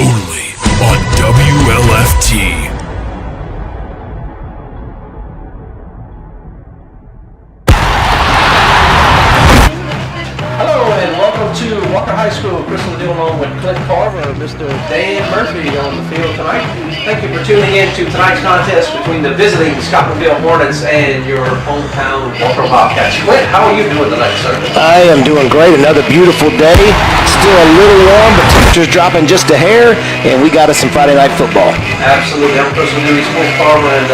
only on WLFT. To Walker High School, Crystal Deal along with Clint Carver, Mr. Dan Murphy on the field tonight. Thank you for tuning in to tonight's contest between the visiting Scotlandville Hornets and your hometown Walker Wildcats. Clint, how are you doing tonight, sir? I am doing great. Another beautiful day. Still a little warm, but temperature's dropping just a hair, and we got us some Friday night football. Absolutely. I'm Crystal Deal's Clint Carver, and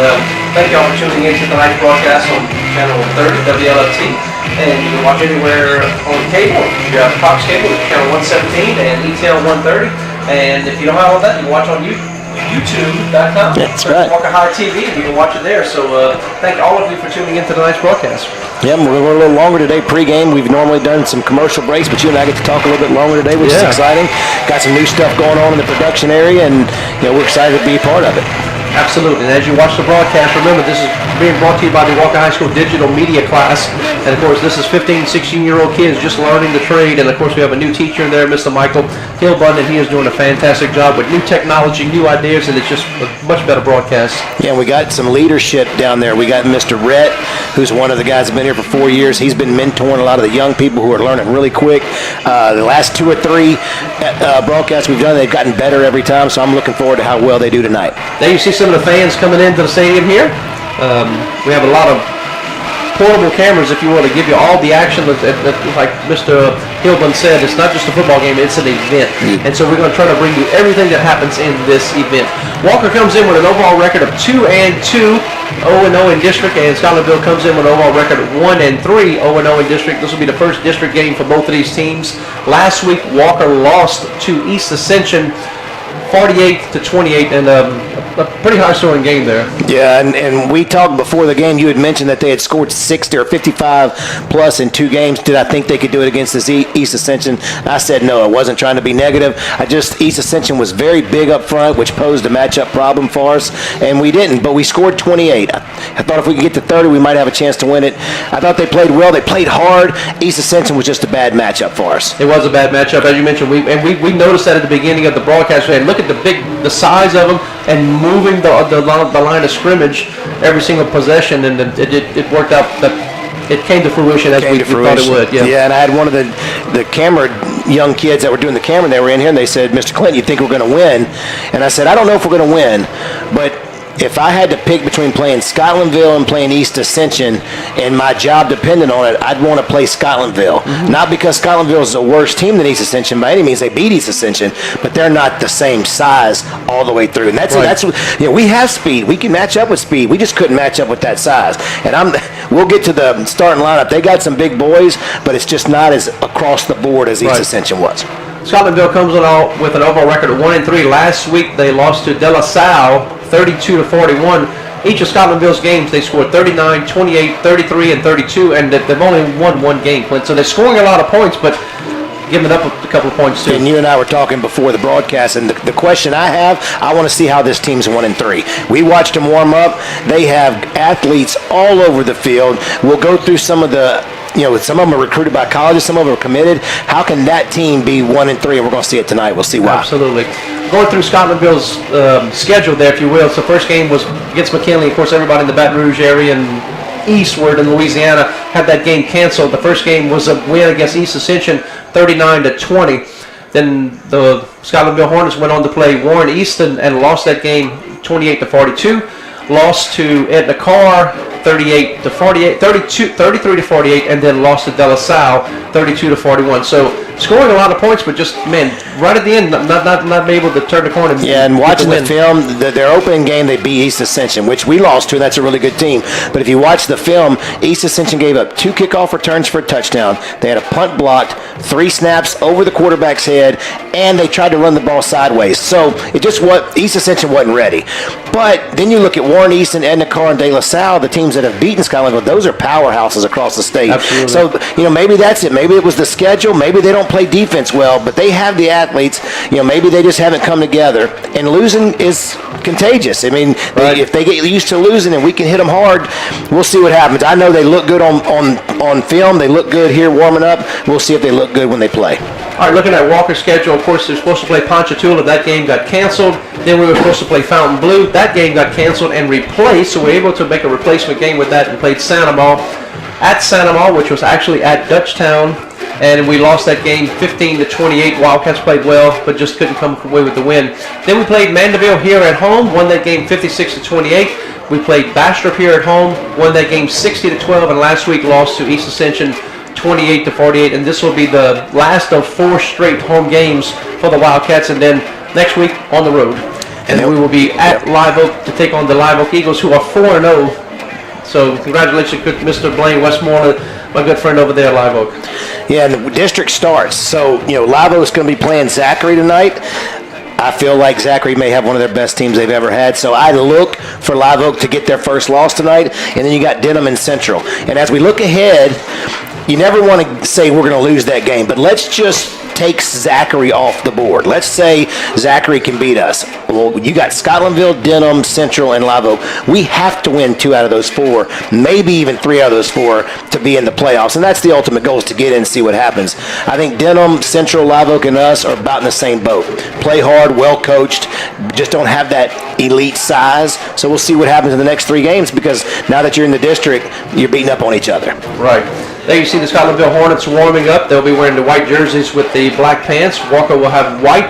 thank you all for tuning in to tonight's broadcast on Channel 30, WLFT. And you can watch anywhere on cable. You have Fox Cable, Channel 117 and ETL 130. And if you don't have all that, you can watch on YouTube.com. That's right. Walker High TV, and you can watch it there. So thank all of you for tuning in to tonight's broadcast. Yeah, we're going a little longer today pregame. We've normally done some commercial breaks, but you and I get to talk a little bit longer today, which is exciting. Got some new stuff going on in the production area, and we're excited to be a part of it. Absolutely. And as you watch the broadcast, remember this is being brought to you by the Walker High School Digital Media class. And of course, this is 15, 16-year-old kids just learning the trade. And of course, we have a new teacher in there, Mr. Michael Hillbund, and he is doing a fantastic job with new technology, new ideas, and it's just a much better broadcast. Yeah, we got some leadership down there. We got Mr. Rhett, who's one of the guys who's been here for 4 years. He's been mentoring a lot of the young people who are learning really quick. The last 2 or 3 broadcasts we've done, they've gotten better every time, so I'm looking forward to how well they do tonight. There you see some of the fans coming into the stadium here. We have a lot of portable cameras, if you will, to give you all the action. Like Mr. Hillbund said, it's not just a football game, it's an event. And so we're going to try to bring you everything that happens in this event. Walker comes in with an overall record of 2-2, 0-0 in district, and Scotlandville comes in with an overall record of 1-3, 0-0 in district. This will be the first district game for both of these teams. Last week, Walker lost to East Ascension 48-28, and a pretty high-scoring game there. Yeah, and we talked before the game. You had mentioned that they had scored 60 or 55 plus in 2 games. Did I think they could do it against this East Ascension? I said no. I wasn't trying to be negative. East Ascension was very big up front, which posed a matchup problem for us, and we didn't. But we scored 28. I thought if we could get to 30, we might have a chance to win it. I thought they played well. They played hard. East Ascension was just a bad matchup for us. It was a bad matchup, as you mentioned. We noticed that at the beginning of the broadcast. And look at the size of them and moving the line of scrimmage every single possession, and it worked out. That it came to fruition as we thought it would. Yeah, and I had one of the camera young kids that were doing the camera. They were in here, and they said, "Mr. Clinton, you think we're going to win?" And I said, "I don't know if we're going to win, but if I had to pick between playing Scotlandville and playing East Ascension, and my job depended on it, I'd want to play Scotlandville. Mm-hmm. Not because Scotlandville is a worse team than East Ascension by any means. They beat East Ascension, but they're not the same size all the way through. And that's we have speed. We can match up with speed. We just couldn't match up with that size. And we'll get to the starting lineup. They got some big boys, but it's just not as across the board as East Ascension was. Scotlandville comes in with an overall record of 1-3. Last week they lost to De La Salle 32-41. Each of Scotlandville's games, they scored 39, 28, 33, and 32, and they've only won 1 game, Clint. So they're scoring a lot of points, but giving up a couple of points too. And you and I were talking before the broadcast, and the question I have, I want to see how this team's 1-3. We watched them warm up. They have athletes all over the field. We'll go through some of the. Some of them are recruited by colleges, some of them are committed. How can that team be 1-3? And we're going to see it tonight. We'll see why. Absolutely. Going through Scotlandville's schedule there, if you will. So first game was against McKinley. Of course, everybody in the Baton Rouge area and eastward in Louisiana had that game canceled. The first game was a win against East Ascension, 39-20. Then the Scotlandville Hornets went on to play Warren Easton and lost that game 28-42. Lost to Edna Carr 38-48, 33-48, and then lost to De La Salle 32-41. So scoring a lot of points, but just right at the end, not able to turn the corner. And watching the film, their opening game they beat East Ascension, which we lost to. That's a really good team. But if you watch the film, East Ascension gave up 2 kickoff returns for a touchdown. They had a punt blocked, 3 snaps over the quarterback's head, and they tried to run the ball sideways. So East Ascension wasn't ready. But then you look at Warren Easton, Edna Carr, and De La Salle, the teams that have beaten Scotlandville. Those are powerhouses across the state. Absolutely. So maybe that's it. Maybe it was the schedule. Maybe they don't play defense well, but they have the athletes. Maybe they just haven't come together. And losing is contagious. I mean, if they get used to losing and we can hit them hard, we'll see what happens. I know they look good on film. They look good here warming up. We'll see if they look good when they play. All right, looking at Walker's schedule, of course, they were supposed to play Ponchatoula. That game got canceled. Then we were supposed to play Fountain Blue. That game got canceled and replaced, so we were able to make a replacement game with that and played Sandoval at Sandoval, which was actually at Dutchtown, and we lost that game 15-28. Wildcats played well, but just couldn't come away with the win. Then we played Mandeville here at home, won that game 56-28. We played Bastrop here at home, won that game 60-12, and last week lost to East Ascension 28-48, and this will be the last of 4 straight home games for the Wildcats, and then next week on the road. And then we will be at Live Oak to take on the Live Oak Eagles, who are 4-0. So congratulations to Mr. Blaine Westmoreland, my good friend over there at Live Oak. Yeah, and the district starts. So, Live Oak's going to be playing Zachary tonight. I feel like Zachary may have one of their best teams they've ever had. So I look for Live Oak to get their first loss tonight. And then you got Denham and Central. And as we look ahead, you never want to say we're going to lose that game. But let's just take Zachary off the board. Let's say Zachary can beat us. Well, you got Scotlandville, Denham, Central, and Live Oak. We have to win 2 out of those 4, maybe even 3 out of those 4 to be in the playoffs. And that's the ultimate goal, is to get in and see what happens. I think Denham, Central, Live Oak, and us are about in the same boat. Play hard, well coached, just don't have that elite size. So we'll see what happens in the next 3 games, because now that you're in the district, you're beating up on each other. Right. There you see the Scotlandville Hornets warming up. They'll be wearing the white jerseys with the black pants. Walker will have white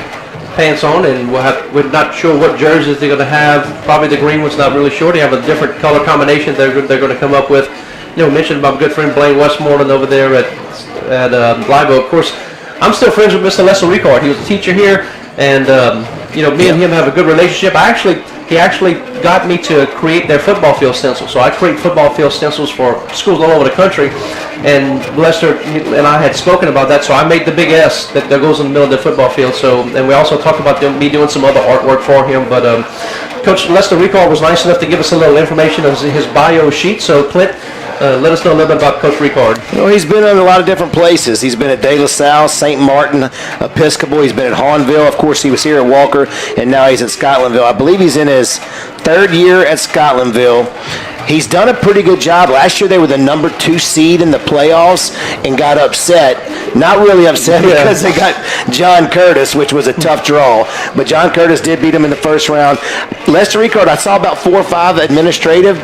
pants on, and we're not sure what jerseys they're going to have. Probably the green one's not really sure. They have a different color combination they're going to come up with. Mentioned my good friend Blaine Westmoreland over there at Live Oak. Of course, I'm still friends with Mr. Lester Ricard. He was a teacher here, and me and him have a good relationship. He actually got me to create their football field stencils. So I create football field stencils for schools all over the country. And Lester and I had spoken about that, so I made the big S that goes in the middle of the football field. So, and we also talked about me doing some other artwork for him. But Coach Lester Ricard was nice enough to give us a little information of his bio sheet. So Clint, let us know a little bit about Coach Ricard. He's been in a lot of different places. He's been at De La Salle, St. Martin, Episcopal. He's been at Hahnville. Of course, he was here at Walker, and now he's at Scotlandville. I believe he's in his 3rd year at Scotlandville. He's done a pretty good job. Last year they were the number 2 seed in the playoffs and got upset. Not really upset because they got John Curtis, which was a tough draw. But John Curtis did beat him in the first round. Lester Ricard, I saw about 4 or 5 administrative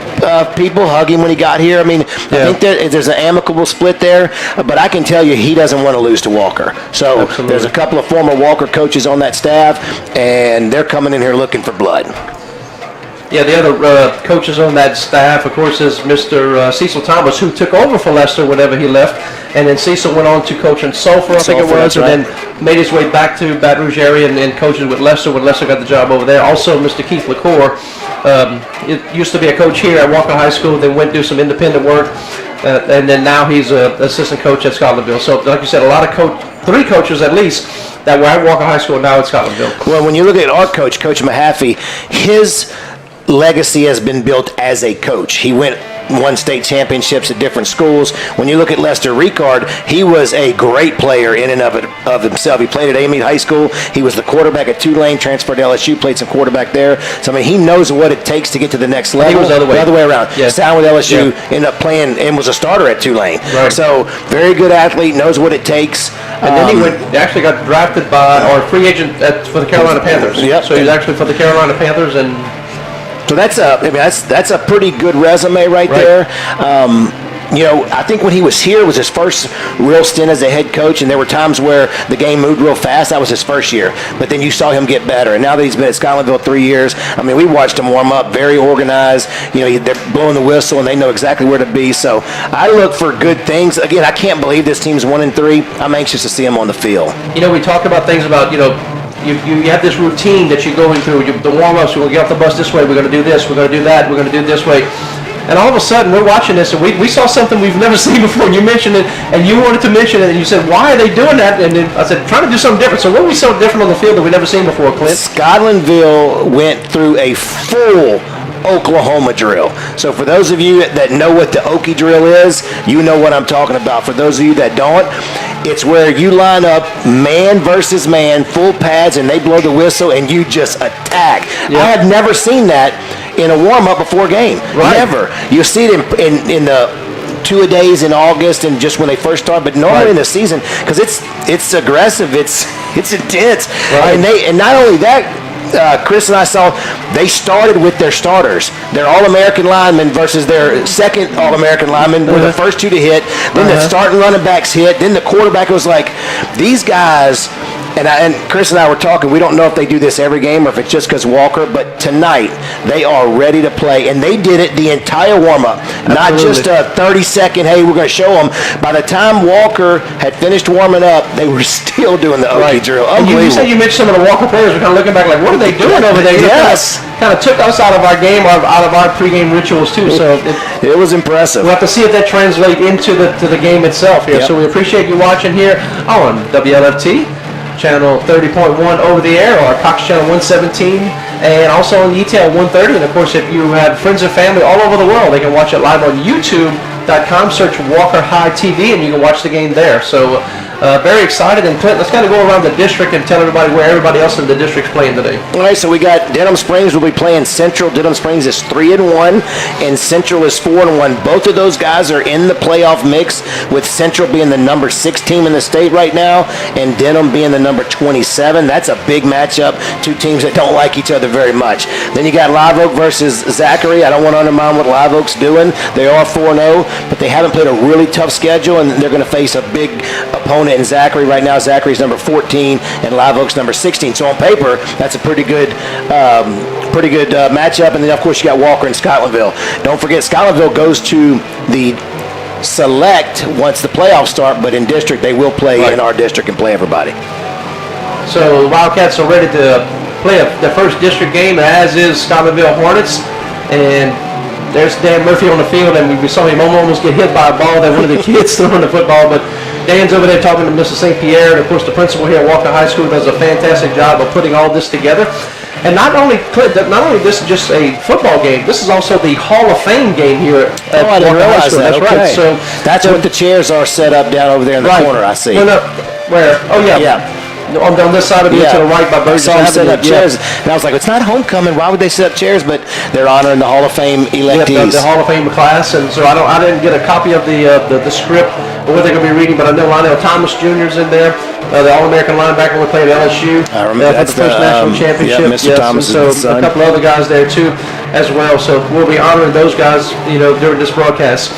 people hug him when he got here. I mean, I think there's an amicable split there. But I can tell you he doesn't want to lose to Walker. So Absolutely. There's a couple of former Walker coaches on that staff, and they're coming in here looking for blood. Yeah, the other coaches on that staff, of course, is Mr. Cecil Thomas, who took over for Lester whenever he left. And then Cecil went on to coach in Sulphur, I think it was, and then made his way back to Baton Rouge area and coached with Lester when Lester got the job over there. Also, Mr. Keith LaCour, it used to be a coach here at Walker High School, then went to do some independent work, and then now he's an assistant coach at Scotlandville. So, like you said, a lot of 3 coaches at least that were at Walker High School, now at Scotlandville. Well, when you look at our coach, Coach Mahaffey, his legacy has been built as a coach. He won state championships at different schools. When you look at Lester Ricard, he was a great player in and of himself. He played at Amite High School. He was the quarterback at Tulane, transferred to LSU, played some quarterback there. So, I mean, he knows what it takes to get to the next level. He was the other way around. Yeah. Signed with LSU, ended up playing and was a starter at Tulane. Right. So, very good athlete, knows what it takes. And then he actually got drafted by, or free agent for the Carolina Panthers. Yep. So he was actually for the Carolina Panthers, and so that's a pretty good resume right there. I think when he was here, it was his first real stint as a head coach, and there were times where the game moved real fast. That was his first year. But then you saw him get better. And now that he's been at Scotlandville 3 years, I mean, we watched him warm up, very organized. They're blowing the whistle, and they know exactly where to be. So I look for good things. Again, I can't believe this team's 1-3. I'm anxious to see him on the field. We talk about things about, you have this routine that you're going through. The warm-ups, we're going to get off the bus this way, we're going to do this, we're going to do that, we're going to do it this way. And all of a sudden, we're watching this, and we saw something we've never seen before. You mentioned it, and you wanted to mention it, and you said, why are they doing that? And then I said, trying to do something different. So what we saw different on the field that we've never seen before, Clint? Scotlandville went through a full Oklahoma drill. So for those of you that know what the Okie drill is, you know what I'm talking about. For those of you that don't, it's where you line up man versus man, full pads, and they blow the whistle, and you just attack. Yep. I have never seen that in a warm-up before game. Right. Never. You see it in the two-a-days in August and just when they first start, but normally in the season, because it's aggressive, it's intense. Right. And not only that, Chris and I saw they started with their starters. Their All-American linemen versus their second All-American linemen were the first two to hit. Then the starting running backs hit. Then the quarterback was like, these guys. And Chris and I were talking, we don't know if they do this every game or if it's just because Walker, but tonight they are ready to play. And they did it the entire warm-up, not just a 30-second, hey, we're going to show them. By the time Walker had finished warming up, they were still doing the Okie drill. You said you mentioned some of the Walker players were kind of looking back like, what are they doing over there? Yes. Kind of took us out of our game, out of our pregame rituals too. So it was impressive. We'll have to see if that translates into the game itself here. Yep. So we appreciate you watching here on WLFT. Channel 30.1 over the air, or Cox Channel 117, and also on ETL 130. And of course, if you have friends and family all over the world, they can watch it live on YouTube.com. Search Walker High TV, and you can watch the game there. So very excited. And Clint, let's kind of go around the district and tell everybody where everybody else in the district's playing today. All right, so we got Denham Springs will be playing Central. Denham Springs is 3-1, and Central is 4-1. Both of those guys are in the playoff mix, with Central being the number 6 team in the state right now, and Denham being the number 27. That's a big matchup. Two teams that don't like each other very much. Then you got Live Oak versus Zachary. I don't want to undermine what Live Oak's doing. They are 4-0, but they haven't played a really tough schedule, and they're going to face a big opponent in Zachary. Right now, Zachary's number 14 and Live Oak's number 16. So on paper, that's a pretty good matchup. And then, of course, you got Walker and Scotlandville. Don't forget, Scotlandville goes to the select once the playoffs start, but in district, they will play in our district and play everybody. So the Wildcats are ready to play the first district game, as is Scotlandville Hornets. And there's Dan Murphy on the field, and we saw him almost get hit by a ball that one of the kids throwing the football, but Dan's over there talking to Mr. St. Pierre, and of course the principal here at Walker High School does a fantastic job of putting all this together. And not only this is just a football game, this is also the Hall of Fame game here at I didn't Walker High realize School. that. That's okay. right. So that's what the chairs are set up down over there in the corner, I see. Well, no, where? Oh, yeah. Yeah. On this side of me to the right by Burgess Avenue. Set up chairs, and I was like, it's not homecoming. Why would they set up chairs? But they're honoring the Hall of Fame electees. The Hall of Fame class, and so I didn't get a copy of the script or what they're going to be reading, but I know Lionel Thomas Jr. is in there, the All-American linebacker we played at LSU. I remember that's the first national championship. Yeah, Mr. Thomas and so is son. A couple other guys there too, as well. So we'll be honoring those guys, during this broadcast.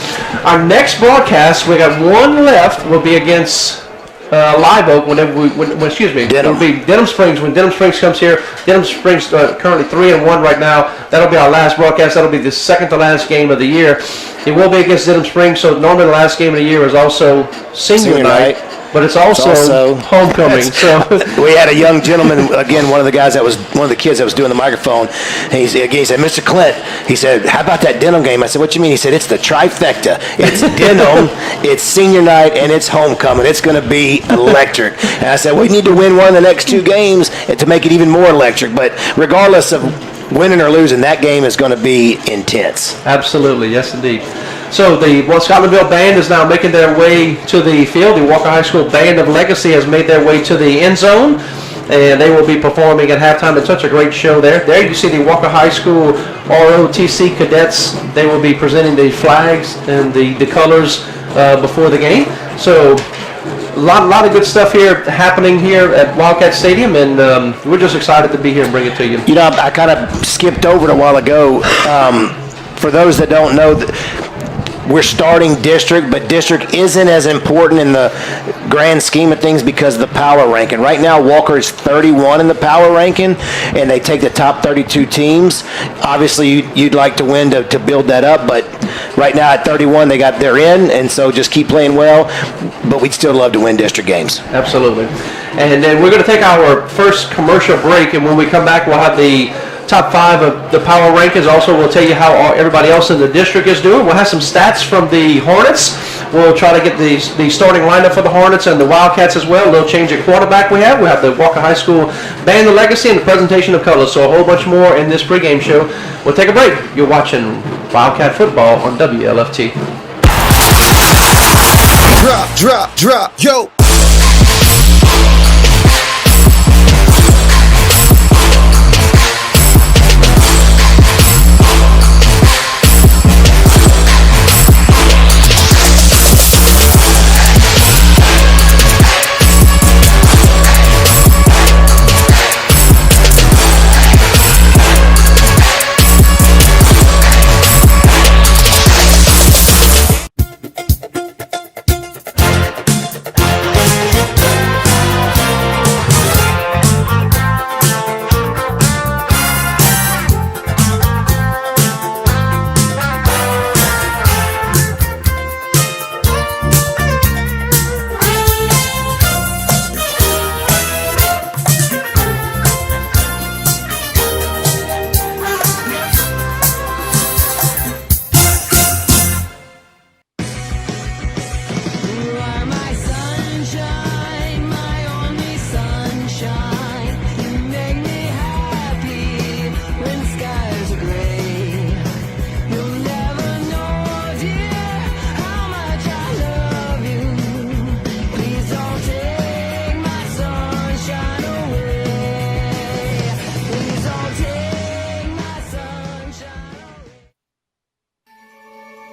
Our next broadcast, we got one left, will be against Live Oak It'll be Denham Springs. When Denham Springs comes here, Denham Springs currently 3-1 right now. That'll be our last broadcast. That'll be the second to last game of the year. It will be against Denham Springs, so normally the last game of the year is also senior night. But it's also homecoming. So we had a young gentleman, again, one of the kids that was doing the microphone. And he said, Mr. Clint, he said, how about that Denham game? I said, what you mean? He said, it's the trifecta. It's Denham, it's senior night, and it's homecoming. It's going to be electric. And I said, we need to win one of the next 2 games to make it even more electric. But regardless of winning or losing, that game is going to be intense. Absolutely, yes, indeed. So the Scotlandville Band is now making their way to the field. The Walker High School Band of Legacy has made their way to the end zone, and they will be performing at halftime. It's such a great show there. There you see the Walker High School ROTC cadets. They will be presenting the flags and the colors before the game. So a lot of good stuff here happening here at Wildcat Stadium, and we're just excited to be here and bring it to you. I kind of skipped over it a while ago. For those that don't know, we're starting district, but district isn't as important in the grand scheme of things because of the power ranking. Right now, Walker is 31 in the power ranking, and they take the top 32 teams. Obviously, you'd like to win to build that up, but right now at 31, they're in, and so just keep playing well. But we'd still love to win district games. Absolutely. And then we're going to take our first commercial break, and when we come back, we'll have the top 5 of the power rankings. Also, we'll tell you how everybody else in the district is doing. We'll have some stats from the Hornets. We'll try to get the starting lineup for the Hornets and the Wildcats as well. A little change at quarterback we have. We have the Walker High School Band of Legacy and the presentation of colors. So a whole bunch more in this pregame show. We'll take a break. You're watching Wildcat Football on WLFT. Drop, yo.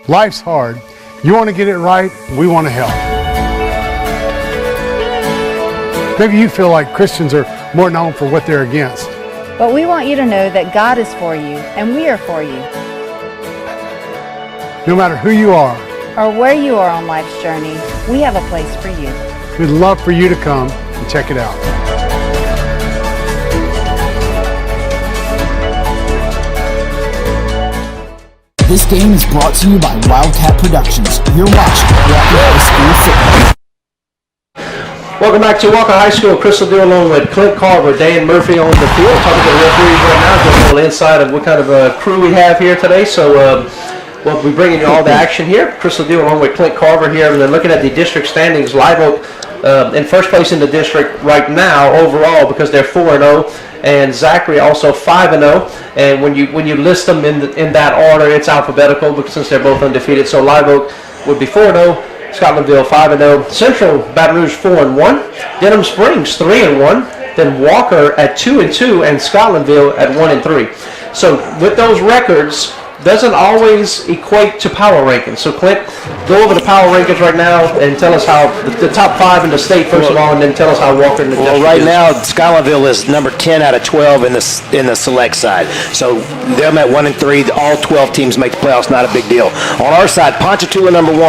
Life's hard. You want to get it right, we want to help. Maybe you feel like Christians are more known for what they're against. But we want you to know that God is for you, and we are for you. No matter who you are, Or where you are on life's journey, we have a place for you. we'd love for you to come and check it out. This game is brought to you by Wildcat Productions. You're watching Walker High School Football. Welcome back to Walker High School. Crystal along with Clint Carver, Dan Murphy on the field. Talking to the referees right now, getting a little insight of what kind of a crew we have here today. So we'll be bringing you all the action here. Crystal along with Clint Carver here. And then looking at the district standings, Live Oak in first place in the district right now overall because they're 4-0. And Zachary also 5-0. And when you list them in that order, it's alphabetical because since they're both undefeated. So Live Oak would be 4-0. Scotlandville 5-0, Central Baton Rouge 4-1, Denham Springs 3-1, then Walker at 2-2, and Scotlandville at 1-3. So with those records, doesn't always equate to power rankings. So Clint, go over the power rankings right now and tell us how the top 5 in the state first of all, and then tell us how Walker in the district right is. now, Scotlandville is number 10 out of 12 in the select side. So them at 1-3, all 12 teams make the playoffs. Not a big deal. On our side, Ponchatoula number 1.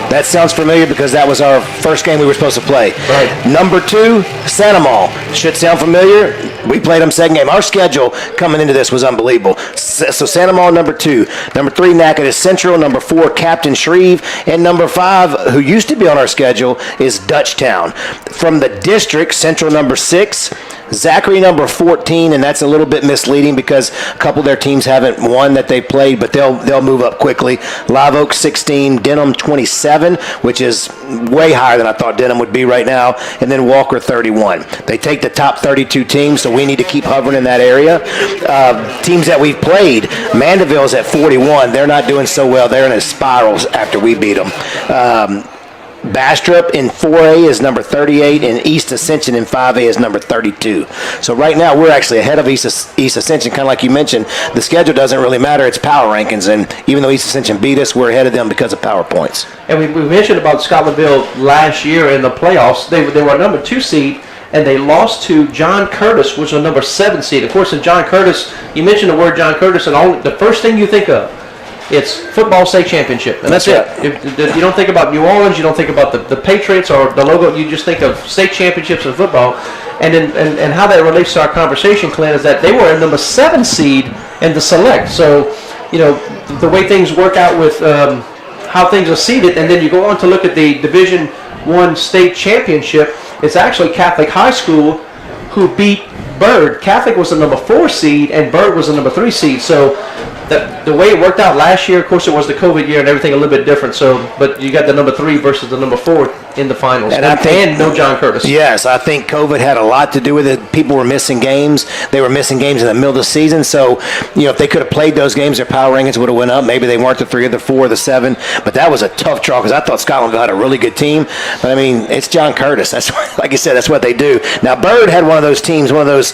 That sounds familiar because that was our first game we were supposed to play. Right. Number 2, Santamal. Should sound familiar. We played them second game. Our schedule coming into this was unbelievable. So Santamal number 2. Number 3, Natchitoches Central. Number 4, Captain Shreve. And number 5, who used to be on our schedule, is Dutchtown. From the district, Central number 6. Zachary number 14, and that's a little bit misleading because a couple of their teams haven't won that they played, but they'll move up quickly. Live Oak 16, Denham 27, which is way higher than I thought Denham would be right now, and then Walker 31. They take the top 32 teams, so we need to keep hovering in that area. Teams that we've played, Mandeville's at 41. They're not doing so well. They're in a spiral after we beat them. Bastrop in 4A is number 38, and East Ascension in 5A is number 32. So right now we're actually ahead of East Ascension, kind of like you mentioned. The schedule doesn't really matter. It's power rankings, and even though East Ascension beat us, we're ahead of them because of power points. And we mentioned about Scotlandville last year in the playoffs. They were a number 2 seed, and they lost to John Curtis, which was a number 7 seed. Of course, in John Curtis, you mentioned the word John Curtis, and the first thing you think of, it's football state championship, and that's it. If you don't think about New Orleans, you don't think about the Patriots or the logo. You just think of state championships in football. And how that relates to our conversation, Clint, is that they were a number 7 seed in the select. So, the way things work out with how things are seeded, and then you go on to look at the Division I state championship. It's actually Catholic High School who beat Byrd. Catholic was the number 4 seed, and Byrd was the number 3 seed. So the way it worked out last year, of course, it was the COVID year and everything a little bit different. So, but you got the number 3 versus the number 4 in the finals, and no John Curtis. Yes, I think COVID had a lot to do with it. People were missing games. They were missing games in the middle of the season. So, if they could have played those games, their power rankings would have went up. Maybe they weren't the 3 or the 4 or the 7. But that was a tough draw because I thought Scotlandville had a really good team. But I mean, it's John Curtis. That's like you said, that's what they do. Now, Byrd had one of those teams, one of those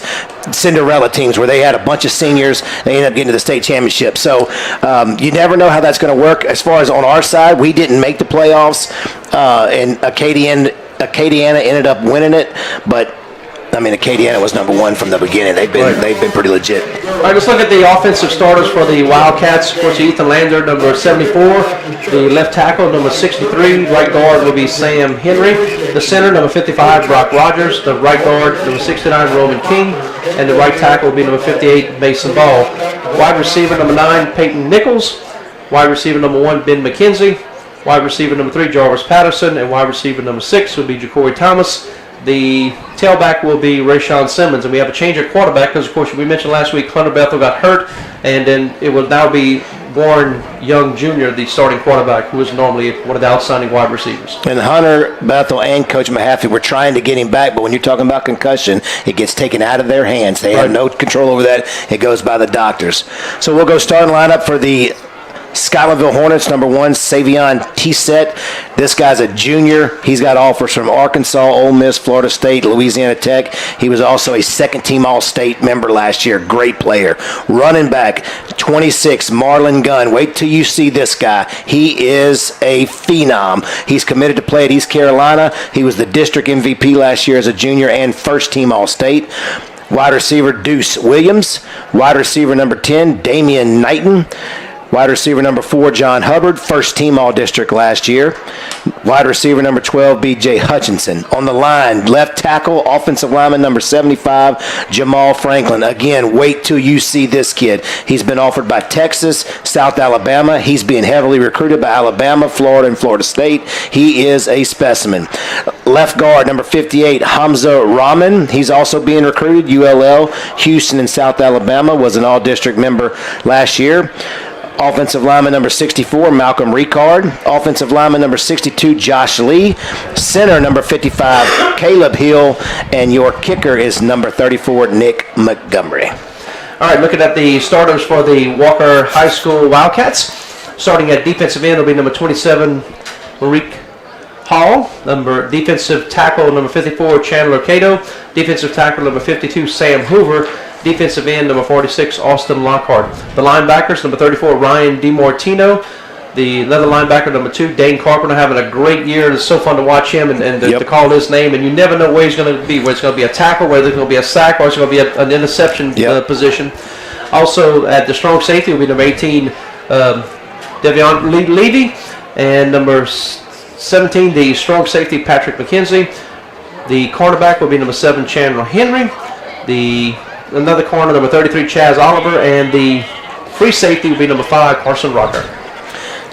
Cinderella teams where they had a bunch of seniors. They ended up getting to the state championship. So you never know how that's going to work. As far as on our side, we didn't make the playoffs, and Acadiana ended up winning it. But I mean, Acadiana was number 1 from the beginning. They've been pretty legit. All right, let's look at the offensive starters for the Wildcats. Of course, Ethan Lander, number 74. The left tackle, number 63. Right guard will be Sam Henry. The center, number 55, Brock Rogers. The right guard, number 69, Roman King. And the right tackle will be number 58, Mason Ball. Wide receiver, number 9, Peyton Nichols. Wide receiver, number 1, Ben McKenzie. Wide receiver, number 3, Jarvis Patterson. And wide receiver, number 6, will be Ja'Cory Thomas. The tailback will be Rayshawn Simmons, and we have a change at quarterback because, of course, we mentioned last week Hunter Bethel got hurt, and then it will now be Warren Young Jr., the starting quarterback, who is normally one of the outstanding wide receivers. And Hunter Bethel and Coach Mahaffey were trying to get him back, but when you're talking about concussion, it gets taken out of their hands. They have no control over that. It goes by the doctors. So we'll go starting lineup for the Scotlandville Hornets, number 1, Savion Tisset. This guy's a junior. He's got offers from Arkansas, Ole Miss, Florida State, Louisiana Tech. He was also a second-team All-State member last year. Great player. Running back, 26, Marlon Gunn. Wait till you see this guy. He is a phenom. He's committed to play at East Carolina. He was the district MVP last year as a junior and first-team All-State. Wide receiver, Deuce Williams. Wide receiver, number 10, Damian Knighton. Wide receiver number 4, John Hubbard, first team All-District last year. Wide receiver number 12, B.J. Hutchinson. On the line, left tackle, offensive lineman number 75, Jamal Franklin. Again, wait till you see this kid. He's been offered by Texas, South Alabama. He's being heavily recruited by Alabama, Florida, and Florida State. He is a specimen. Left guard, number 58, Hamza Rahman. He's also being recruited, ULL, Houston, and South Alabama. Was an All-District member last year. Offensive lineman number 64, Malcolm Ricard. Offensive lineman number 62, Josh Lee. Center number 55, Caleb Hill. And your kicker is number 34, Nick Montgomery. All right, looking at the starters for the Walker High School Wildcats. Starting at defensive end will be number 27, Marique Hall. Defensive tackle number 54, Chandler Cato. Defensive tackle number 52, Sam Hoover. Defensive end, number 46, Austin Lockhart. The linebackers, number 34, Ryan DiMartino. The leather linebacker, number 2, Dane Carpenter, having a great year. It's so fun to watch him and to call his name. And you never know where he's going to be, whether it's going to be a tackle, whether it's going to be a sack, or it's going to be an interception position. Also, at the strong safety will be number 18, Devion Levy. And number 17, the strong safety, Patrick McKenzie. The cornerback will be number 7, Chandler Henry. Another corner, number 33, Chaz Oliver, and the free safety will be number 5, Carson Rocker.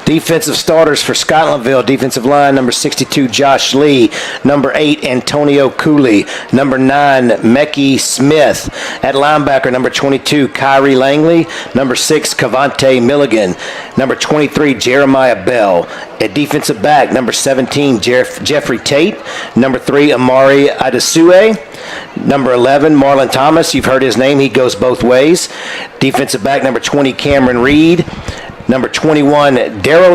Defensive starters for Scotlandville. Defensive line, number 62, Josh Lee. Number 8, Antonio Cooley. Number 9, Mecky Smith. At linebacker, number 22, Kyrie Langley. Number 6, Cavante Milligan. Number 23, Jeremiah Bell. At defensive back, number 17, Jeffrey Tate. Number 3, Amari Adesue. Number 11, Marlon Thomas. You've heard his name. He goes both ways. Defensive back, number 20, Cameron Reed. Number 21, Darrell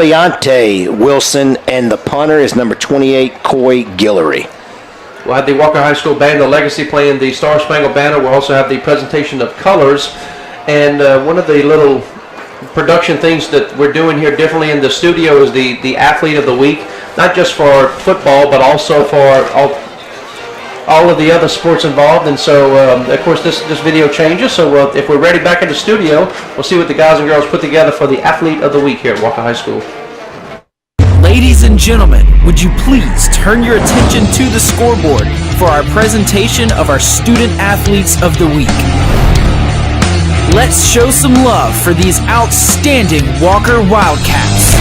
Wilson. And the punter is number 28, Coy Guillory. We'll have the Walker High School Band of Legacy playing the Star Spangled Banner. We'll also have the presentation of colors. And one of the little production things that we're doing here differently in the studio is the Athlete of the Week. Not just for football, but also for all of the other sports involved. And so, of course, this video changes. So if we're ready back in the studio, we'll see what the guys and girls put together for the Athlete of the Week here at Walker High School. Ladies and gentlemen, would you please turn your attention to the scoreboard for our presentation of our Student Athletes of the Week. Let's show some love for these outstanding Walker Wildcats.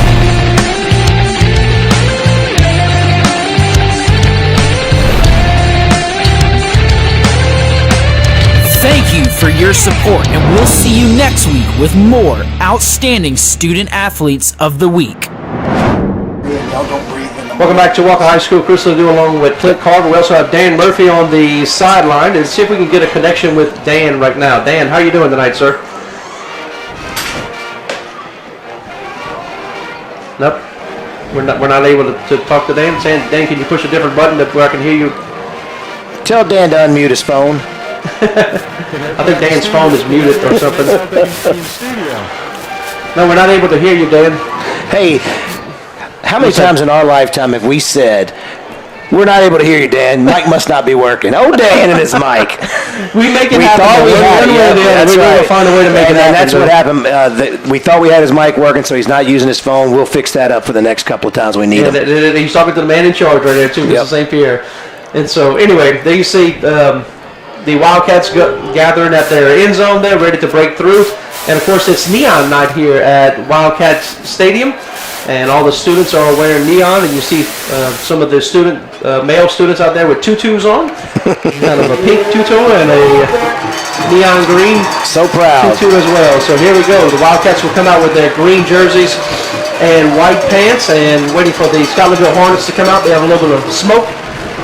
Thank you for your support, and we'll see you next week with more outstanding Student Athletes of the Week. Welcome back to Walker High School. Chris Ledoux along with Clint Carver. We also have Dan Murphy on the sideline. And see if we can get a connection with Dan right now. Dan, how are you doing tonight, sir? Nope. We're not able to talk to Dan. Dan, can you push a different button where I can hear you? Tell Dan to unmute his phone. I think Dan's phone is muted or something. No, we're not able to hear you, Dan. Hey, how many times in our lifetime have we said, we're not able to hear you, Dan. Mike must not be working. Oh, Dan and his mic. We make it happen. Thought we had it. That's right. We'll find a way to make it happen. That's what happened. We thought we had his mic working, so he's not using his phone. We'll fix that up for the next couple of times we need him. He's talking to the man in charge right there, too, Mr. St. Pierre. And so, anyway, there you see the Wildcats gathering at their end zone there, ready to break through. And, of course, it's neon night here at Wildcats Stadium. And all the students are wearing neon, and you see some of the male students out there with tutus on. Kind of a pink tutu and a neon green so proud tutu as well. So here we go. The Wildcats will come out with their green jerseys and white pants, and waiting for the Scotlandville Hornets to come out. They have a little bit of smoke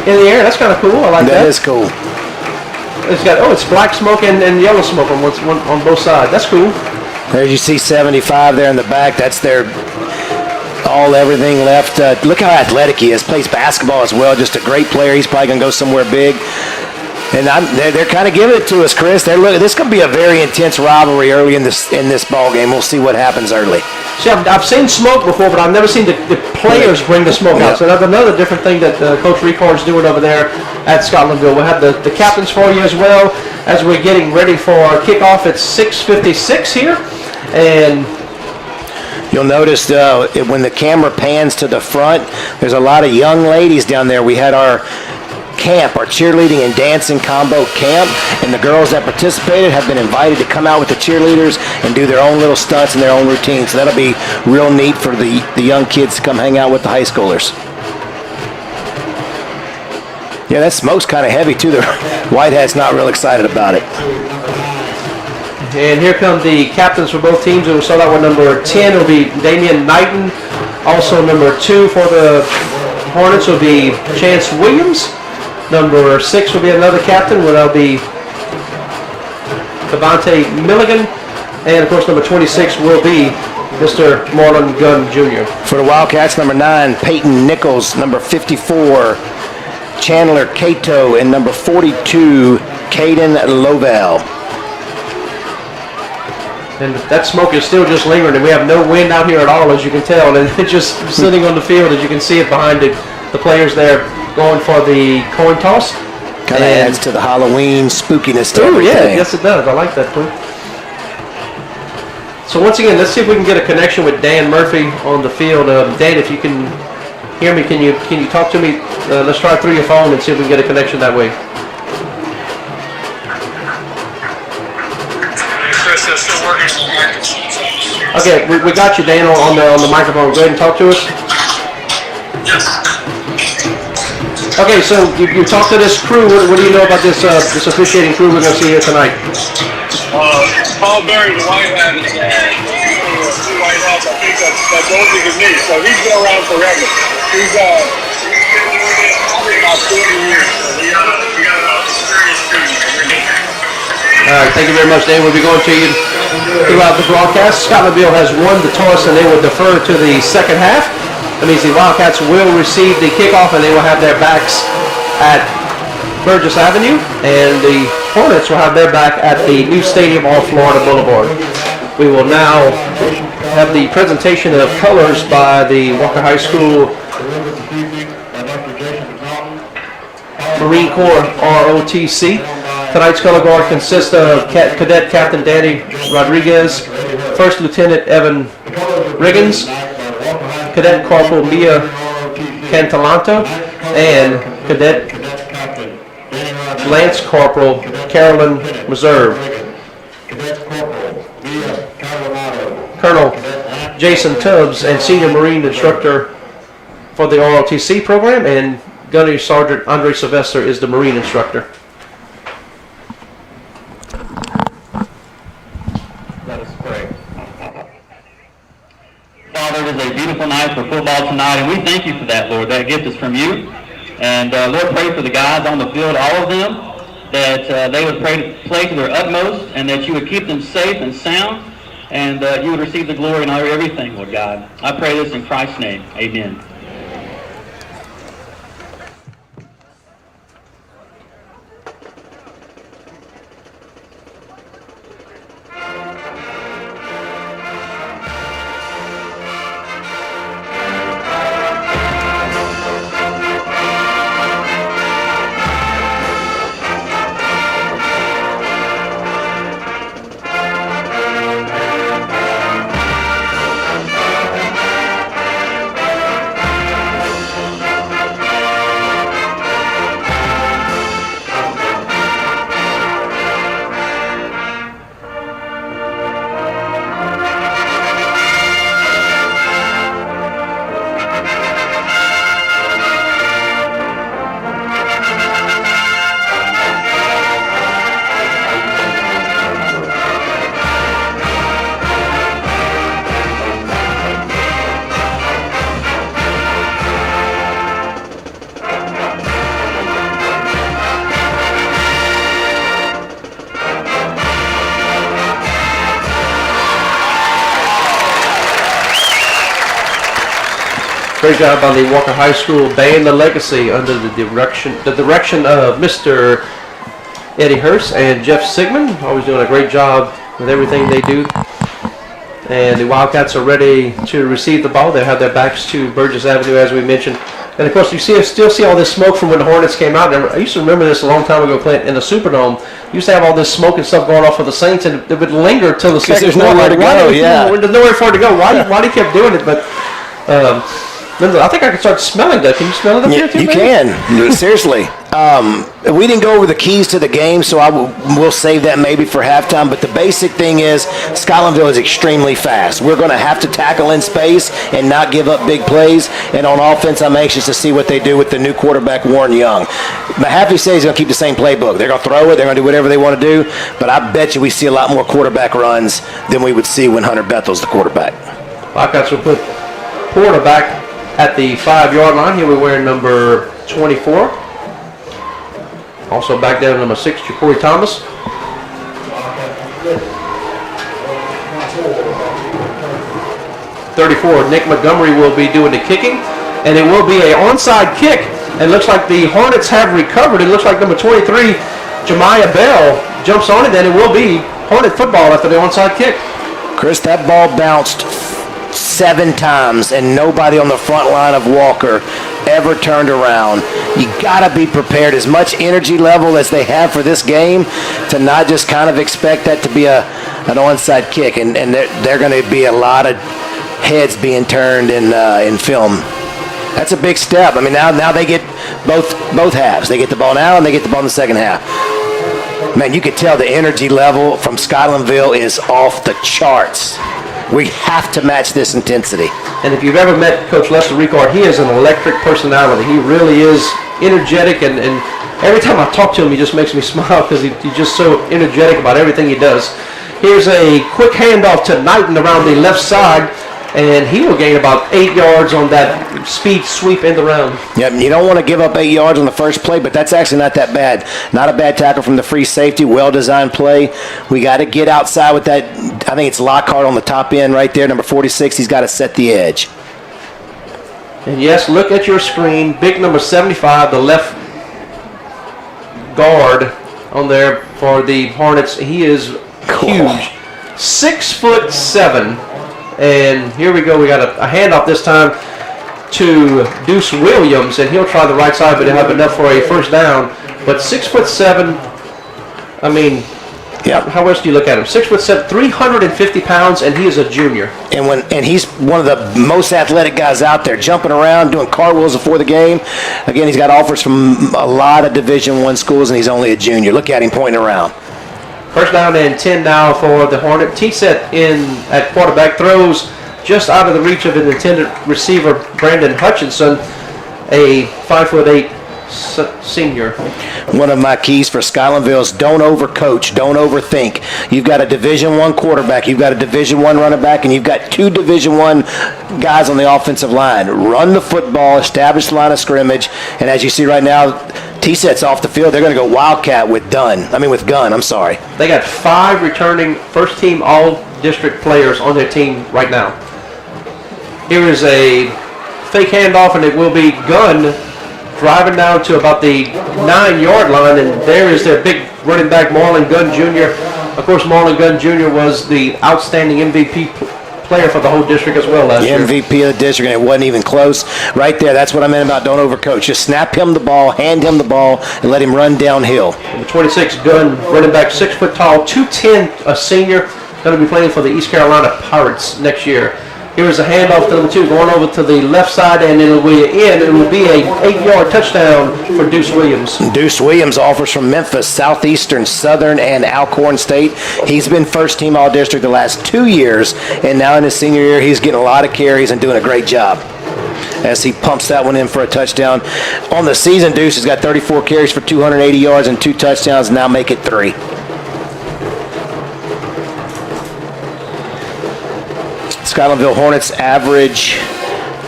in the air. That's kind of cool. I like that. That is cool. It's black smoke and yellow smoke on both sides. That's cool. There you see 75 there in the back. That's their everything left. Look how athletic he is. Plays basketball as well. Just a great player. He's probably going to go somewhere big. And they're kind of giving it to us, Chris. This could be a very intense rivalry early in this ball game. We'll see what happens early. See, I've seen smoke before, but I've never seen the players bring the smoke out. So that's another different thing that Coach Ricard's doing over there at Scotlandville. We'll have the captains for you as well as we're getting ready for our kickoff at 6:56 here. And you'll notice when the camera pans to the front, there's a lot of young ladies down there. We had our camp, our cheerleading and dancing combo camp, and the girls that participated have been invited to come out with the cheerleaders and do their own little stunts and their own routines. So that'll be real neat for the young kids to come hang out with the high schoolers. Yeah, that smoke's kind of heavy too. The White Hat's not real excited about it. And here come the captains for both teams. We'll start out with number 10. It'll be Damian Knighton. Also number 2 for the Hornets will be Chance Williams. Number 6 will be another captain, where that'll be Devontae Milligan. And, of course, number 26 will be Mr. Marlon Gunn Jr. For the Wildcats, number 9, Peyton Nichols. Number 54, Chandler Cato. And number 42, Caden Lovell. And that smoke is still just lingering, and we have no wind out here at all, as you can tell. And it's just sitting on the field, as you can see it behind the players there going for the coin toss. Kind of adds to the Halloween spookiness to everything. Yeah, yes it does. I like that, Quinn. So once again, let's see if we can get a connection with Dan Murphy on the field. Dan, if you can hear me, can you talk to me? Let's try through your phone and see if we can get a connection that way. Okay, we got you, Dan, on the microphone. Go ahead and talk to us. Yes. Okay, so you talked to this crew. What do you know about this officiating crew we're going to see here tonight? Paul Berry, the White Hat, is two White Hats. I think that's older than me, so he's been around forever. He's been doing this probably about 40 years. So we got a serious team. All right, thank you very much, Dan. We'll be going to you throughout the broadcast. Scotlandville has won the toss, and they will defer to the second half. That means the Wildcats will receive the kickoff, and they will have their backs at Burgess Avenue, and the Hornets will have their back at the new stadium off Florida Boulevard. We will now have the presentation of colors by the Walker High School Marine Corps ROTC. Tonight's color guard consists of Cadet Captain Danny Rodriguez, First Lieutenant Evan Riggins, Cadet Corporal Mia Cantalanto, and Cadet Lance Corporal Carolyn Reserve. Colonel Jason Tubbs and Senior Marine Instructor for the ROTC program, and Gunnery Sergeant Andre Sylvester is the Marine Instructor. Let us pray. Father, it is a beautiful night for football tonight, and we thank you for that, Lord. That gift is from you. And Lord, pray for the guys on the field, all of them, that they would play to their utmost, and that you would keep them safe and sound, and you would receive the glory and honor everything, Lord God. I pray this in Christ's name. Amen. Great job by the Walker High School band, The Legacy, under the direction of Mr. Eddie Hurst and Jeff Sigmund. Always doing a great job with everything they do. And the Wildcats are ready to receive the ball. They have their backs to Burgess Avenue, as we mentioned. And of course, you still see all this smoke from when the Hornets came out. And I used to remember this a long time ago playing in the Superdome. You used to have all this smoke and stuff going off for the Saints, and it would linger till the second. There's nowhere to go. There's nowhere for it to go. Why he kept doing it? But I think I can start smelling that. Can you smell it up here too? You can. Seriously. We didn't go over the keys to the game, so we'll save that maybe for halftime. But the basic thing is Scotlandville is extremely fast. We're going to have to tackle in space and not give up big plays. And on offense, I'm anxious to see what they do with the new quarterback, Warren Young. Mahaffey says he's going to keep the same playbook. They're going to throw it. They're going to do whatever they want to do. But I bet you we see a lot more quarterback runs than we would see when Hunter Bethel's the quarterback. Wildcats will put Porter back at the 5-yard line. Here we're wearing number 24. Also back there, number 6, Ja'Cory Thomas. .34, Nick Montgomery will be doing the kicking. And it will be an onside kick. It looks like the Hornets have recovered. It looks like number 23, Jemiah Bell, jumps on it. And it will be Hornet football after the onside kick. Chris, that ball bounced 7 times, and nobody on the front line of Walker ever turned around. You got to be prepared, as much energy level as they have for this game, to not just kind of expect that to be an onside kick. And they're going to be a lot of heads being turned in film. That's a big step. I mean, now they get both halves. They get the ball now, and they get the ball in the second half. Man, you could tell the energy level from Scotlandville is off the charts. We have to match this intensity. And if you've ever met Coach Lester Ricard, he is an electric personality. He really is energetic, and every time I talk to him, he just makes me smile because he's just so energetic about everything he does. Here's a quick handoff to Knighton around the left side, and he will gain about 8 yards on that speed sweep in the round. Yep, you don't want to give up 8 yards on the first play, but that's actually not that bad. Not a bad tackle from the free safety, well-designed play. We got to get outside with that. I think it's Lockhart on the top end right there, number 46. He's got to set the edge. And yes, look at your screen. Big number 75, the left guard on there for the Hornets. He is huge. 6'7". And here we go. We got a handoff this time to Deuce Williams, and he'll try the right side, but he'll have enough for a first down. But 6'7", I mean, how else do you look at him? 6'7", 350 pounds, and he is a junior. And he's one of the most athletic guys out there, jumping around, doing cartwheels before the game. Again, he's got offers from a lot of Division I schools, and he's only a junior. Look at him pointing around. First down and 10 now for the Hornet. T-set in at quarterback, throws just out of the reach of an intended receiver, Brandon Hutchinson, a 5'8" senior. One of my keys for Scotlandville is don't overcoach, don't overthink. You've got a Division I quarterback, you've got a Division I running back, and you've got 2 Division I guys on the offensive line. Run the football, establish the line of scrimmage, and as you see right now, T-set's off the field. They're going to go Wildcat with Gunn. I'm sorry. They got 5 returning first-team all-district players on their team right now. Here is a fake handoff, and it will be Gunn driving down to about the 9-yard line, and there is their big running back, Marlon Gunn Jr. Of course, Marlon Gunn Jr. was the outstanding MVP player for the whole district as well last year. MVP of the district, and it wasn't even close. Right there, that's what I meant about don't overcoach. Just snap him the ball, hand him the ball, and let him run downhill. Number 26, Gunn, running back, 6 foot tall, 210, a senior, going to be playing for the East Carolina Pirates next year. Here's a handoff to number 2, going over to the left side, and it will be an 8-yard touchdown for Deuce Williams. Deuce Williams offers from Memphis, Southeastern, Southern, and Alcorn State. He's been first-team All-District the last 2 years, and now in his senior year, he's getting a lot of carries and doing a great job as he pumps that one in for a touchdown. On the season, Deuce has got 34 carries for 280 yards and 2 touchdowns, and now make it 3. Scotlandville Hornets average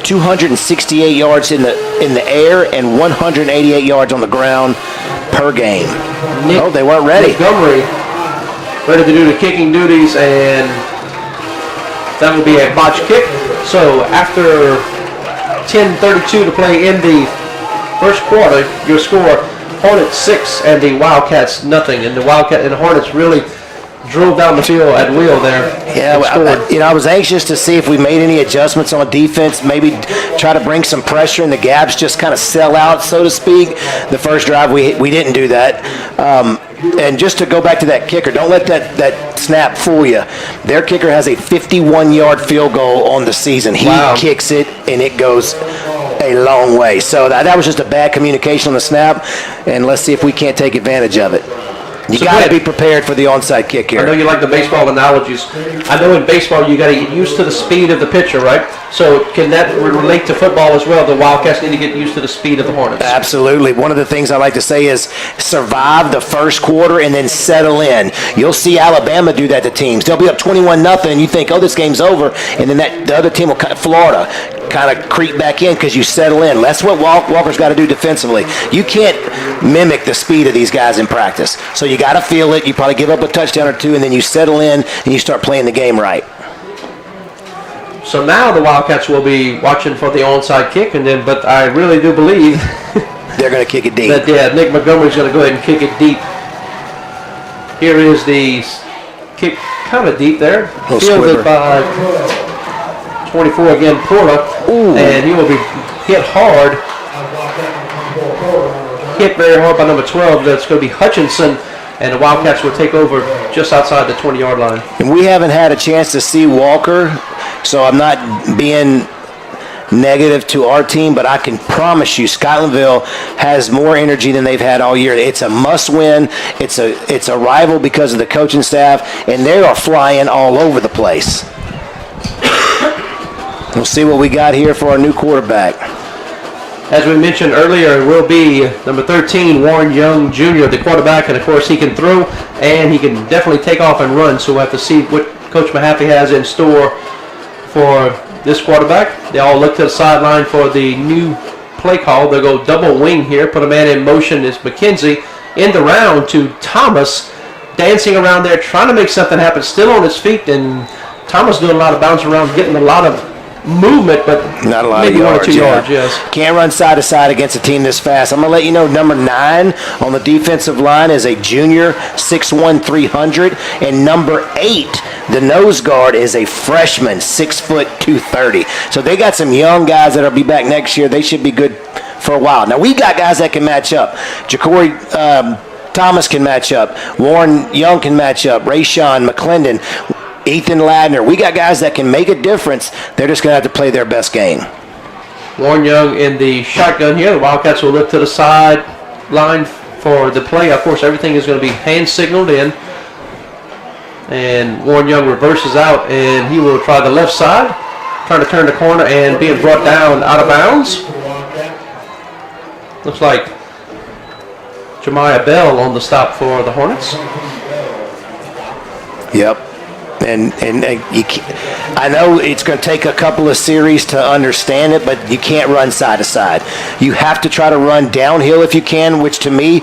268 yards in the air and 188 yards on the ground per game. They weren't ready. Montgomery ready to do the kicking duties, and that will be a botch kick. So after 10:32 to play in the first quarter. Your score, Hornets 6 and the Wildcats nothing. And the Hornets really drove down the field at will there. Yeah, I was anxious to see if we made any adjustments on defense, maybe try to bring some pressure and the Gabs just kind of sell out, so to speak. The first drive, we didn't do that. And just to go back to that kicker, don't let that snap fool you. Their kicker has a 51-yard field goal on the season. He kicks it, and it goes a long way. So that was just a bad communication on the snap, and let's see if we can't take advantage of it. You got to be prepared for the onside kick here. I know you like the baseball analogies. I know in baseball you got to get used to the speed of the pitcher, right? So can that relate to football as well? The Wildcats need to get used to the speed of the Hornets. Absolutely. One of the things I like to say is survive the first quarter and then settle in. You'll see Alabama do that to teams. They'll be up 21-0, and you think, oh, this game's over, and then the other team will, Florida, kind of creep back in because you settle in. That's what Walker's got to do defensively. You can't mimic the speed of these guys in practice. So you got to feel it. You probably give up a touchdown or two, and then you settle in and you start playing the game right. So now the Wildcats will be watching for the onside kick, but I really do believe they're going to kick it deep. Nick Montgomery's going to go ahead and kick it deep. Here is the kick, kind of deep there. Fielded by 24 again, Porter, and he will be hit hard. Hit very hard by number 12. That's going to be Hutchinson, and the Wildcats will take over just outside the 20-yard line. And we haven't had a chance to see Walker, so I'm not being negative to our team, but I can promise you Scotlandville has more energy than they've had all year. It's a must-win. It's a rival because of the coaching staff, and they are flying all over the place. We'll see what we got here for our new quarterback. As we mentioned earlier, it will be number 13, Warren Young Jr., the quarterback, and of course he can throw and he can definitely take off and run, so we'll have to see what Coach Mahaffey has in store for this quarterback. They all look to the sideline for the new play call. They'll go double wing here, put a man in motion. Is McKenzie in the round to Thomas, dancing around there, trying to make something happen, still on his feet, and Thomas doing a lot of bouncing around, getting a lot of movement, but not a lot maybe of yards, 1 or 2 yards, yes. Can't run side to side against a team this fast. I'm going to let you know number 9 on the defensive line is a junior, 6'1", 300, and number 8, the nose guard, is a freshman, 6', 230. So they got some young guys that'll be back next year. They should be good for a while. Now we got guys that can match up. Ja'Cory Thomas can match up. Warren Young can match up. Rayshawn McClendon, Ethan Ladner. We got guys that can make a difference. They're just going to have to play their best game. Warren Young in the shotgun here. The Wildcats will look to the sideline for the play. Of course, everything is going to be hand signaled in. And Warren Young reverses out, and he will try the left side, trying to turn the corner and being brought down out of bounds. Looks like Jemiah Bell on the stop for the Hornets. Yep. And I know it's going to take a couple of series to understand it, but you can't run side to side. You have to try to run downhill if you can, which to me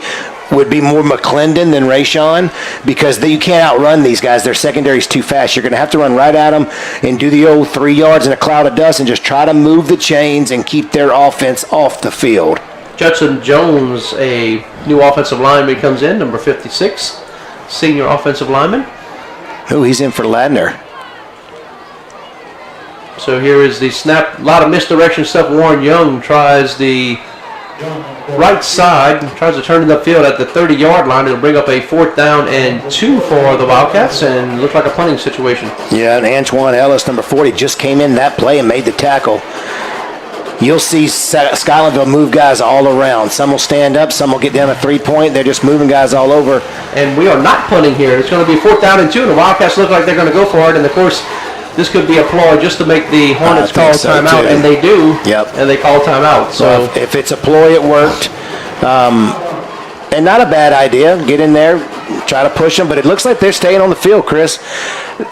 would be more McClendon than Rayshawn, because you can't outrun these guys. Their secondary is too fast. You're going to have to run right at them and do the old 3 yards in a cloud of dust and just try to move the chains and keep their offense off the field. Judson Jones, a new offensive lineman, comes in, number 56, senior offensive lineman. Oh, he's in for Ladner. So here is the snap. A lot of misdirection stuff. Warren Young tries the right side, tries to turn it upfield at the 30-yard line. It'll bring up a 4th down and 2 for the Wildcats, and look like a punting situation. Yeah, and Antoine Ellis, number 40, just came in that play and made the tackle. You'll see Scotlandville move guys all around. Some will stand up, some will get down a 3-point. They're just moving guys all over. And we are not punting here. It's going to be 4th down and 2, and the Wildcats look like they're going to go for it. And, of course, this could be a ploy just to make the Hornets call timeout, and they do. Yep. And they call timeout. So if it's a ploy, it worked. And not a bad idea. Get in there, try to push them. But it looks like they're staying on the field, Chris.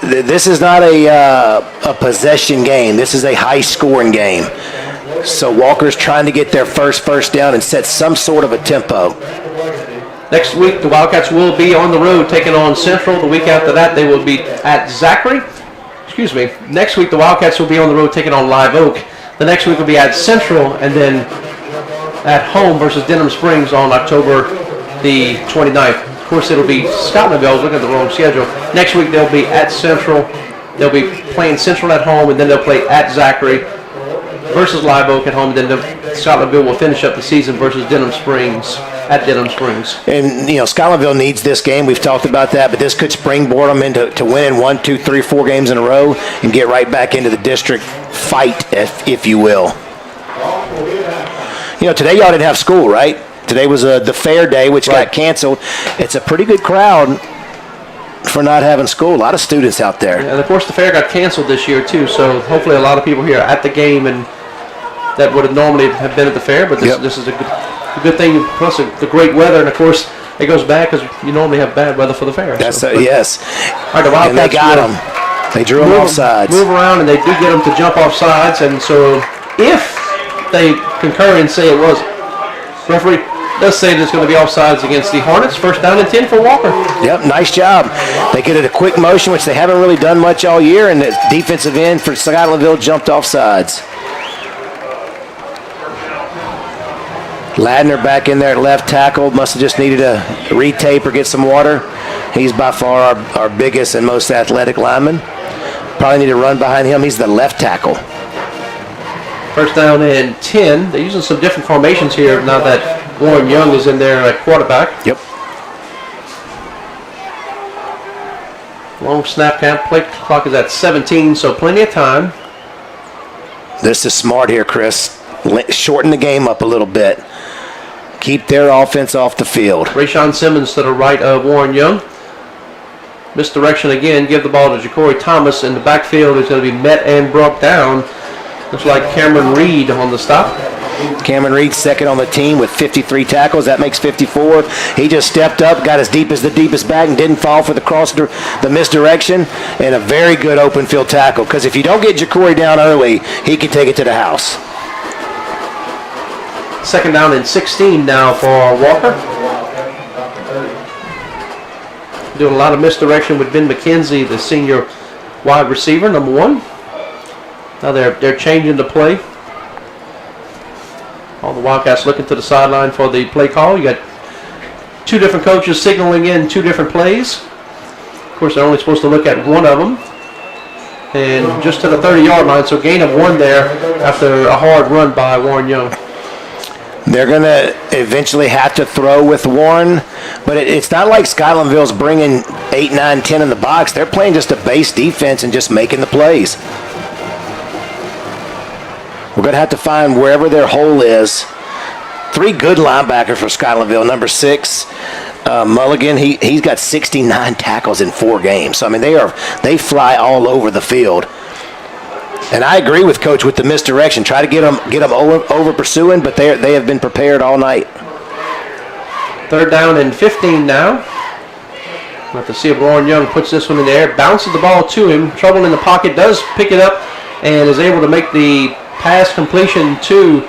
This is not a possession game. This is a high-scoring game. So Walker's trying to get their first down and set some sort of a tempo. Next week, the Wildcats will be on the road taking on Central. The week after that, they will be at Zachary. Next week, the Wildcats will be on the road taking on Live Oak. The next week will be at Central, and then at home versus Denham Springs on October the 29th. Of course, it'll be Scotlandville. I was looking at the wrong schedule. Next week, they'll be at Central. They'll be playing Central at home, and then they'll play at Zachary versus Live Oak at home. And then Scotlandville will finish up the season versus Denham Springs at Denham Springs. And, Scotlandville needs this game. We've talked about that, but this could springboard them into winning 1, 2, 3, 4 games in a row and get right back into the district fight, if you will. Today y'all didn't have school, right? Today was the fair day, which got canceled. It's a pretty good crowd for not having school. A lot of students out there. Yeah, and of course the fair got canceled this year too, so hopefully a lot of people here at the game and that would have normally have been at the fair, but this is a good thing, plus the great weather, and of course it goes back because you normally have bad weather for the fair. Yes. All right, the Wildcats, and they got them. They drew them off sides. Move around, and they do get them to jump off sides, and so if they concur and say it was, referee does say there's going to be offsides against the Hornets. First down and 10 for Walker. Yep, nice job. They get it a quick motion, which they haven't really done much all year, and the defensive end for Scotlandville jumped off sides. Ladner back in there at left tackle. Must have just needed a retape or get some water. He's by far our biggest and most athletic lineman. Probably need to run behind him. He's the left tackle. First down and 10. They're using some different formations here now that Warren Young is in there at quarterback. Yep. Long snap count. Play clock is at 17, so plenty of time. This is smart here, Chris. Shorten the game up a little bit. Keep their offense off the field. Rayshawn Simmons to the right of Warren Young. Misdirection again. Give the ball to Ja'Cory Thomas in the backfield. He's going to be met and brought down. Looks like Cameron Reed on the stop. Cameron Reed second on the team with 53 tackles. That makes 54. He just stepped up, got as deep as the deepest back, and didn't fall for the misdirection, and a very good open field tackle. Because if you don't get Ja'Cory down early, he can take it to the house. Second down and 16 now for Walker. Doing a lot of misdirection with Ben McKenzie, the senior wide receiver, number 1. Now they're changing the play. All the Wildcats looking to the sideline for the play call. You got 2 different coaches signaling in 2 different plays. Of course, they're only supposed to look at one of them. And just to the 30-yard line, so gain of 1 there after a hard run by Warren Young. They're going to eventually have to throw with Warren, but it's not like Scotlandville's bringing 8, 9, 10 in the box. They're playing just a base defense and just making the plays. We're going to have to find wherever their hole is. 3 good linebackers for Scotlandville. Number 6, Mulligan, he's got 69 tackles in 4 games. So, I mean, they fly all over the field. And I agree with Coach with the misdirection. Try to get them over pursuing, but they have been prepared all night. Third down and 15 now. We'll have to see if Warren Young puts this one in the air. Bounces the ball to him. Trouble in the pocket. Does pick it up and is able to make the pass completion to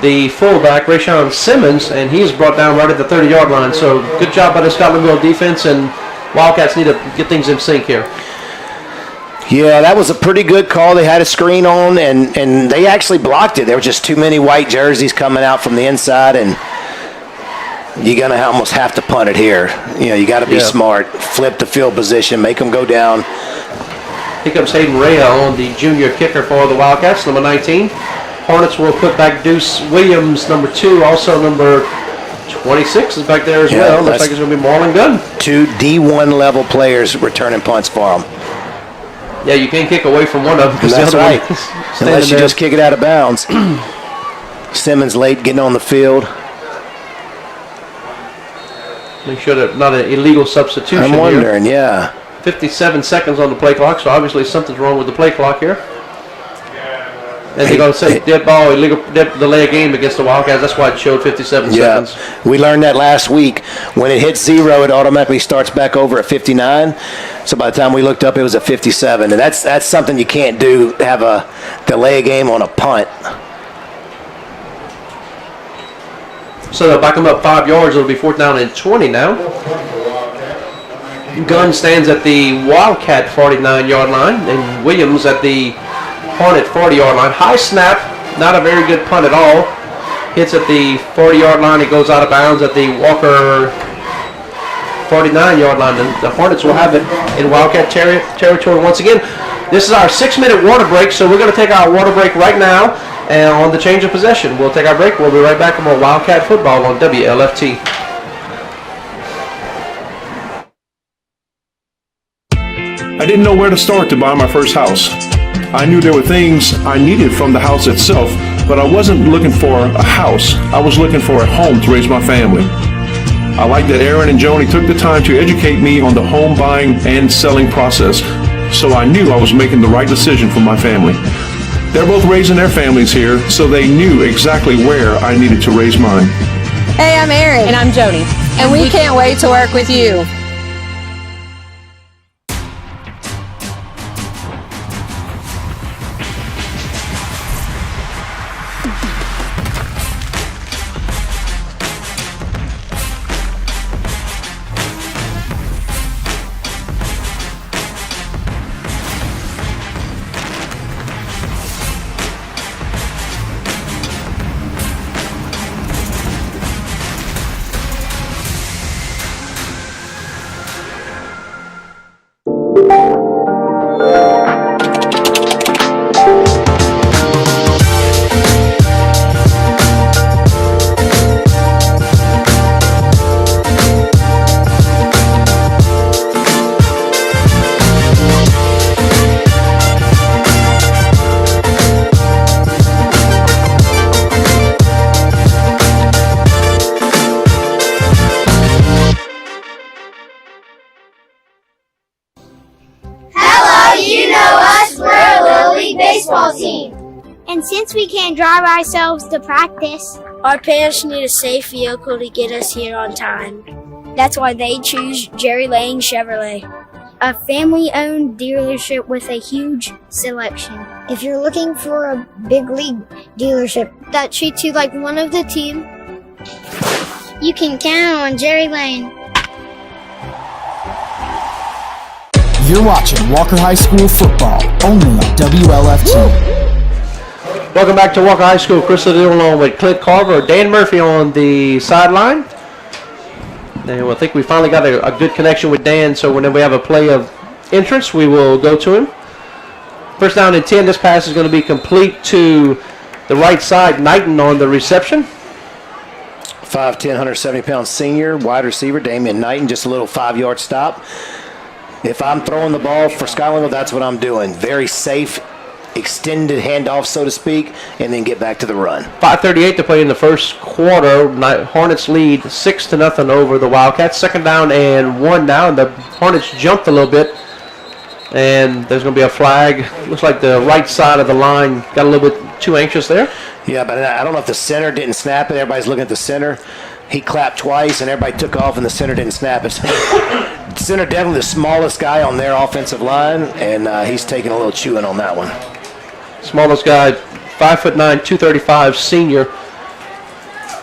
the fullback, Rayshawn Simmons, and he's brought down right at the 30-yard line. So good job by the Scotlandville defense, and Wildcats need to get things in sync here. Yeah, that was a pretty good call. They had a screen on, and they actually blocked it. There were just too many white jerseys coming out from the inside, and you're going to almost have to punt it here. You got to be smart. Flip the field position, make them go down. Here comes Hayden Rea on the junior kicker for the Wildcats, number 19. Hornets will put back Deuce Williams, number 2. Also number 26 is back there as well. Looks like it's going to be Marlon Gunn. 2 D1 level players returning punts for them. Yeah, you can't kick away from one of them. That's right. Unless you just kick it out of bounds. Simmons late getting on the field. Make sure that not an illegal substitution. I'm wondering, yeah. 57 seconds on the play clock, so obviously something's wrong with the play clock here. And they're going to say dead ball, illegal delay a game against the Wildcats. That's why it showed 57 seconds. We learned that last week. When it hits 0, it automatically starts back over at 59. So by the time we looked up, it was at 57. And that's something you can't do, have a delay a game on a punt. So they'll back them up 5 yards. It'll be 4th down and 20 now. Gunn stands at the Wildcat 49-yard line, and Williams at the Hornet 40-yard line. High snap. not a very good punt at all. Hits at the 40-yard line. It goes out of bounds at the Walker 49-yard line. The Hornets will have it in Wildcat territory once again. This is our 6-minute water break, so we're going to take our water break right now and on the change of possession. We'll take our break. We'll be right back with more Wildcat football on WLFT. I didn't know where to start to buy my first house. I knew there were things I needed from the house itself, but I wasn't looking for a house. I was looking for a home to raise my family. I like that Aaron and Joni took the time to educate me on the home buying and selling process, so I knew I was making the right decision for my family. They're both raising their families here, so they knew exactly where I needed to raise mine. Hey, I'm Aaron. And I'm Joni. And we can't wait to work with you. And since we can't drive ourselves to practice, our parents need a safe vehicle to get us here on time. That's why they choose Jerry Lane Chevrolet, a family-owned dealership with a huge selection. If you're looking for a big league dealership that treats you like one of the team, you can count on Jerry Lane. You're watching Walker High School football, only on WLFT. Welcome back to Walker High School. Chris Liddell along with Clint Carver, Dan Murphy on the sideline. And I think we finally got a good connection with Dan, so whenever we have a play of interest, we will go to him. First down and 10. This pass is going to be complete to the right side. Knighton on the reception. 5'10", 170-pound senior, wide receiver, Damian Knighton, just a little 5-yard stop. If I'm throwing the ball for Scotlandville, that's what I'm doing. Very safe, extended handoff, so to speak, and then get back to the run. 5:38 to play in the first quarter. Hornets lead 6-0 over the Wildcats. Second down and 1 now, and the Hornets jumped a little bit, and there's going to be a flag. Looks like the right side of the line got a little bit too anxious there. Yeah, but I don't know if the center didn't snap it. Everybody's looking at the center. He clapped twice, and everybody took off, and the center didn't snap it. Center definitely the smallest guy on their offensive line, and he's taking a little chewing on that one. Smallest guy, 5'9", 235 senior.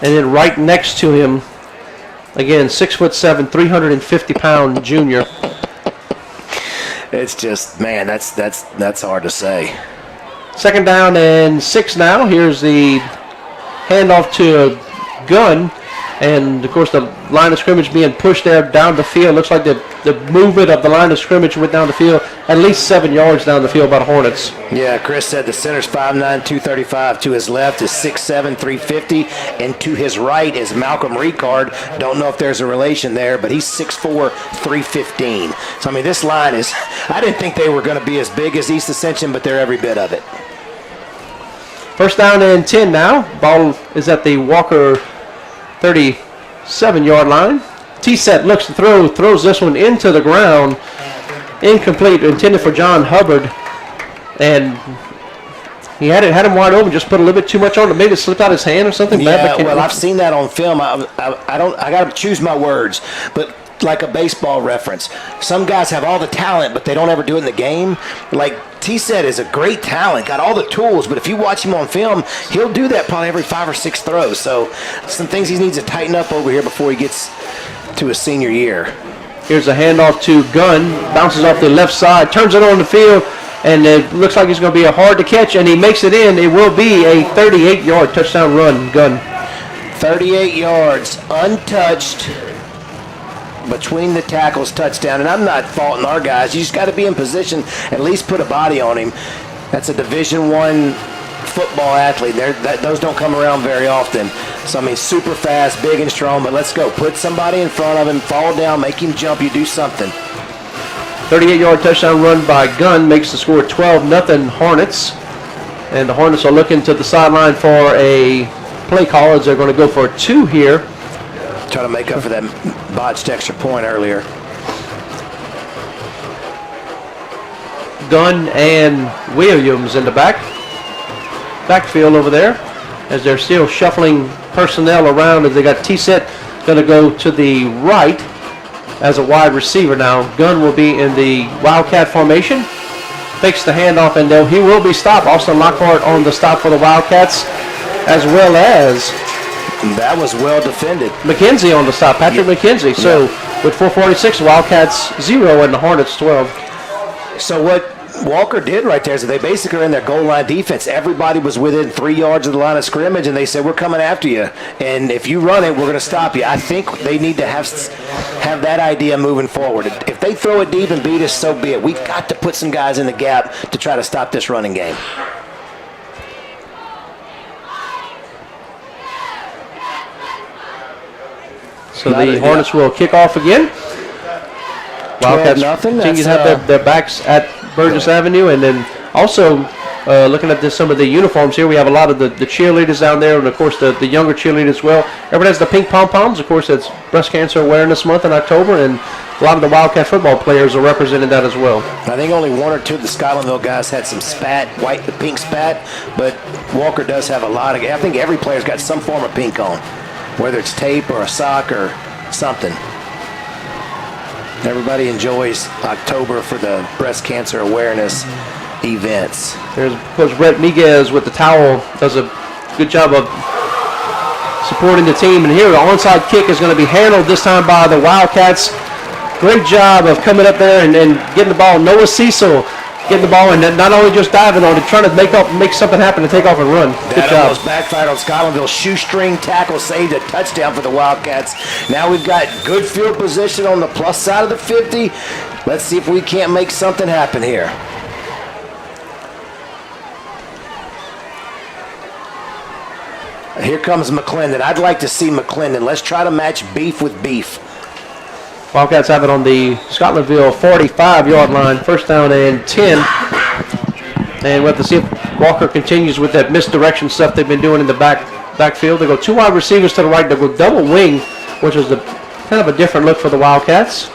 And then right next to him, again, 6'7", 350-pound junior. It's just, man, that's hard to say. Second down and 6 now. Here's the handoff to Gunn. And, of course, the line of scrimmage being pushed there down the field. Looks like the movement of the line of scrimmage went down the field, at least 7 yards down the field by the Hornets. Yeah, Chris said the center's 5'9", 235. To his left is 6'7", 350. And to his right is Malcolm Ricard. Don't know if there's a relation there, but he's 6'4", 315. So, I mean, this line is, I didn't think they were going to be as big as East Ascension, but they're every bit of it. First down and 10 now. Ball is at the Walker 37-yard line. T-set looks to throw, throws this one into the ground. Incomplete, intended for John Hubbard. And he had him wide open, just put a little bit too much on it. Maybe it slipped out his hand or something. Yeah, well, I've seen that on film. I got to choose my words. But like a baseball reference, some guys have all the talent, but they don't ever do it in the game. Like T-set is a great talent, got all the tools, but if you watch him on film, he'll do that probably every 5 or 6 throws. So some things he needs to tighten up over here before he gets to his senior year. Here's a handoff to Gunn, bounces off the left side, turns it on the field, And it looks like he's going to be a hard to catch, and he makes it in. It will be a 38-yard touchdown run, Gunn. 38 yards, untouched, between the tackles, touchdown. And I'm not faulting our guys. You just got to be in position, at least put a body on him. That's a Division I football athlete. Those don't come around very often. So, I mean, super fast, big and strong, but let's go. Put somebody in front of him, fall down, make him jump, you do something. 38-yard touchdown run by Gunn makes the score 12-0 Hornets. And the Hornets are looking to the sideline for a play call as they're going to go for 2 here. Try to make up for that botched extra point earlier. Gunn and Williams in the backfield over there as they're still shuffling personnel around as they got T-Set going to go to the right as a wide receiver now. Gunn will be in the Wildcat formation. Fakes the handoff, and he will be stopped. Austin Lockhart on the stop for the Wildcats, as well as that was well defended. McKenzie on the stop, Patrick McKenzie. So with 4:46, Wildcats 0 and the Hornets 12. So what Walker did right there is that they basically are in their goal line defense. Everybody was within 3 yards of the line of scrimmage, and they said, we're coming after you. And if you run it, we're going to stop you. I think they need to have that idea moving forward. If they throw it deep and beat us, so be it. We've got to put some guys in the gap to try to stop this running game. So the Hornets will kick off again. Wildcats continue to have their backs at Burgess Avenue, and then also looking at some of the uniforms here, we have a lot of the cheerleaders down there, and of course the younger cheerleaders as well. Everybody has the pink pom-poms. Of course, it's Breast Cancer Awareness Month in October, and a lot of the Wildcat football players are representing that as well. I think only 1 or 2 of the Scotlandville guys had some spat, pink spat, but Walker does have a lot of. I think every player's got some form of pink on, whether it's tape or a sock or something. Everybody enjoys October for the breast cancer awareness events. There's Coach Brett Miguez with the towel. Does a good job of supporting the team. And here the onside kick is going to be handled this time by the Wildcats. Great job of coming up there and getting the ball. Noah Cecil getting the ball and not only just diving on it, trying to make something happen to take off and run. Good that job. Almost backfired on Scotlandville. Shoestring tackle saved a touchdown for the Wildcats. Now we've got good field position on the plus side of the 50. Let's see if we can't make something happen here. Here comes McClendon. I'd like to see McClendon. Let's try to match beef with beef. Wildcats have it on the Scotlandville 45-yard line, first down and 10. And we'll have to see if Walker continues with that misdirection stuff they've been doing in the backfield. They go 2 wide receivers to the right. They go double wing, which is kind of a different look for the Wildcats.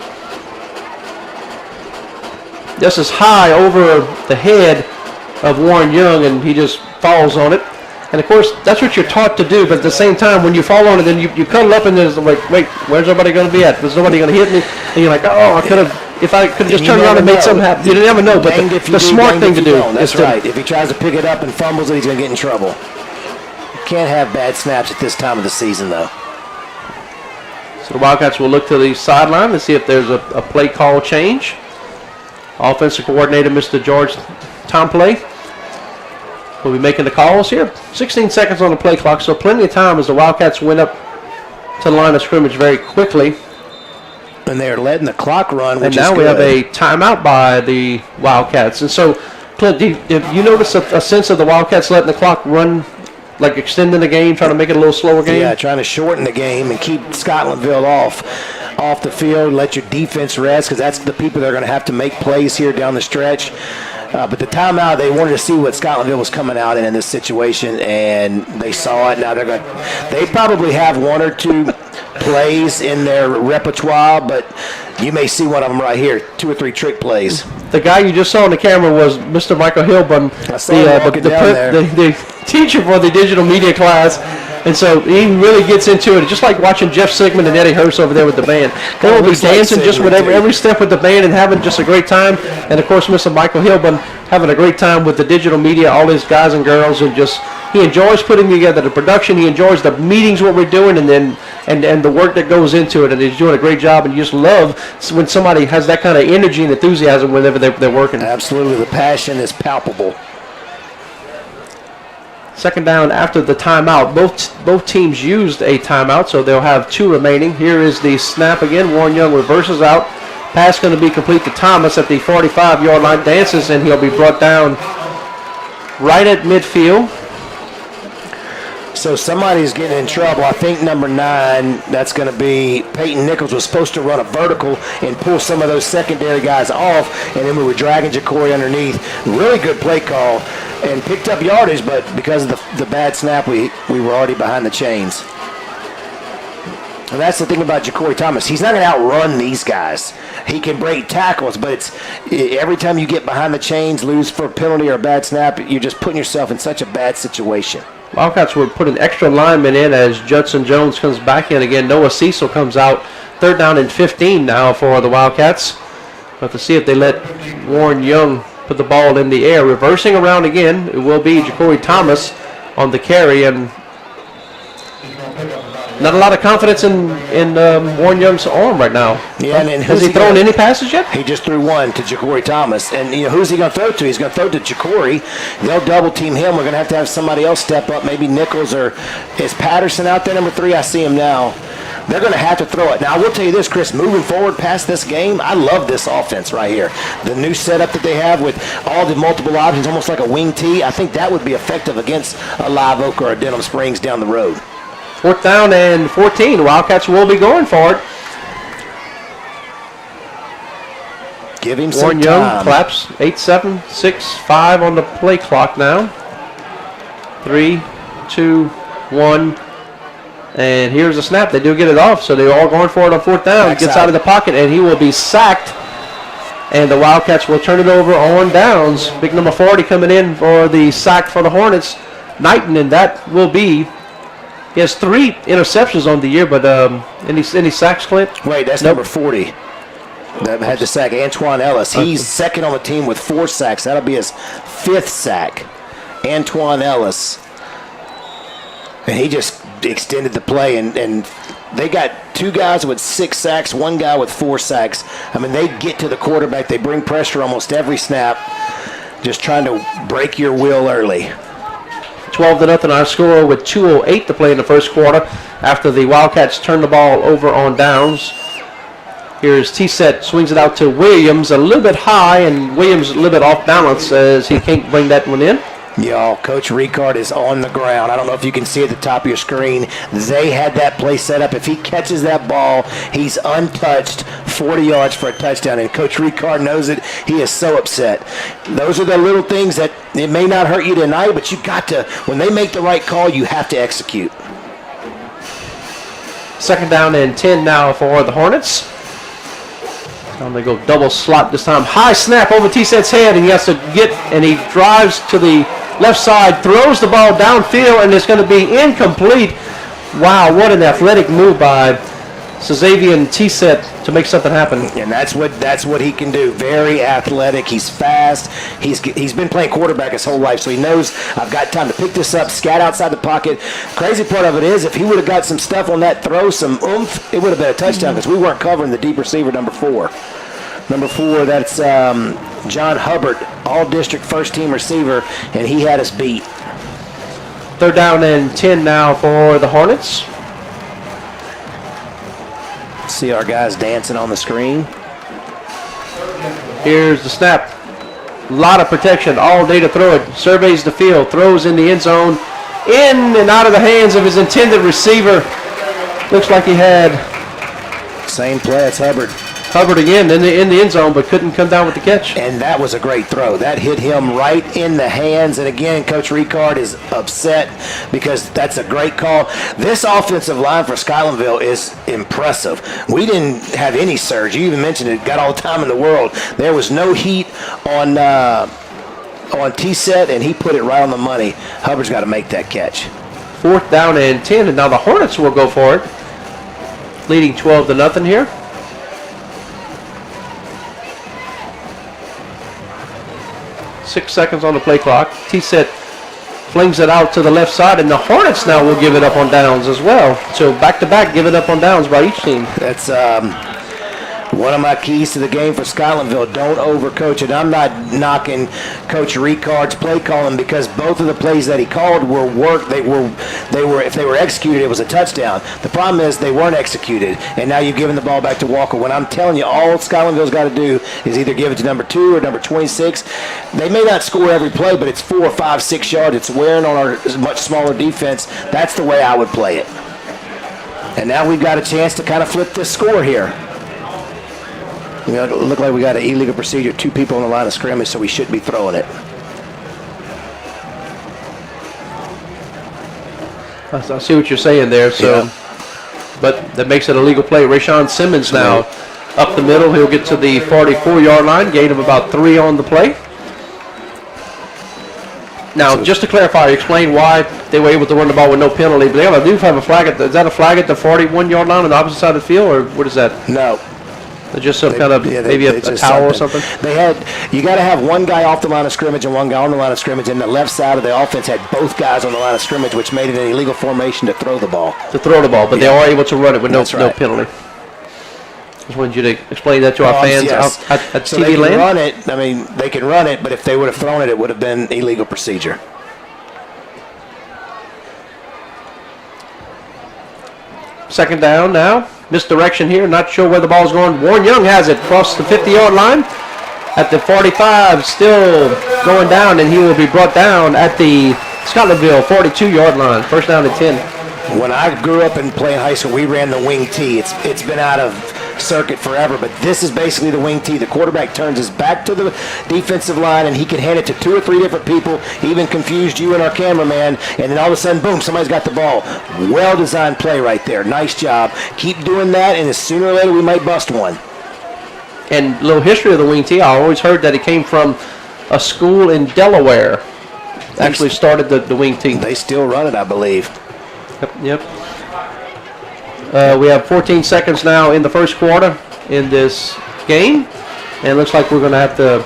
This is high over the head of Warren Young, and he just falls on it. And, of course, that's what you're taught to do. But at the same time, when you fall on it, then you cuddle up and there's like, wait, where's everybody going to be at? There's nobody going to hit me. And you're like, oh, if I could have just turned around and made something happen. You never know. But the smart thing to do is right. If he tries to pick it up and fumbles it, he's going to get in trouble. You can't have bad snaps at this time of the season, though. So the Wildcats will look to the sideline to see if there's a play call change. Offensive coordinator, Mr. George Tomplay, will be making the calls here. 16 seconds on the play clock, so plenty of time as the Wildcats went up to the line of scrimmage very quickly. And they're letting the clock run, which and now is we good. have a timeout by the Wildcats. And so, Clint, do you notice a sense of the Wildcats letting the clock run, like extending the game, trying to make it a little slower game? Yeah, trying to shorten the game and keep Scotlandville off the field, let your defense rest, because that's the people that are going to have to make plays here down the stretch. But the timeout, they wanted to see what Scotlandville was coming out in this situation, and they saw it. Now they probably have 1 or 2 plays in their repertoire, but you may see one of them right here, 2 or 3 trick plays. The guy you just saw on the camera was Mr. Michael Hilbun, the teacher for the digital media class. And so he really gets into it, just like watching Jeff Sigmund and Eddie Hurst over there with the band. They will be dancing just with every step with the band and having just a great time. And, of course, Mr. Michael Hilbun having a great time with the digital media, all his guys and girls, and just he enjoys putting together the production. He enjoys the meetings, what we're doing, and then and the work that goes into it. And he's doing a great job. And you just love when somebody has that kind of energy and enthusiasm whenever they're working. Absolutely. The passion is palpable. Second down after the timeout. Both teams used a timeout, so they'll have 2 remaining. Here is the snap again. Warren Young reverses out. Pass going to be complete to Thomas at the 45-yard line. Dances, and he'll be brought down right at midfield. So somebody's getting in trouble. I think number 9, that's going to be Peyton Nichols, was supposed to run a vertical and pull some of those secondary guys off, and then we were dragging Jacory underneath. Really good play call and picked up yardage, but because of the bad snap, we were already behind the chains. And that's the thing about Jacory Thomas. He's not going to outrun these guys. He can break tackles, but every time you get behind the chains, lose for a penalty or a bad snap, you're just putting yourself in such a bad situation. Wildcats will put an extra lineman in as Judson Jones comes back in again. Noah Cecil comes out. 3rd down and 15 now for the Wildcats. But to see if they let Warren Young put the ball in the air. Reversing around again, it will be Jacory Thomas on the carry, and not a lot of confidence in Warren Young's arm right now. Yeah, and has he thrown any passes yet? He just threw one to Jacory Thomas. And who's he going to throw to? He's going to throw to Jacory. They'll double team him. We're going to have somebody else step up, maybe Nichols, or is Patterson out there, number 3? I see him now. They're going to have to throw it. Now, I will tell you this, Chris, moving forward past this game, I love this offense right here. The new setup that they have with all the multiple options, almost like a wing tee, I think that would be effective against a Live Oak or a Denham Springs down the road. 4th down and 14. The Wildcats will be going for it. Give him some Warren Young claps. 8-7, 6-5 on the play clock now. 3, 2, 1. And here's the snap. They do get it off, so they're all going for it on 4th down. Gets out of the pocket, and he will be sacked. And the Wildcats will turn it over on downs. Big number 40 coming in for the sack for the Hornets. Knighton, and that will be... He has 3 interceptions on the year, but any sacks, Clint? Wait, that's number 40. That had the sack. Antoine Ellis. He's second on the team with 4 sacks. That'll be his 5th sack. Antoine Ellis. And he just extended the play, and they got 2 guys with 6 sacks, 1 guy with 4 sacks. I mean, they get to the quarterback. They bring pressure almost every snap, just trying to break your will early. 12-0 our score with 2:08 to play in the first quarter after the Wildcats turn the ball over on downs. Here's T-Set, swings it out to Williams a little bit high, and Williams a little bit off balance as he can't bring that one in. Y'all, Coach Ricard is on the ground. I don't know if you can see at the top of your screen. They had that play set up. If he catches that ball, he's untouched, 40 yards for a touchdown. And Coach Ricard knows it. He is so upset. Those are the little things that it may not hurt you tonight, but you got to, when they make the right call, you have to execute. 2nd down and 10 now for the Hornets. Time they go double slot this time. High snap over T-Set's head, and he has to and he drives to the left side, throws the ball downfield, and it's going to be incomplete. Wow, what an athletic move by Xavier T-Set to make something happen. And that's what he can do. Very athletic. He's fast. He's been playing quarterback his whole life, so he knows I've got time to pick this up, scat outside the pocket. Crazy part of it is if he would have got some stuff on that throw, some oomph, it would have been a touchdown because we weren't covering the deep receiver, number 4. Number 4, that's John Hubbard, all-district first-team receiver, and he had us beat. 3rd down and 10 now for the Hornets. See our guys dancing on the screen. Here's the snap. A lot of protection all day to throw it. Surveys the field, throws in the end zone, in and out of the hands of his intended receiver. Looks like he had... Same play, it's Hubbard. Hubbard again in the end zone, but couldn't come down with the catch. And that was a great throw. That hit him right in the hands. And again, Coach Ricard is upset because that's a great call. This offensive line for Scotlandville is impressive. We didn't have any surge. You even mentioned it. Got all the time in the world. There was no heat on T-Set, and he put it right on the money. Hubbard's got to make that catch. 4th down and 10, and now the Hornets will go for it, leading 12-0 here. Six seconds on the play clock. T-Set flings it out to the left side, and the Hornets now will give it up on downs as well. So back-to-back giving up on downs by each team. That's one of my keys to the game for Scotlandville. Don't overcoach it. I'm not knocking Coach Ricard's play calling, because both of the plays that he called were work. They were if they were executed, it was a touchdown. The problem is they weren't executed, and now you've given the ball back to Walker. When I'm telling you, all Scotlandville's got to do is either give it to number 2 or number 26. They may not score every play, but it's 4, 5, 6 yards. It's wearing on our much smaller defense. That's the way I would play it. And now we've got a chance to kind of flip this score here. We look like we got an illegal procedure, 2 people on the line of scrimmage, so we shouldn't be throwing it. I see what you're saying there. So, but that makes it a legal play. Rashawn Simmons now up the middle. He'll get to the 44-yard line, gain of about 3 on the play. Now, just to clarify, explain why they were able to run the ball with no penalty. But they do have a flag at is that a flag at the 41-yard line on the opposite side of the field, or what is that? No. Just some kind of maybe a towel or something. You got to have one guy off the line of scrimmage and one guy on the line of scrimmage, and the left side of the offense had both guys on the line of scrimmage, which made it an illegal formation to throw the ball. But they are able to run it with no penalty. Just wanted you to explain that to our fans at so TV they can land. Run it. I mean, they can run it, but if they would have thrown it, it would have been illegal procedure. Second down now. Misdirection here. Not sure where the ball's going. Warren Young has it across the 50-yard line. At the 45, still going down, and he will be brought down at the Scotlandville 42-yard line. First down and 10. When I grew up and playing high school, we ran the wing T. It's been out of circuit forever, but this is basically the wing T. The quarterback turns his back to the defensive line, and he can hand it to 2 or 3 different people, even confused you and our cameraman, and then all of a sudden, boom, somebody's got the ball. Well-designed play right there. Nice job. Keep doing that, and sooner or later we might bust one. And a little history of the wing T. I always heard that it came from a school in Delaware. Actually started the wing T. They still run it, I believe. Yep. We have 14 seconds now in the first quarter in this game. And it looks like we're going to have to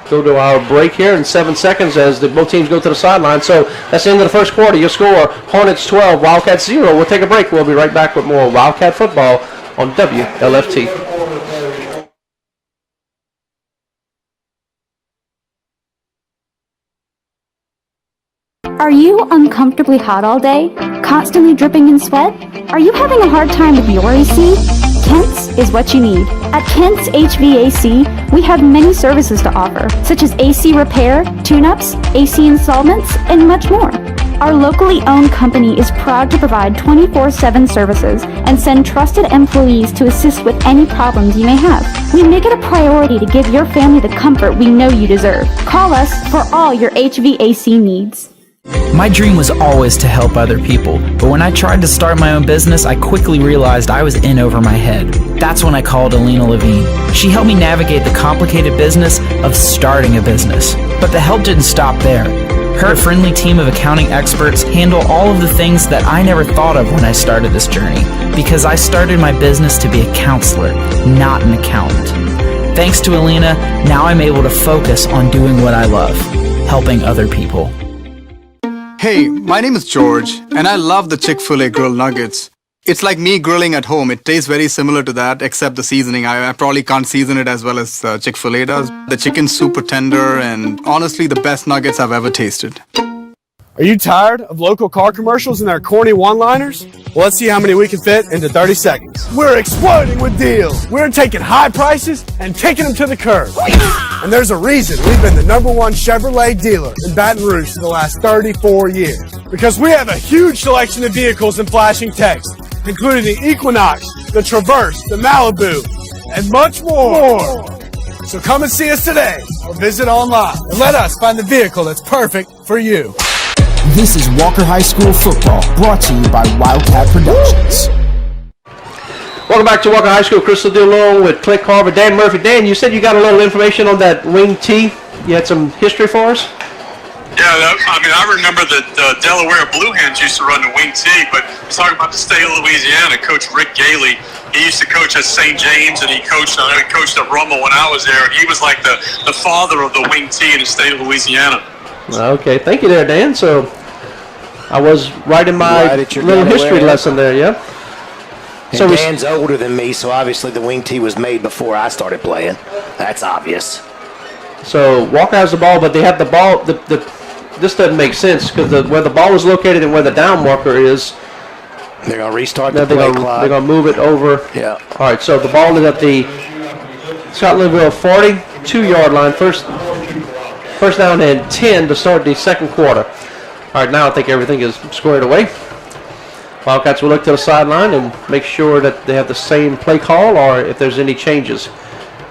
go to our break here in 7 seconds as both teams go to the sideline. So that's the end of the first quarter. Your score, Hornets 12, Wildcats 0. We'll take a break. We'll be right back with more Wildcat football on WLFT. Are you uncomfortably hot all day? Constantly dripping in sweat? Are you having a hard time with your AC? Kent's is what you need. At Kent's HVAC, we have many services to offer, such as AC repair, tune-ups, AC installments, and much more. Our locally owned company is proud to provide 24/7 services and send trusted employees to assist with any problems you may have. We make it a priority to give your family the comfort we know you deserve. Call us for all your HVAC needs. My dream was always to help other people, but when I tried to start my own business, I quickly realized I was in over my head. That's when I called Alina Levine. She helped me navigate the complicated business of starting a business. But the help didn't stop there. Her friendly team of accounting experts handle all of the things that I never thought of when I started this journey, because I started my business to be a counselor, not an accountant. Thanks to Alina, now I'm able to focus on doing what I love, helping other people. Hey, my name is George, and I love the Chick-fil-A grilled nuggets. It's like me grilling at home. It tastes very similar to that, except the seasoning. I probably can't season it as well as Chick-fil-A does. The chicken's super tender, and honestly, the best nuggets I've ever tasted. Are you tired of local car commercials and their corny one-liners? Well, let's see how many we can fit into 30 seconds. We're exploding with deals. We're taking high prices and taking them to the curb. And there's a reason we've been the #1 Chevrolet dealer in Baton Rouge for the last 34 years. Because we have a huge selection of vehicles in flashing text, including the Equinox, the Traverse, the Malibu, and much more. So come and see us today or visit online and let us find the vehicle that's perfect for you. This is Walker High School football, brought to you by Wildcat Productions. Welcome back to Walker High School. Crystal Dillon with Clint Carver, Dan Murphy. Dan, you said you got a little information on that wing T. You had some history for us? Yeah, I remember that Delaware Blue Hens used to run the wing T, but talking about the state of Louisiana, Coach Rick Gailey, he used to coach at St. James, and he coached at Rummel when I was there, and he was like the father of the wing T in the state of Louisiana. Okay, thank you there, Dan. So I was right in my little history lesson there, yeah. And So Dan's older than me, so obviously the wing tee was made before I started playing. That's obvious. So Walker has the ball, but they have the ball. This doesn't make sense because where the ball is located and where the down marker is. They're going to restart the play clock. They're going to move it over. Yeah. All right, so the ball is at the Scotlandville 42-yard line. First down and 10 to start the second quarter. All right, now I think everything is squared away. Wildcats will look to the sideline and make sure that they have the same play call or if there's any changes.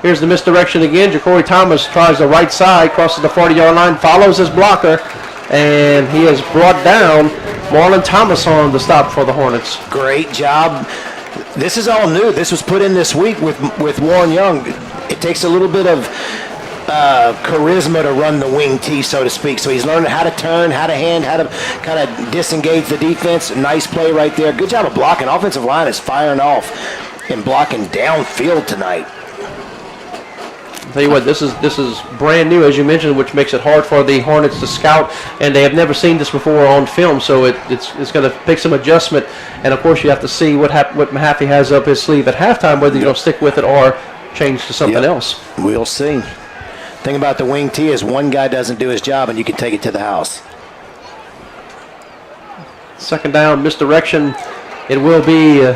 Here's the misdirection again. Ja'Cory Thomas tries the right side, crosses the 40-yard line, follows his blocker, and he has brought down Marlon Thomas on the stop for the Hornets. Great job. This is all new. This was put in this week with Warren Young. It takes a little bit of charisma to run the wing T, so to speak. So he's learning how to turn, how to hand, how to kind of disengage the defense. Nice play right there. Good job of blocking. Offensive line is firing off and blocking downfield tonight. Tell you what, this is brand new, as you mentioned, which makes it hard for the Hornets to scout, and they have never seen this before on film, so it's going to take some adjustment. And of course, you have to see what Mahaffey has up his sleeve at halftime, whether you're going to stick with it or change to something else. We'll see. Thing about the wing T is one guy doesn't do his job, and you can take it to the house. Second down, misdirection. It will be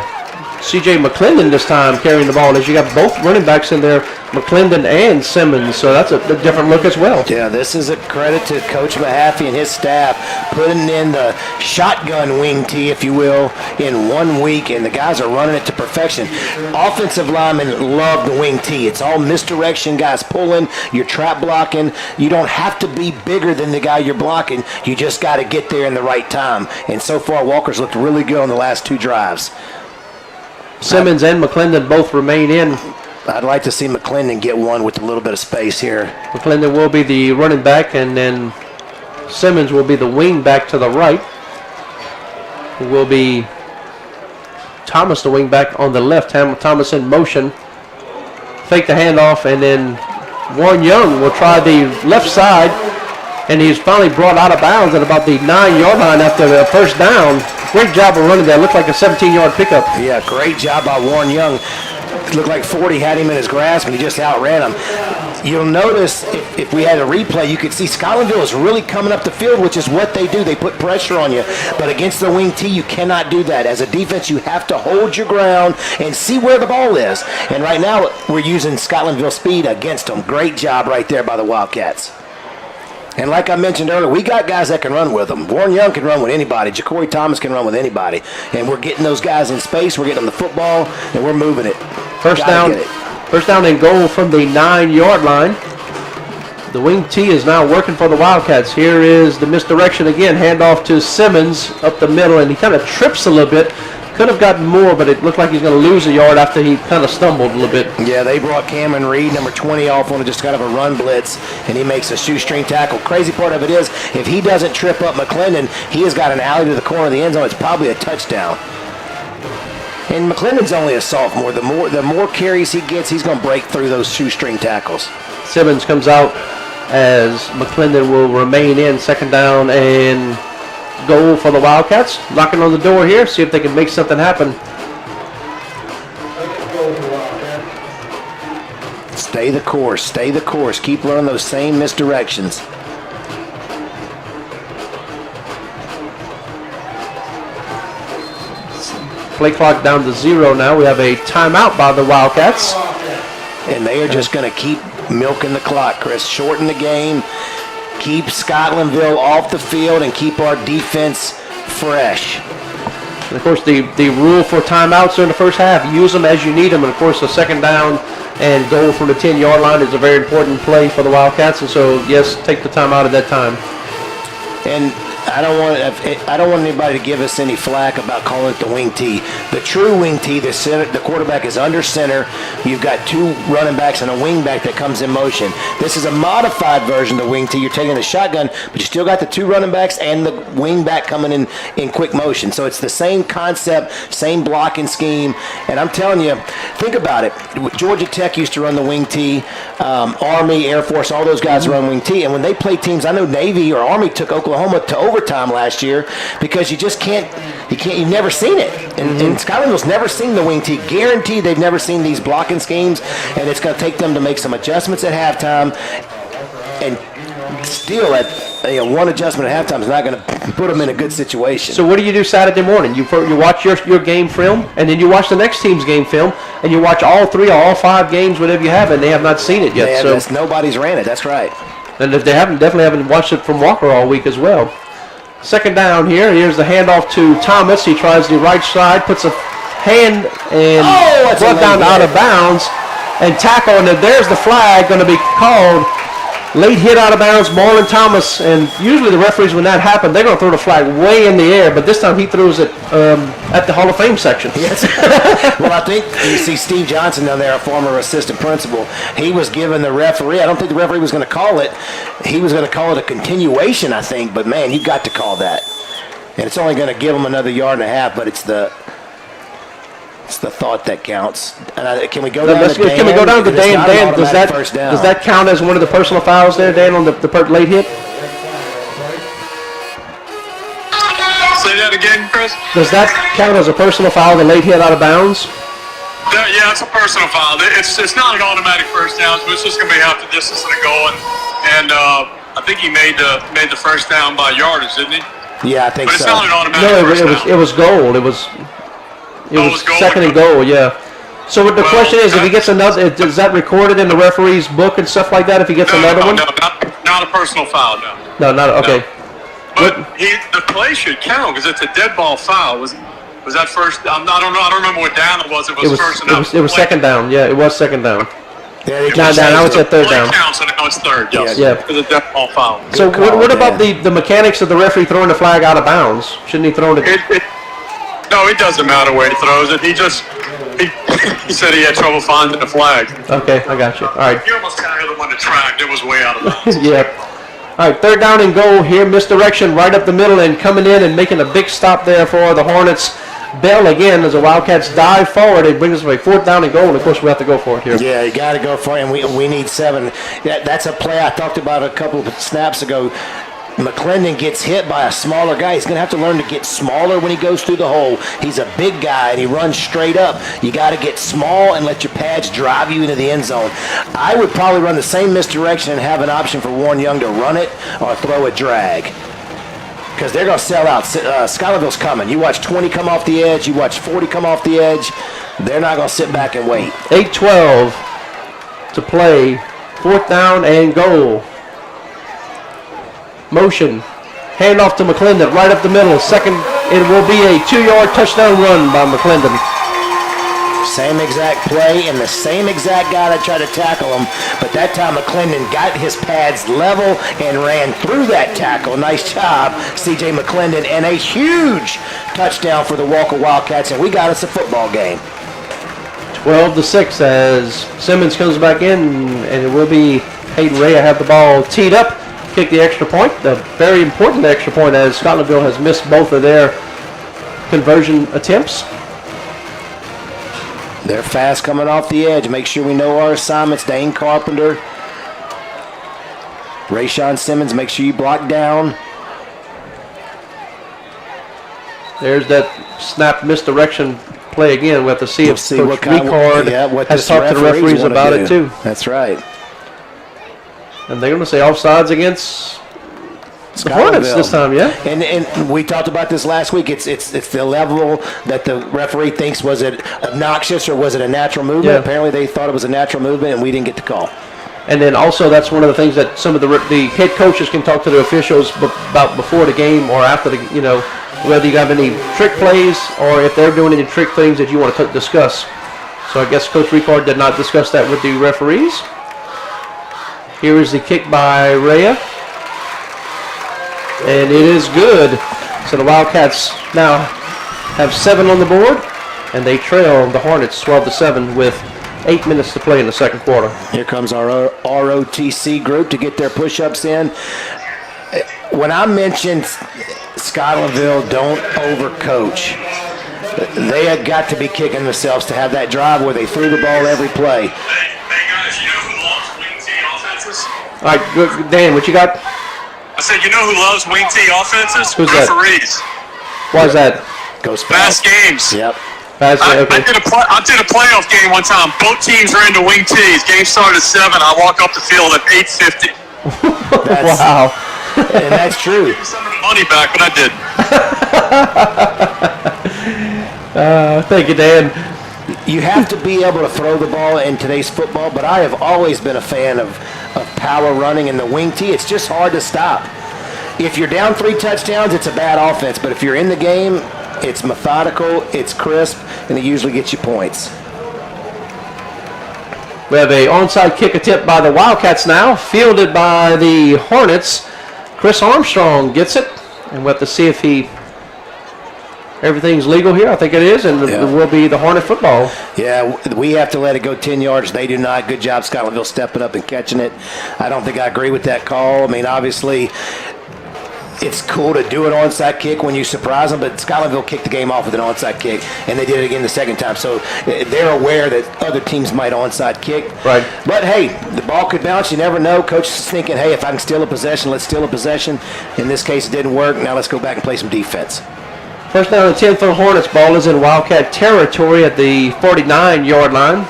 C.J. McClendon this time carrying the ball, as you got both running backs in there, McClendon and Simmons, so that's a different look as well. Yeah, this is a credit to Coach Mahaffey and his staff putting in the shotgun wing T, if you will, in 1 week, and the guys are running it to perfection. Offensive linemen love the wing T. It's all misdirection, guys pulling, you're trap blocking. You don't have to be bigger than the guy you're blocking. You just got to get there in the right time. And so far, Walker's looked really good on the last 2 drives. Simmons and McClendon both remain in. I'd like to see McClendon get one with a little bit of space here. McClendon will be the running back, and then Simmons will be the wing back to the right. It will be Thomas, the wing back, on the left. Thomas in motion. Fake the handoff, and then Warren Young will try the left side, and he's finally brought out of bounds at about the 9-yard line after the first down. Great job of running that. Looked like a 17-yard pickup. Yeah, great job by Warren Young. It looked like 40 had him in his grasp, and he just outran him. You'll notice if we had a replay, you could see Scotlandville is really coming up the field, which is what they do. They put pressure on you. But against the wing T, you cannot do that. As a defense, you have to hold your ground and see where the ball is. And right now, we're using Scotlandville speed against them. Great job right there by the Wildcats. And like I mentioned earlier, we got guys that can run with them. Warren Young can run with anybody. Ja'Cory Thomas can run with anybody. And we're getting those guys in space. We're getting them the football, and we're moving it. First down and goal from the 9-yard line. The wing T is now working for the Wildcats. Here is the misdirection again. Handoff to Simmons up the middle, and he kind of trips a little bit. Could have gotten more, but it looked like he's going to lose a yard after he kind of stumbled a little bit. Yeah, they brought Cameron Reed, number 20, off on just kind of a run blitz, and he makes a shoestring tackle. Crazy part of it is, if he doesn't trip up McClendon, he has got an alley to the corner of the end zone. It's probably a touchdown. And McClendon's only a sophomore. The more carries he gets, he's going to break through those shoestring tackles. Simmons comes out as McClendon will remain in. Second down and goal for the Wildcats. Knocking on the door here, see if they can make something happen. Stay the course, stay the course. Keep running those same misdirections. Play clock down to 0 now. We have a timeout by the Wildcats. And they are just going to keep milking the clock, Chris. Shorten the game. Keep Scotlandville off the field and keep our defense fresh. And of course, the rule for timeouts in the first half, use them as you need them. And of course, the second down and goal from the 10-yard line is a very important play for the Wildcats. And so, yes, take the timeout at that time. And I don't want anybody to give us any flack about calling it the wing T. The true wing T, the quarterback is under center. You've got two running backs and a wing back that comes in motion. This is a modified version of the wing T. You're taking the shotgun, but you still got the two running backs and the wing back coming in quick motion. So it's the same concept, same blocking scheme. And I'm telling you, think about it. Georgia Tech used to run the wing T. Army, Air Force, all those guys run wing T. And when they play teams, I know Navy or Army took Oklahoma to overtime last year because you just can't, you've never seen it. And Scotlandville's never seen the wing T. Guaranteed they've never seen these blocking schemes, and it's going to take them to make some adjustments at halftime. And still, one adjustment at halftime is not going to put them in a good situation. So what do you do Saturday morning? You watch your game film, and then you watch the next team's game film, and you watch all 3 or all 5 games, whatever you have, and they have not seen it yet. Nobody's ran it. That's right. And if they definitely haven't watched it from Walker all week as well. Second down here. Here's the handoff to Thomas. He tries the right side, puts a hand and brought down out of bounds and tackle. And there's the flag going to be called. Late hit out of bounds, Marlon Thomas. And usually the referees, when that happens, they're going to throw the flag way in the air. But this time he throws it at the Hall of Fame section. Yes. Well, I think you see Steve Johnson down there, a former assistant principal. He was giving the referee, I don't think the referee was going to call it. He was going to call it a continuation, I think. But, man, you got to call that. And it's only going to give him another yard and a half, but it's the thought that counts. Can we go down to Dan? Can we go down to Dan? Dan, does down. that count as one of the personal fouls there, Dan, on the late hit? Say that again, Chris? Does that count as a personal foul, the late hit out of bounds? Yeah, it's a personal foul. It's not an automatic first down, so it's just going to be half the distance of the goal. And I think he made the first down by yardage, didn't he? Yeah, I think so. But it's not an automatic first down. It was goal. It was second and goal, yeah. So the question is, if he gets another, is that recorded in the referee's book and stuff like that? If he gets another one? No, not a personal foul. No, not okay. No. But the play should count because it's a dead ball foul. Was that first? I don't know. I don't remember what down it was. It was first and it was second down. Yeah, it was second down. Yeah, now it's at third down. Counts, and now it's third. Yes. Yeah. It's a dead ball foul. So what about the mechanics of the referee throwing the flag out of bounds? Shouldn't he throw it? No, it doesn't matter where he throws it. He said he had trouble finding the flag. Okay, I got you. All right. He almost tackled him on the track. It was way out of bounds. Yeah. All right, third down and goal here. Misdirection right up the middle and coming in and making a big stop there for the Hornets. Bell again as the Wildcats dive forward. It brings us to a fourth down and goal, and of course we have to go for it here. Yeah, you got to go for it, and we need 7. That's a play I talked about a couple of snaps ago. McClendon gets hit by a smaller guy. He's going to have to learn to get smaller when he goes through the hole. He's a big guy, and he runs straight up. You got to get small and let your pads drive you into the end zone. I would probably run the same misdirection and have an option for Warren Young to run it or throw a drag because they're going to sell out. Scotlandville's coming. You watch 20 come off the edge. You watch 40 come off the edge. They're not going to sit back and wait. 8-12 to play. Fourth down and goal. Motion. Handoff to McClendon right up the middle. Second, it will be a 2-yard touchdown run by McClendon. Same exact play and the same exact guy that tried to tackle him, but that time McClendon got his pads level and ran through that tackle. Nice job, C.J. McClendon, and a huge touchdown for the Walker Wildcats, and we got us a football game. 12-6 as Simmons comes back in, and it will be Hayden Ray. I have the ball teed up. Kick the extra point, the very important extra point, as Scotlandville has missed both of their conversion attempts. They're fast coming off the edge. Make sure we know our assignments. Dane Carpenter, Rayshawn Simmons, make sure you block down. There's that snap misdirection play again. We have to see if Coach Ricard has talked to the referees about it too. That's right. And they're going to say offsides against the Hornets this time, yeah. And we talked about this last week. It's the level that the referee thinks, was it obnoxious or was it a natural movement? Yeah. Apparently they thought it was a natural movement, and we didn't get the call. And then also that's one of the things that some of the head coaches can talk to the officials about before the game or after the, whether you have any trick plays or if they're doing any trick things that you want to discuss. So I guess Coach Ricard did not discuss that with the referees. Here is the kick by Rhea. And it is good. So the Wildcats now have 7 on the board, and they trail the Hornets 12-7 with 8 minutes to play in the second quarter. Here comes our ROTC group to get their push-ups in. When I mentioned Scotlandville don't overcoach, they had got to be kicking themselves to have that drive where they threw the ball every play. Hey guys, you know who loves wing T offenses? All right, good. Dan, what you got? I said, you know who loves wing T offenses? Who's that? Referees. Why is that? Goes Fast games. Yep. I did a playoff game one time. Both teams were into wing T's. Game started at 7. I walk up the field at 8:50. Wow. And that's true. Give me some of the money back, but I did. Thank you, Dan. You have to be able to throw the ball in today's football, but I have always been a fan of power running in the wing T. It's just hard to stop. If you're down 3 touchdowns, it's a bad offense, but if you're in the game, it's methodical, it's crisp, and it usually gets you points. We have a onside kick attempt by the Wildcats now, fielded by the Hornets. Chris Armstrong gets it, and we'll have to see if everything's legal here. I think it is, and it will be the Hornet football. Yeah, we have to let it go 10 yards. They do not. Good job, Scotlandville, stepping up and catching it. I don't think I agree with that call. I mean, obviously, it's cool to do an onside kick when you surprise them, but Scotlandville kicked the game off with an onside kick, and they did it again the second time. So they're aware that other teams might onside kick. Right. But, hey, the ball could bounce. You never know. Coach is thinking, hey, if I can steal a possession, let's steal a possession. In this case, it didn't work. Now let's go back and play some defense. First down and 10 for the Hornets. Ball is in Wildcat territory at the 49-yard line.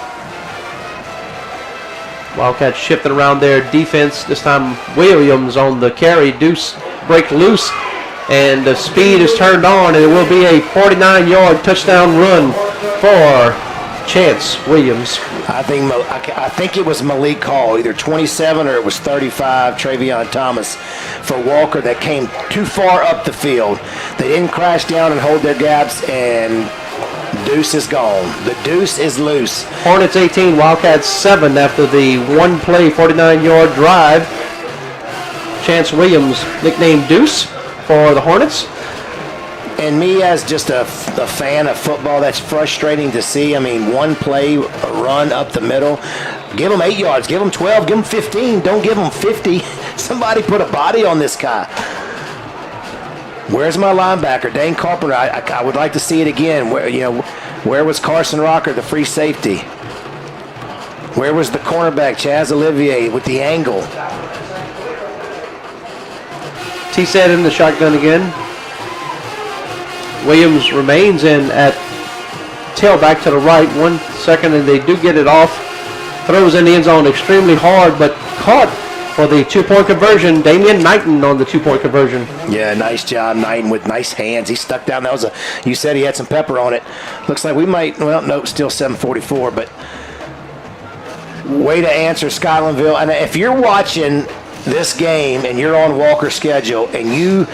Wildcats shifting around their defense. This time Williams on the carry. Deuce break loose, and the speed is turned on, and it will be a 49-yard touchdown run for Chance Williams. I think it was Malik Hall, either 27 or it was 35, Travion Thomas for Walker that came too far up the field. They didn't crash down and hold their gaps, and Deuce is gone. The deuce is loose. Hornets 18, Wildcats 7 after the one-play 49-yard drive. Chance Williams, nicknamed Deuce for the Hornets. And me, as just a fan of football, that's frustrating to see. I mean, one play, a run up the middle. Give them 8 yards, give them 12, give them 15. Don't give them 50. Somebody put a body on this guy. Where's my linebacker, Dane Carpenter? I would like to see it again. Where was Carson Rocker, the free safety? Where was the cornerback, Chaz Olivier, with the angle? T-set in the shotgun again. Williams remains in at tailback to the right. 1 second, and they do get it off. Throws in the end zone extremely hard, but caught for the 2-point conversion. Damian Knighton on the 2-point conversion. Yeah, nice job, Knighton, with nice hands. He stuck down. You said he had some pepper on it. Looks like we might, no, still 7:44, but way to answer Scotlandville. And if you're watching this game and you're on Walker's schedule and you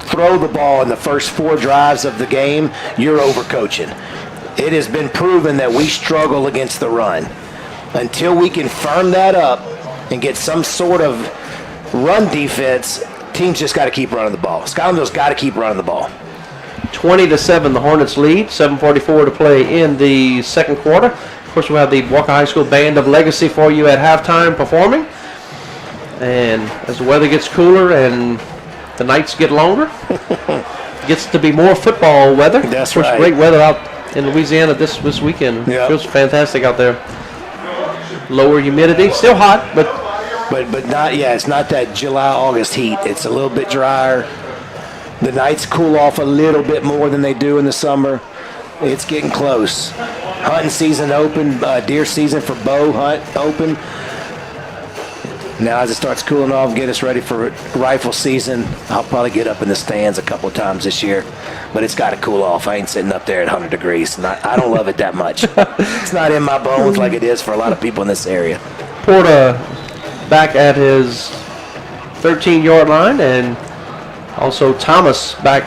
throw the ball in the first 4 drives of the game, you're overcoaching. It has been proven that we struggle against the run. Until we can firm that up and get some sort of run defense, teams just got to keep running the ball. Scotlandville's got to keep running the ball. 20-7, the Hornets lead. 7:44 to play in the second quarter. Of course, we have the Walker High School Band of Legacy for you at halftime performing. And as the weather gets cooler and the nights get longer, it gets to be more football weather. That's of course, right. Great weather out in Louisiana this weekend. Yep. It feels fantastic out there. Lower humidity, still hot, but not. Yeah, it's not that July, August heat. It's a little bit drier. The nights cool off a little bit more than they do in the summer. It's getting close. Hunting season open. Deer season for bow hunt open. Now as it starts cooling off, get us ready for rifle season. I'll probably get up in the stands a couple of times this year, but it's got to cool off. I ain't sitting up there at 100 degrees, and I don't love it that much. It's not in my bones like it is for a lot of people in this area. Porta back at his 13-yard line, and also Thomas back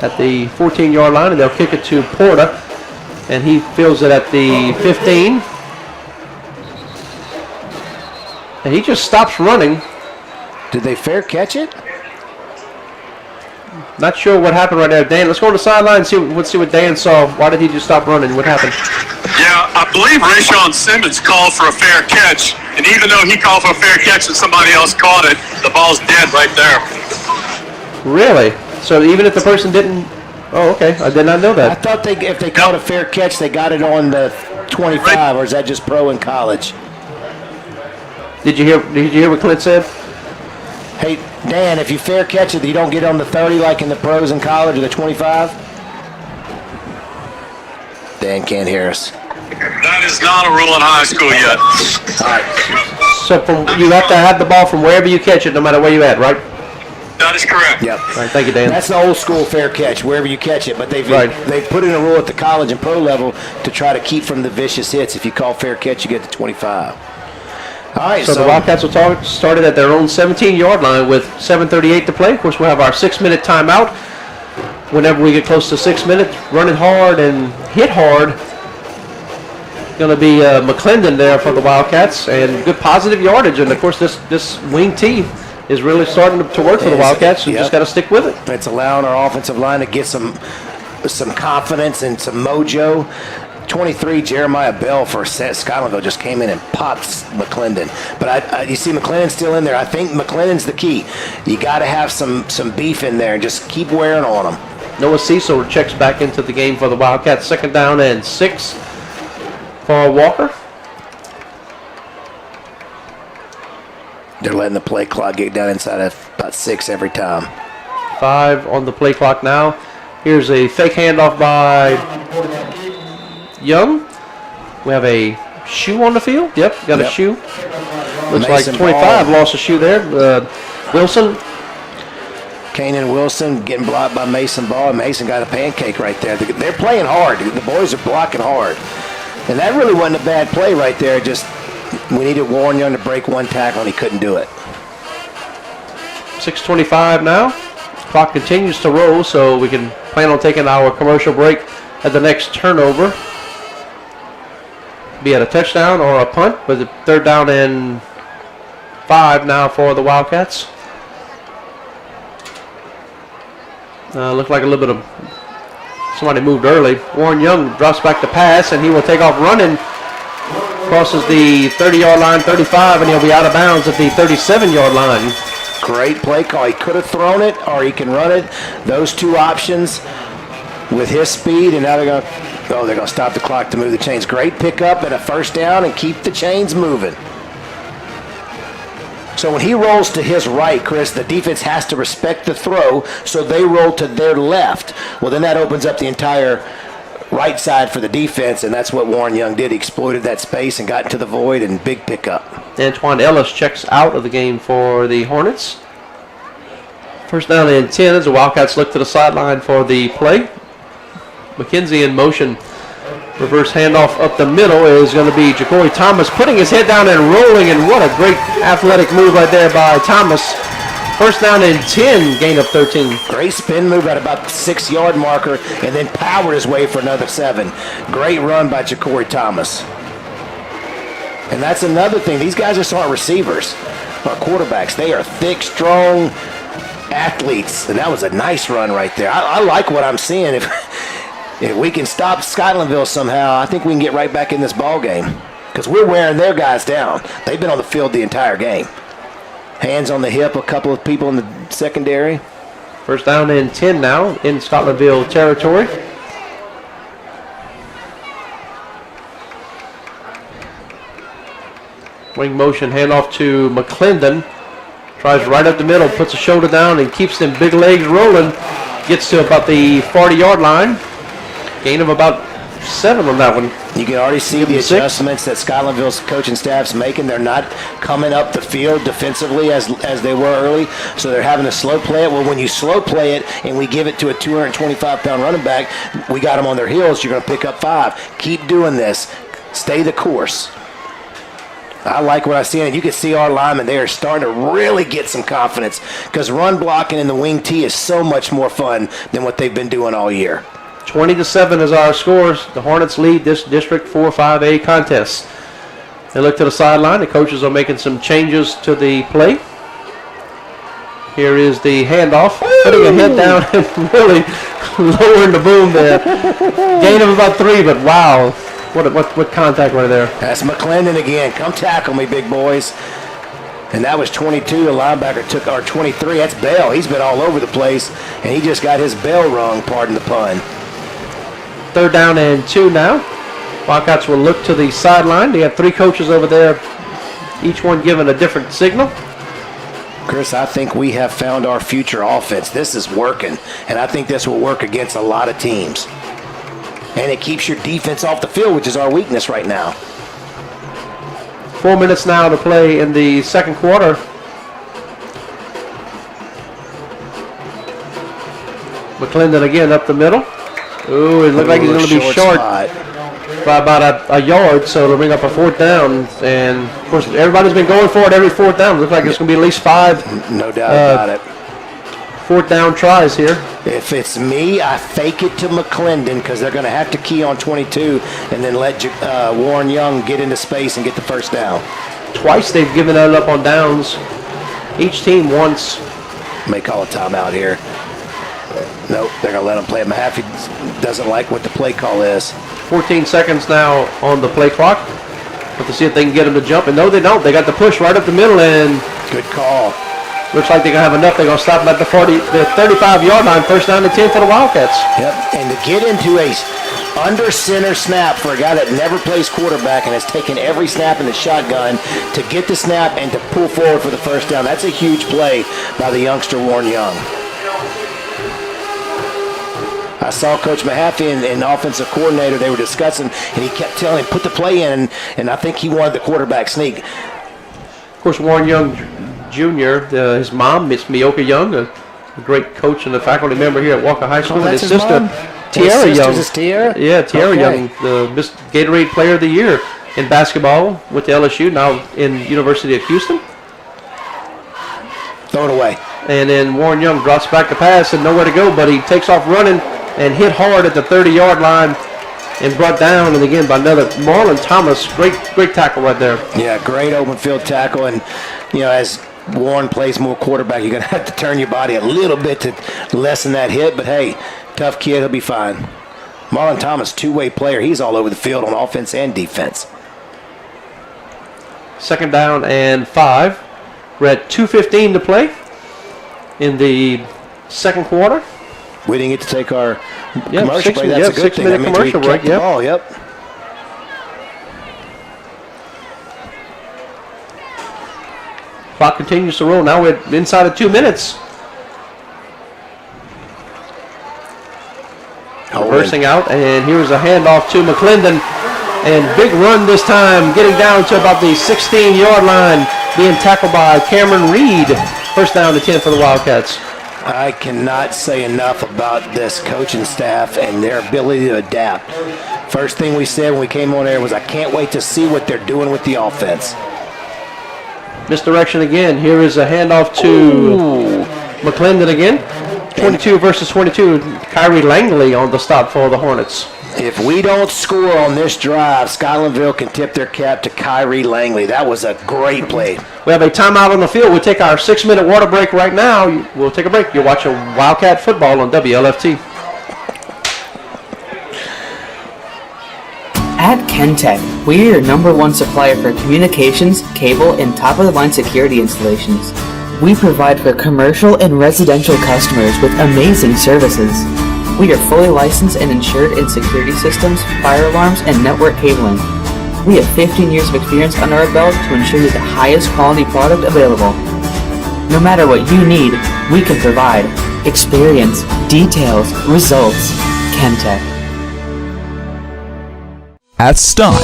at the 14-yard line, and they'll kick it to Porta, and he fields it at the 15. And he just stops running. Did they fair catch it? Not sure what happened right there. Dan, let's go to the sideline and see what Dan saw. Why did he just stop running? What happened? Yeah, I believe Rayshawn Simmons called for a fair catch, and even though he called for a fair catch and somebody else caught it, the ball's dead right there. Really? So even if the person didn't... Oh, okay. I did not know that. I thought if they called a fair catch, they got it on the 25, or is that just pro in college? Did you hear what Clint said? Hey, Dan, if you fair catch it, you don't get on the 30 like in the pros in college or the 25? Dan can't hear us. That is not a rule in high school yet. All right. So you have to have the ball from wherever you catch it, no matter where you're at, right? That is correct. Yep. All right, thank you, Dan. That's the old school fair catch, wherever you catch it. But they've put in a rule at the college and pro level to try to keep from the vicious hits. If you call fair catch, you get the 25. All right, so the Wildcats will started at their own 17-yard line with 7:38 to play. Of course, we'll have our 6-minute timeout. Whenever we get close to 6 minutes, running hard and hit hard. Going to be McClendon there for the Wildcats, and good positive yardage. And of course, this wing T is really starting to work for the Wildcats. You just got to stick with it. It's allowing our offensive line to get some confidence and some mojo. 23, Jeremiah Bell for Scotlandville just came in and popped McClendon. But you see McClendon still in there. I think McClendon's the key. You got to have some beef in there and just keep wearing on them. Noah Cecil checks back into the game for the Wildcats. 2nd down and 6 for Walker. They're letting the play clock get down inside of about 6 every time. 5 on the play clock now. Here's a fake handoff by Young. We have a shoe on the field. Yep, got a shoe. Looks Mason like 25 Ball. lost a shoe there. Wilson. Kanan Wilson getting blocked by Mason Ball. Mason got a pancake right there. They're playing hard. The boys are blocking hard. And that really wasn't a bad play right there. Just we needed Warren Young to break one tackle, and he couldn't do it. 6:25 now. Clock continues to roll, so we can plan on taking our commercial break at the next turnover. Be it a touchdown or a punt, but the 3rd down and 5 now for the Wildcats. Looked like a little bit of somebody moved early. Warren Young drops back to pass, and he will take off running. Crosses the 30-yard line, 35, and he'll be out of bounds at the 37-yard line. Great play call. He could have thrown it or he can run it. Those two options with his speed, and now they're going to stop the clock to move the chains. Great pickup and a 1st down and keep the chains moving. So when he rolls to his right, Chris, the defense has to respect the throw, so they roll to their left. Well, then that opens up the entire right side for the defense, and that's what Warren Young did. He exploited that space and got into the void, and big pickup. Antoine Ellis checks out of the game for the Hornets. 1st down and 10 as the Wildcats look to the sideline for the play. McKenzie in motion. Reverse handoff up the middle is going to be Ja'Cory Thomas putting his head down and rolling, and what a great athletic move right there by Thomas. 1st down and 10, gain of 13. Great spin move at about the 6-yard marker, and then powered his way for another 7. Great run by Ja'Cory Thomas. And that's another thing. These guys just aren't receivers or quarterbacks. They are thick, strong athletes, and that was a nice run right there. I like what I'm seeing. If we can stop Scotlandville somehow, I think we can get right back in this ball game because we're wearing their guys down. They've been on the field the entire game. Hands on the hip, a couple of people in the secondary. 1st down and 10 now in Scotlandville territory. Wing motion handoff to McClendon. Tries right up the middle, puts a shoulder down and keeps them big legs rolling. Gets to about the 40-yard line. Gain of about 7 on that one. You can already see the adjustments that Scotlandville's coaching staff's making. They're not coming up the field defensively as they were early, so they're having to slow play it. Well, when you slow play it and we give it to a 225-pound running back, we got them on their heels, you're going to pick up 5. Keep doing this. Stay the course. I like what I see, and you can see our linemen, they are starting to really get some confidence because run blocking in the wing T is so much more fun than what they've been doing all year. 20-7 is our scores. The Hornets lead this District 4-5A contest. They look to the sideline. The coaches are making some changes to the play. Here is the handoff, putting a head down and really lowering the boom there. Gain of about 3, but wow, what contact right there. That's McClendon again. Come tackle me, big boys. And that was 22. The linebacker took our 23. That's Bell. He's been all over the place, and he just got his bell rung, pardon the pun. 3rd down and 2 now. Wildcats will look to the sideline. They have 3 coaches over there, each one giving a different signal. Chris, I think we have found our future offense. This is working, and I think this will work against a lot of teams. And it keeps your defense off the field, which is our weakness right now. 4 minutes now to play in the second quarter. McClendon again up the middle. Ooh, it looked like he's going to be short by about a yard, so it'll bring up a 4th down. And, of course, everybody's been going for it every 4th down. It looks like it's going to be at least 5. No doubt about it. 4th down tries here. If it's me, I fake it to McClendon because they're going to have to key on 22 and then let Warren Young get into space and get the 1st down. Twice they've given that up on downs. Each team once. May call a timeout here. Nope, they're going to let him play. Mahaffey doesn't like what the play call is. 14 seconds now on the play clock. But to see if they can get him to jump. And no, they don't. They got the push right up the middle. And good call. Looks like they're going to have enough. They're going to stop them at the 35-yard line. 1st down and 10 for the Wildcats. Yep, and to get into a under center snap for a guy that never plays quarterback and has taken every snap in the shotgun to get the snap and to pull forward for the 1st down. That's a huge play by the youngster Warren Young. I saw Coach Mahaffey and the offensive coordinator, they were discussing, and he kept telling him, put the play in, and I think he wanted the quarterback sneak. Of course, Warren Young Jr., his mom, Miss Mioka Young, a great coach and a faculty member here at Walker High School. Oh, and his his sister, mom? Tiara Young. Is Tiara? Yeah, Tiara Okay. Young, the Miss Gatorade Player of the Year in basketball with the LSU, now in University of Houston. Throw it away. And then Warren Young drops back the pass and nowhere to go, but he takes off running and hit hard at the 30-yard line and brought down, and again by another Marlon Thomas. Great tackle right there. Yeah, great open field tackle. And, you know, as Warren plays more quarterback, you're going to have to turn your body a little bit to lessen that hit. But, hey, tough kid. He'll be fine. Marlon Thomas, two-way player. He's all over the field on offense and defense. 2nd down and 5. We're at 2:15 to play in the second quarter. We didn't get to take our commercial break. That's a good thing. 6-minute commercial break. Yep. Oh, yep. Clock continues to roll. Now we're inside of 2 minutes. Reversing out, and here's a handoff to McClendon. And big run this time, getting down to about the 16-yard line, being tackled by Cameron Reed. 1st down to 10 for the Wildcats. I cannot say enough about this coaching staff and their ability to adapt. First thing we said when we came on air was, I can't wait to see what they're doing with the offense. Misdirection again. Here is a handoff to McClendon again. 22 versus 22. Kyrie Langley on the stop for the Hornets. If we don't score on this drive, Scotlandville can tip their cap to Kyrie Langley. That was a great play. We have a timeout on the field. We'll take our 6-minute water break right now. We'll take a break. You're watching Wildcat football on WLFT. At Kentech, we are your #1 supplier for communications, cable, and top-of-the-line security installations. We provide for commercial and residential customers with amazing services. We are fully licensed and insured in security systems, fire alarms, and network cabling. We have 15 years of experience under our belt to ensure you the highest quality product available. No matter what you need, we can provide. Experience, details, results. Kentech. At Stein,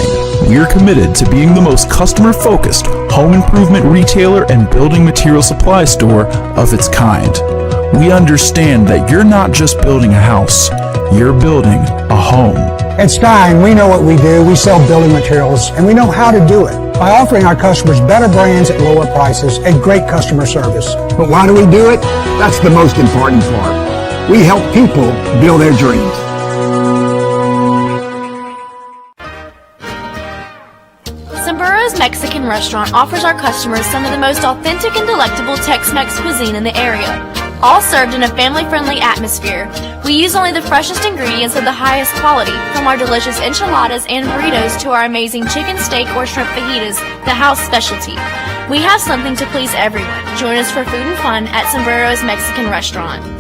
we're committed to being the most customer-focused home improvement retailer and building material supply store of its kind. We understand that you're not just building a house, you're building a home. At Stein, we know what we do. We sell building materials, and we know how to do it by offering our customers better brands at lower prices and great customer service. But why do we do it? That's the most important part. We help people build their dreams. Sambura's Mexican Restaurant offers our customers some of the most authentic and delectable Tex-Mex cuisine in the area, all served in a family-friendly atmosphere. We use only the freshest ingredients of the highest quality, from our delicious enchiladas and burritos to our amazing chicken steak or shrimp fajitas, the house specialty. We have something to please everyone. Join us for food and fun at Sombrero's Mexican Restaurant.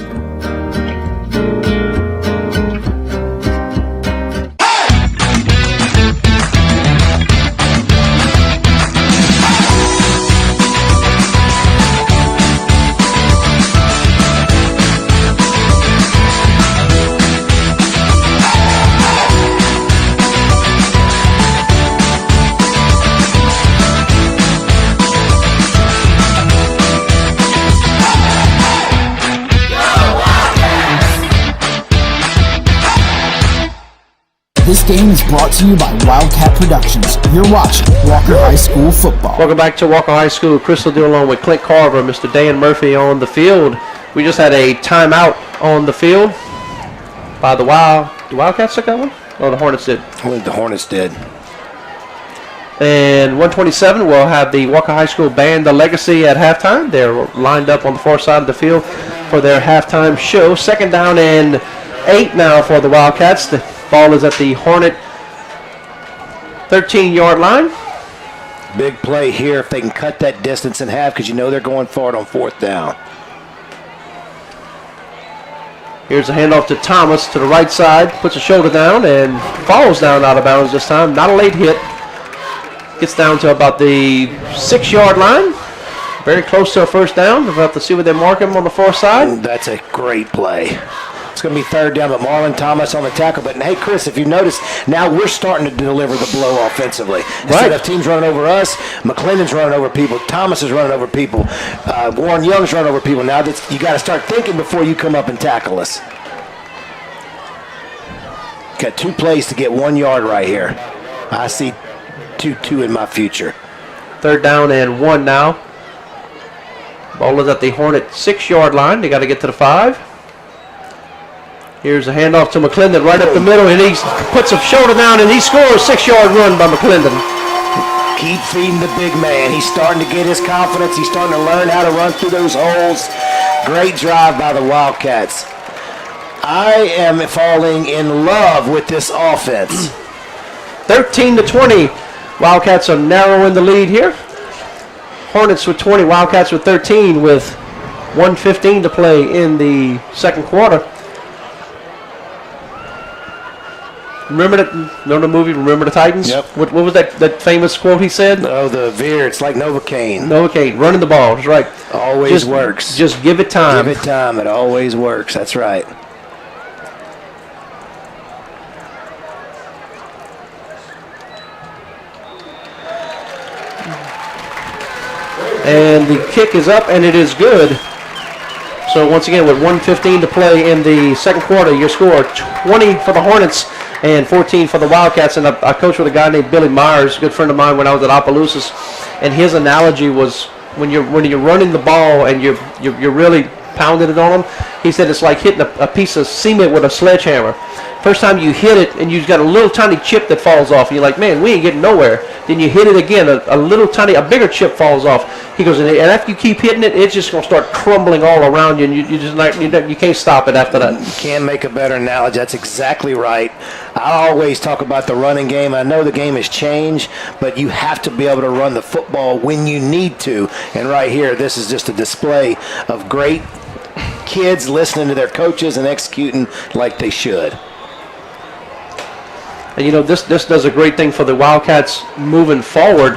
This game is brought to you by Wildcat Productions. You're watching Walker High School football. Welcome back to Walker High School. Crystal Deal along with Clint Carver, Mr. Dan Murphy on the field. We just had a timeout on the field by the Wildcats took that one? Oh, the Hornets did. The Hornets did. And 127 will have the Walker High School band, The Legacy, at halftime. They're lined up on the far side of the field for their halftime show. 2nd down and 8 now for the Wildcats. The ball is at the Hornet 13-yard line. Big play here if they can cut that distance in half, because you know they're going for it on 4th down. Here's a handoff to Thomas to the right side. Puts a shoulder down and falls down out of bounds this time. Not a late hit. Gets down to about the 6-yard line. Very close to a 1st down. We'll have to see where they mark him on the far side. That's a great play. It's going to be 3rd down, but Marlon Thomas on the tackle. But, hey, Chris, if you notice, now we're starting to deliver the blow offensively. Instead of teams running over us, McClendon's running over people, Thomas is running over people, Warren Young's running over people. Now that you got to start thinking before you come up and tackle us. Got 2 plays to get 1 yard right here. I see 2 in my future. 3rd down and 1 now. Ball is at the Hornet 6-yard line. They got to get to the 5. Here's a handoff to McClendon right up the middle, and he puts a shoulder down, and he scores. 6-yard run by McClendon. Keep feeding the big man. He's starting to get his confidence. He's starting to learn how to run through those holes. Great drive by the Wildcats. I am falling in love with this offense. 13-20. Wildcats are narrowing the lead here. Hornets with 20, Wildcats with 13 with 1:15 to play in the 2nd quarter. Remember the movie, Remember the Titans? Yep. What was that famous quote he said? Oh, the veer. It's like Novocaine. Novocaine, running the ball. That's right. Always works. Just give it time. Give it time. It always works. That's right. And the kick is up, and it is good. So once again, with 1:15 to play in the 2nd quarter, your score 20 for the Hornets and 14 for the Wildcats. And I coached with a guy named Billy Myers, a good friend of mine, when I was at Opelousas, and his analogy was when you're running the ball and you're really pounding it on them, he said it's like hitting a piece of cement with a sledgehammer. First time you hit it and you've got a little tiny chip that falls off, and you're like, man, we ain't getting nowhere. Then you hit it again, a bigger chip falls off. He goes, and after you keep hitting it, it's just going to start crumbling all around you, and you can't stop it after that. You can't make a better analogy. That's exactly right. I always talk about the running game. I know the game has changed, but you have to be able to run the football when you need to. And right here, this is just a display of great kids listening to their coaches and executing like they should. And this does a great thing for the Wildcats moving forward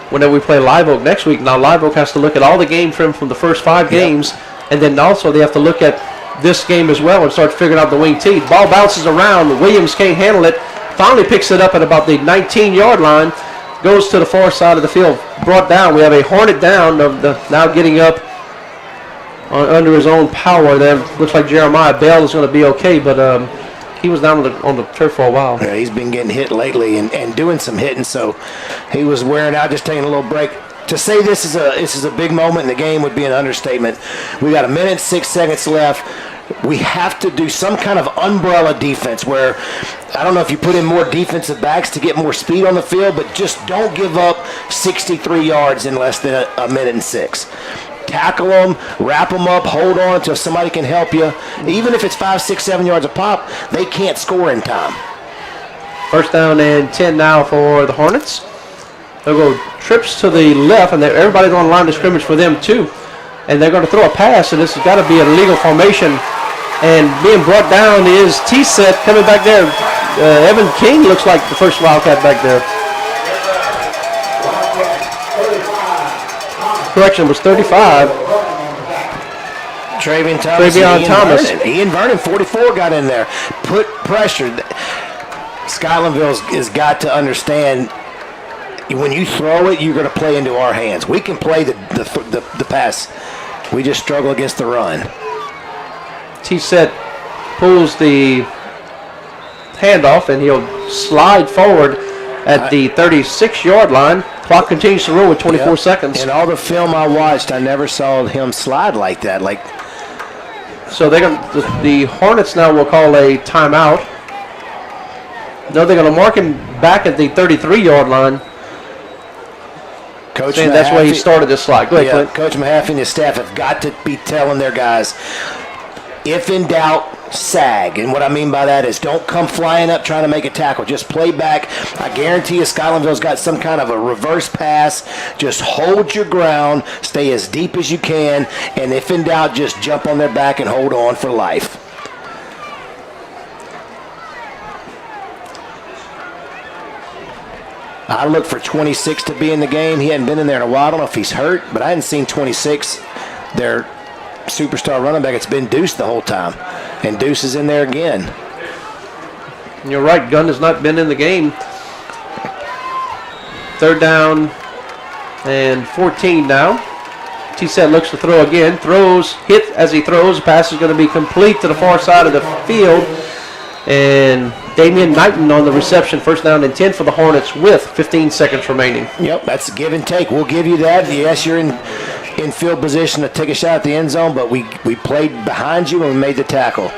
whenever we play Live Oak next week. Now Live Oak has to look at all the game from the first 5 games, and then also they have to look at this game as well and start figuring out the wing tee. Ball bounces around. Williams can't handle it. Finally picks it up at about the 19-yard line. Goes to the far side of the field. Brought down. We have a Hornet down. Now getting up under his own power. There looks like Jeremiah Bell is going to be okay, but he was down on the turf for a while. Yeah, he's been getting hit lately and doing some hitting, so he was wearing out, just taking a little break. To say this is a big moment in the game would be an understatement. We got 1 minute 6 seconds left. We have to do some kind of umbrella defense where, I don't know if you put in more defensive backs to get more speed on the field, but just don't give up 63 yards in less than a minute and 6. Tackle them, wrap them up, hold on until somebody can help you. Even if it's 5, 6, 7 yards a pop, they can't score in time. First down and 10 now for the Hornets. They'll go trips to the left, and everybody's on the line of scrimmage for them too. And they're going to throw a pass, and this has got to be an illegal formation. And being brought down is T-Set coming back there. Evan King looks like the first Wildcat back there. Correction, was 35. Travion Thomas. Ian Vernon, 44, got in there. Put pressure. Scotlandville has got to understand, when you throw it, you're going to play into our hands. We can play the pass. We just struggle against the run. T-Set pulls the handoff, and he'll slide forward at the 36-yard line. Clock continues to roll with 24 seconds. In all the film I watched, I never saw him slide like that. So they're going the Hornets now will call a timeout. No, they're going to mark him back at the 33-yard line. Coach saying that's where he started this slide. Go ahead, Clint. Coach Mahaffey and his staff have got to be telling their guys, if in doubt, sag. And what I mean by that is don't come flying up trying to make a tackle. Just play back. I guarantee you Scotlandville's got some kind of a reverse pass. Just hold your ground. Stay as deep as you can. And if in doubt, just jump on their back and hold on for life. I look for 26 to be in the game. He hadn't been in there in a while. I don't know if he's hurt, but I hadn't seen 26. Their superstar running back. It's been Deuce the whole time. And Deuce is in there again. You're right. Gunn has not been in the game. Third down and 14 now. T-Set looks to throw again. Throws, hit as he throws. The pass is going to be complete to the far side of the field. And Damian Knighton on the reception. First down and 10 for the Hornets with 15 seconds remaining. Yep, that's a give and take. We'll give you that. Yes, you're in field position to take a shot at the end zone, but we played behind you and we made the tackle.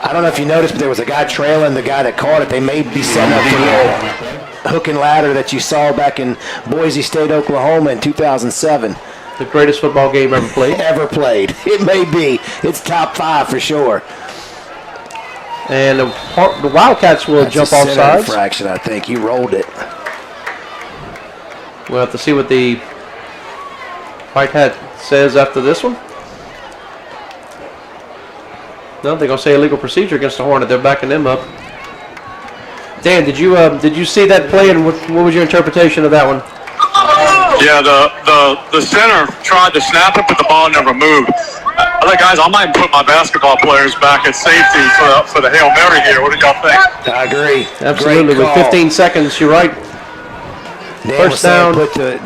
I don't know if you noticed, but there was a guy trailing the guy that caught it. They may be setting up for the hook and ladder that you saw back in Boise State, Oklahoma in 2007. The greatest football game ever played. It may be. It's top 5 for sure. And the Wildcats will jump off sides. Infraction, I think. He rolled it. We'll have to see what the White Hat says after this one. No, they're going to say illegal procedure against the Hornet. They're backing them up. Dan, did you see that play, and what was your interpretation of that one? Yeah, the center tried to snap it, but the ball never moved. Other guys, I might put my basketball players back at safety for the Hail Mary here. What do y'all think? I agree. Absolutely. With 15 seconds, you're right. First down. Put the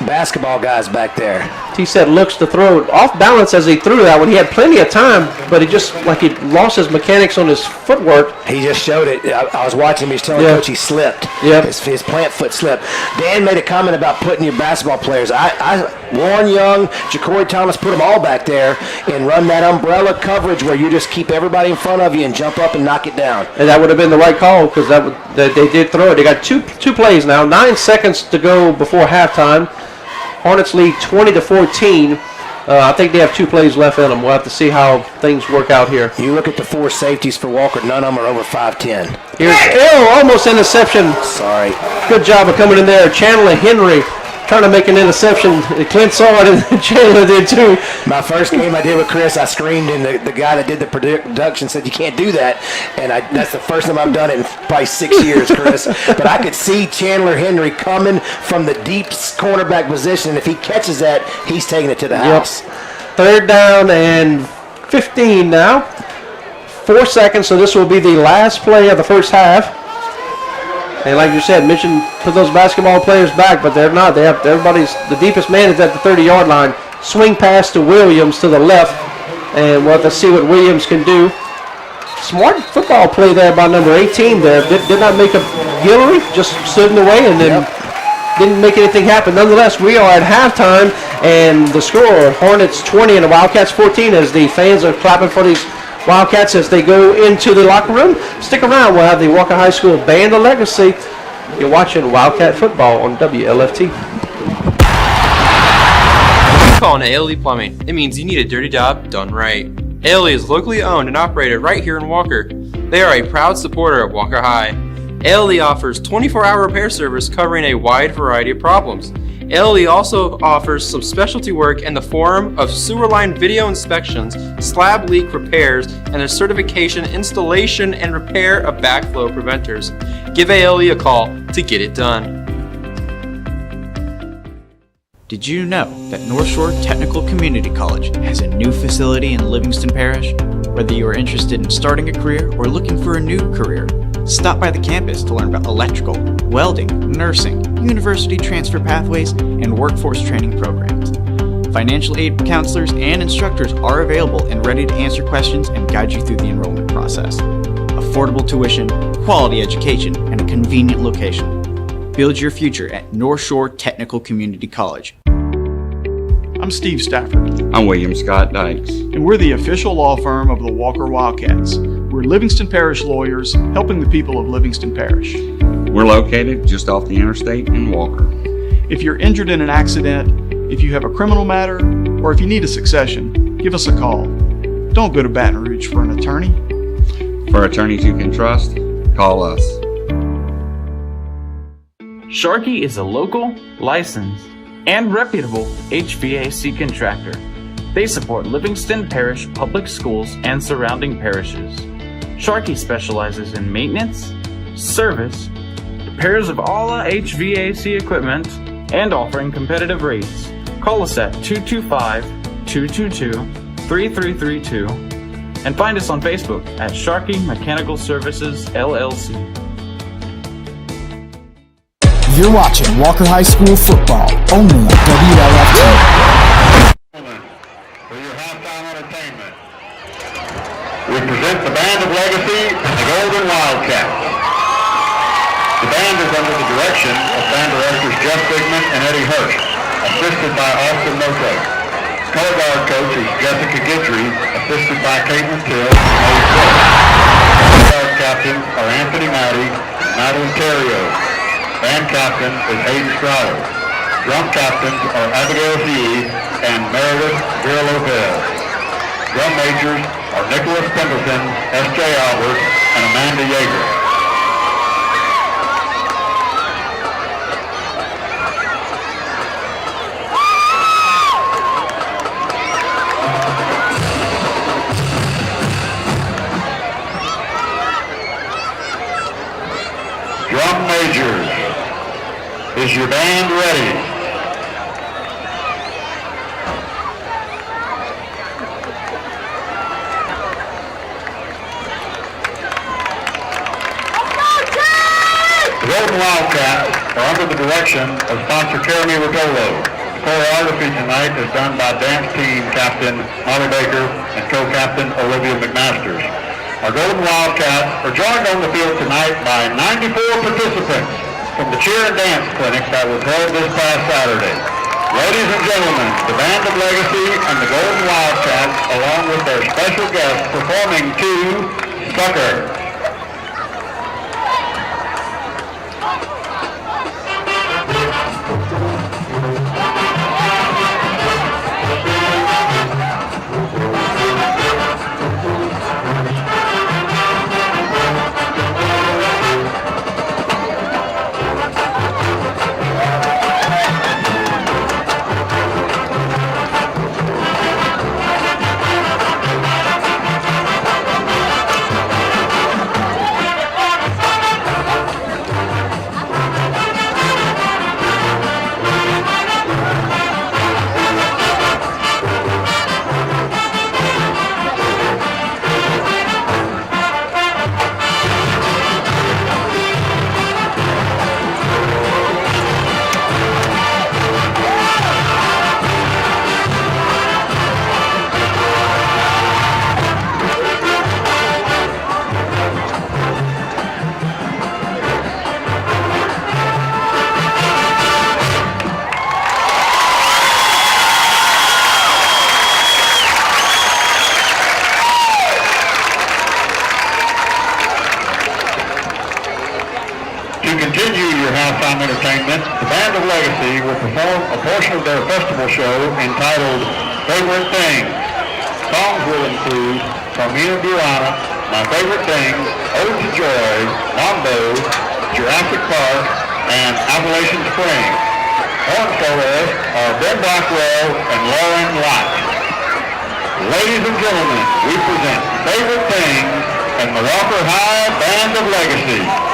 basketball guys back there. T-Set looks to throw off balance as he threw that one. He had plenty of time, but he lost his mechanics on his footwork. He just showed it. I was watching him. He's telling Coach he slipped. Yep. His plant foot slipped. Dan made a comment about putting your basketball players. Warren Young, Ja'Cory Thomas, put them all back there and run that umbrella coverage where you just keep everybody in front of you and jump up and knock it down. And that would have been the right call because they did throw it. They got two plays now. 9 seconds to go before halftime. Hornets lead 20-14. I think they have 2 plays left in them. We'll have to see how things work out here. You look at the 4 safeties for Walker. None of them are over 5'10". Here's almost interception. Sorry. Good job of coming in there. Chandler Henry trying to make an interception. Clint saw it, and Chandler did too. My first game I did with Chris, I screamed, and the guy that did the production said, "You can't do that." And that's the first time I've done it in probably 6 years, Chris. But I could see Chandler Henry coming from the deep cornerback position. If he catches that, he's taking it to the house. Third down and 15 now. 4 seconds, so this will be the last play of the first half. And like you said, Mission put those basketball players back, but they're not. They have the deepest man is at the 30-yard line. Swing pass to Williams to the left, and we'll have to see what Williams can do. Smart football play there by number 18 there. Did not make a Guillory, just stood in the way and then didn't make anything happen. Nonetheless, we are at halftime, and the score, Hornets 20 and the Wildcats 14, as the fans are clapping for these Wildcats as they go into the locker room. Stick around. We'll have the Walker High School Band of Legacy. You're watching Wildcat Football on WLFT. Calling ALE Plumbing. It means you need a dirty job done right. ALE is locally owned and operated right here in Walker. They are a proud supporter of Walker High. ALE offers 24-hour repair service covering a wide variety of problems. ALE also offers some specialty work in the form of sewer line video inspections, slab leak repairs, and a certification, installation, and repair of backflow preventers. Give ALE a call to get it done. Did you know that North Shore Technical Community College has a new facility in Livingston Parish? Whether you are interested in starting a career or looking for a new career, stop by the campus to learn about electrical, welding, nursing, university transfer pathways, and workforce training programs. Financial aid counselors and instructors are available and ready to answer questions and guide you through the enrollment process. Affordable tuition, quality education, and a convenient location. Build your future at North Shore Technical Community College. I'm Steve Stafford. I'm William Scott Dykes. And we're the official law firm of the Walker Wildcats. We're Livingston Parish lawyers helping the people of Livingston Parish. We're located just off the interstate in Walker. If you're injured in an accident, if you have a criminal matter, or if you need a succession, give us a call. Don't go to Baton Rouge for an attorney. For attorneys you can trust, call us. Sharkey is a local, licensed, and reputable HVAC contractor. They support Livingston Parish Public Schools and surrounding parishes. Sharkey specializes in maintenance, service, repairs of all HVAC equipment, and offering competitive rates. Call us at 225-222-3332 and find us on Facebook at Sharkey Mechanical Services, LLC. You're watching Walker High School football, only on WLFT. For your halftime entertainment, we present the Band of Legacy and the Golden Wildcats. The band is under the direction of band directors Jeff Bigman and Eddie Hirsch, assisted by Austin Moto. Color guard coach is Jessica Guidry, assisted by Caitlin Till and Eddie Cook. Color guard captains are Anthony Matty and Madeline Terrio. Band captain is Hayden Crowder. Drum captains are Abigail Hughes and Meredith Vera Lopez. Drum majors are Nicholas Pendleton, S.J. Albert, and Amanda Yeager. Drum majors. Is your band ready? The Golden Wildcats are under the direction of sponsor Jeremy Rotolo. Choreography tonight is done by dance team captain Molly Baker and co-captain Olivia McMasters. Our Golden Wildcats are joined on the field tonight by 94 participants from the cheer and dance clinic that was held this past Saturday. Ladies and gentlemen, the Band of Legacy and the Golden Wildcats, along with their special guests performing to Sucker. Pregame Entertainment, the Band of Legacy will perform a portion of their festival show entitled Favorite Things. Songs will include From Ena Burana, My Favorite Things, Ode to Joy, Mambo, Jurassic Park, and Appalachian Spring. Horn soloists are Ben Blackwell and Lauren Lott. Ladies and gentlemen, we present Favorite Things and the Walker High Band of Legacy.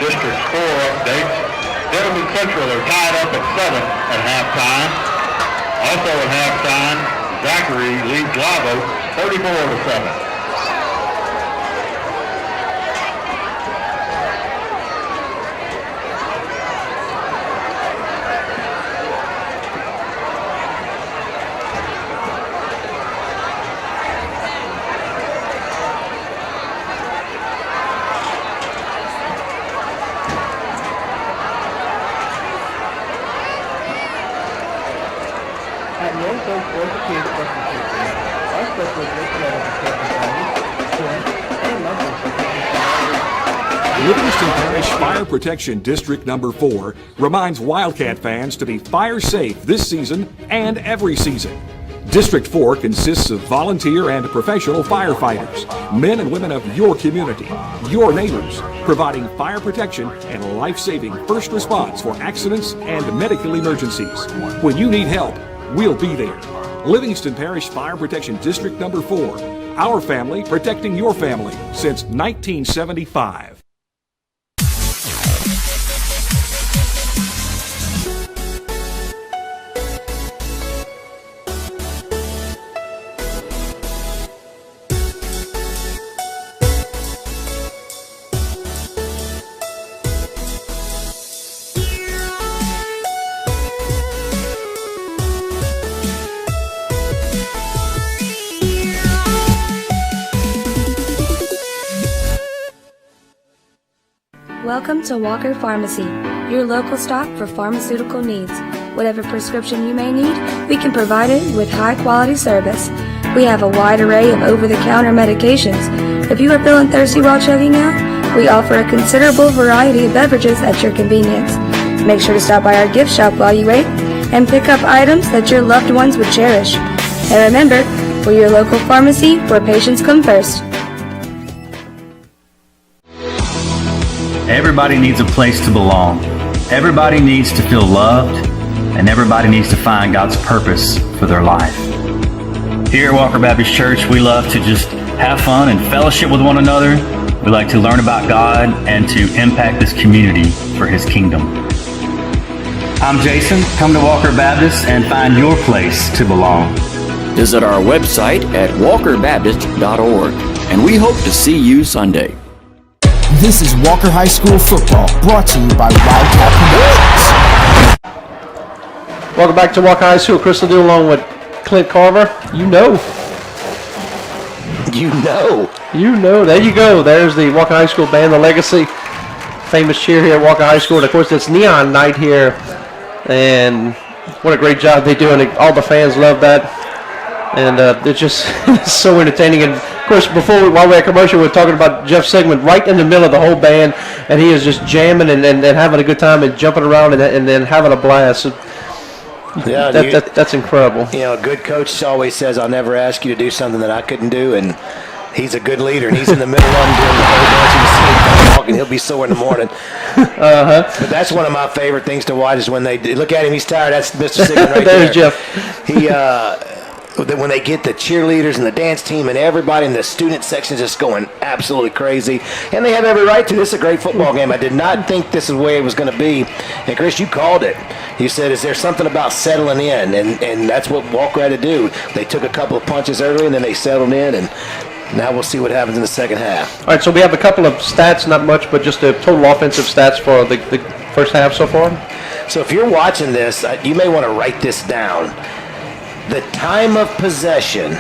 District 4 updates. Gentlemen Central are tied up at 7 at halftime. Also at halftime, Zachary leads Lavo 34-7. Livingston Parish Fire Protection District Number 4 reminds Wildcat fans to be fire safe this season and every season. District 4 consists of volunteer and professional firefighters, men and women of your community, your neighbors, providing fire protection and life-saving first response for accidents and medical emergencies. When you need help, we'll be there. Livingston Parish Fire Protection District Number 4, our family protecting your family since 1975. Welcome to Walker Pharmacy, your local stop for pharmaceutical needs. Whatever prescription you may need, we can provide it with high-quality service. We have a wide array of over-the-counter medications. If you are feeling thirsty while checking out, we offer a considerable variety of beverages at your convenience. Make sure to stop by our gift shop while you wait and pick up items that your loved ones would cherish. And remember, we're your local pharmacy where patients come first. Everybody needs a place to belong. Everybody needs to feel loved, and everybody needs to find God's purpose for their life. Here at Walker Baptist Church, we love to just have fun and fellowship with one another. We like to learn about God and to impact this community for His kingdom. I'm Jason. Come to Walker Baptist and find your place to belong. Visit our website at walkerbaptist.org, and we hope to see you Sunday. This is Walker High School football, brought to you by Wildcat Productions. Welcome back to Walker High School. Chris Ledoux along with Clint Carver. You know. There you go. There's the Walker High School band, the Legacy. Famous cheer here at Walker High School. And of course, it's neon night here. And what a great job they do. And all the fans love that. And it's just so entertaining. And of course, while we had commercial, we were talking about Jeff Sigmund right in the middle of the whole band, and he is just jamming and having a good time and jumping around and then having a blast. So, yeah, that's incredible. You know, a good coach always says, "I'll never ask you to do something that I couldn't do," and he's a good leader, and he's in the middle of them doing the whole bunch, and he'll be sore in the morning. But that's one of my favorite things to watch is when they look at him. He's tired. That's Mr. Sigmund right there. There's Jeff. He. When they get the cheerleaders and the dance team and everybody in the student section just going absolutely crazy. And they have every right to. This is a great football game. I did not think this is the way it was going to be. And, Chris, you called it. You said, is there something about settling in? And that's what Walker had to do. They took a couple of punches early, and then they settled in, and now we'll see what happens in the second half. All right, so we have a couple of stats, not much, but just the total offensive stats for the first half so far. So if you're watching this, you may want to write this down. The time of possession,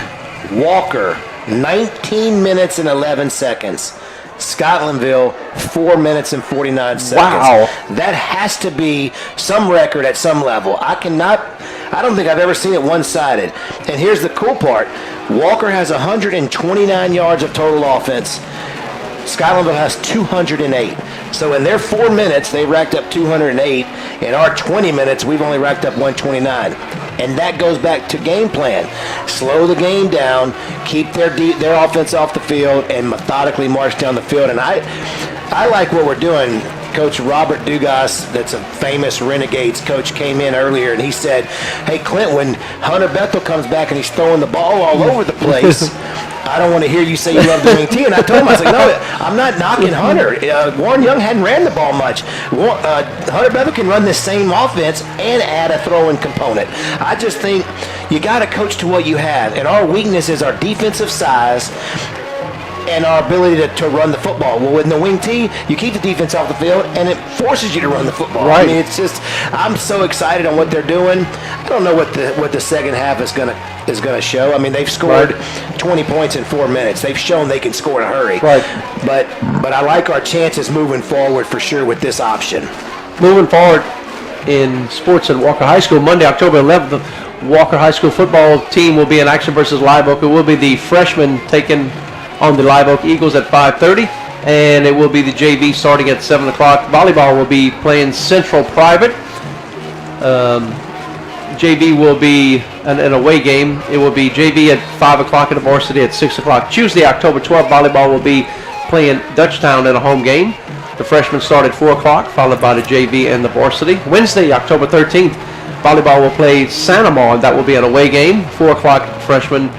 Walker, 19 minutes and 11 seconds. Scotlandville, 4 minutes and 49 seconds. Wow. That has to be some record at some level. I don't think I've ever seen it one-sided. And here's the cool part. Walker has 129 yards of total offense. Scotlandville has 208. So in their 4 minutes, they racked up 208. In our 20 minutes, we've only racked up 129. And that goes back to game plan. Slow the game down, keep their offense off the field, and methodically march down the field. And I like what we're doing. Coach Robert Dugas, that's a famous Renegades coach, came in earlier, and he said, hey, Clint, when Hunter Bethel comes back and he's throwing the ball all over the place, I don't want to hear you say you love the wing T. And I told him, I was like, no, I'm not knocking Hunter. Warren Young hadn't ran the ball much. Hunter Bevan can run this same offense and add a throwing component. I just think you got to coach to what you have. And our weakness is our defensive size and our ability to run the football. Well, in the wing T, you keep the defense off the field, and it forces you to run the football. Right. I mean, it's just, I'm so excited on what they're doing. I don't know what the second half is gonna show. I mean, they've scored 20 points in 4 minutes. They've shown they can score in a hurry. Right. But I like our chances moving forward for sure with this option. Moving forward in sports at Walker High School, Monday, October 11th, the Walker High School football team will be in action versus Live Oak. It will be the freshmen taking on the Live Oak Eagles at 5:30, and it will be the JV starting at 7 o'clock. Volleyball will be playing Central Private. JV will be an away game. It will be JV at 5 o'clock and the varsity at 6 o'clock. Tuesday, October 12th, volleyball will be playing Dutchtown in a home game. The freshmen start at 4 o'clock, followed by the JV and the varsity. Wednesday, October 13th, volleyball will play Sanamon, and that will be an away game. 4 o'clock, freshmen,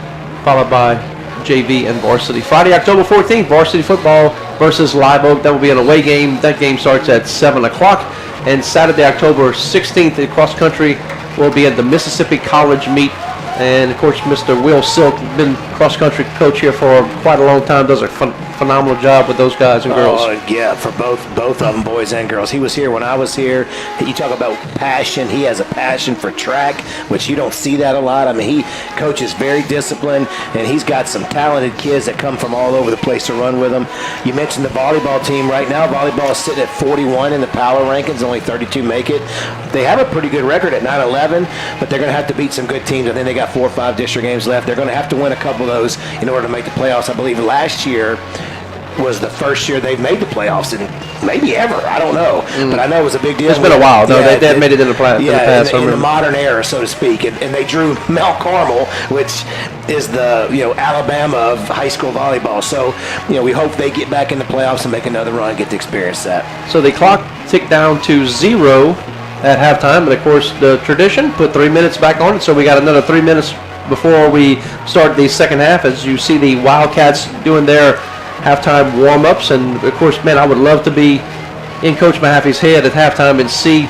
followed by JV and varsity. Friday, October 14th, varsity football versus Live Oak. That will be an away game. That game starts at 7 o'clock. And Saturday, October 16th, the cross country will be at the Mississippi College meet. And, of course, Mr. Will Silk, been cross-country coach here for quite a long time, does a phenomenal job with those guys and girls. Yeah, for both of them, boys and girls. He was here when I was here. You talk about passion. He has a passion for track, which you don't see that a lot. I mean, he coaches very disciplined, and he's got some talented kids that come from all over the place to run with him. You mentioned the volleyball team right now. Volleyball is sitting at 41 in the power rankings. Only 32 make it. They have a pretty good record at 9-11, but they're going to have to beat some good teams. I think they got 4 or 5 district games left. They're going to have to win a couple of those in order to make the playoffs. I believe last year was the first year they've made the playoffs in maybe ever. I don't know. But I know it was a big deal. It's been a while. No, they haven't made it in the past. In the modern era, so to speak. And they drew Mount Carmel, which is the Alabama of high school volleyball. So we hope they get back in the playoffs and make another run and get to experience that. So the clock ticked down to 0 at halftime, but of course the tradition put 3 minutes back on it, so we got another 3 minutes before we start the second half. As you see the Wildcats doing their halftime warm-ups, and of course, man, I would love to be in Coach Mahaffey's head at halftime and see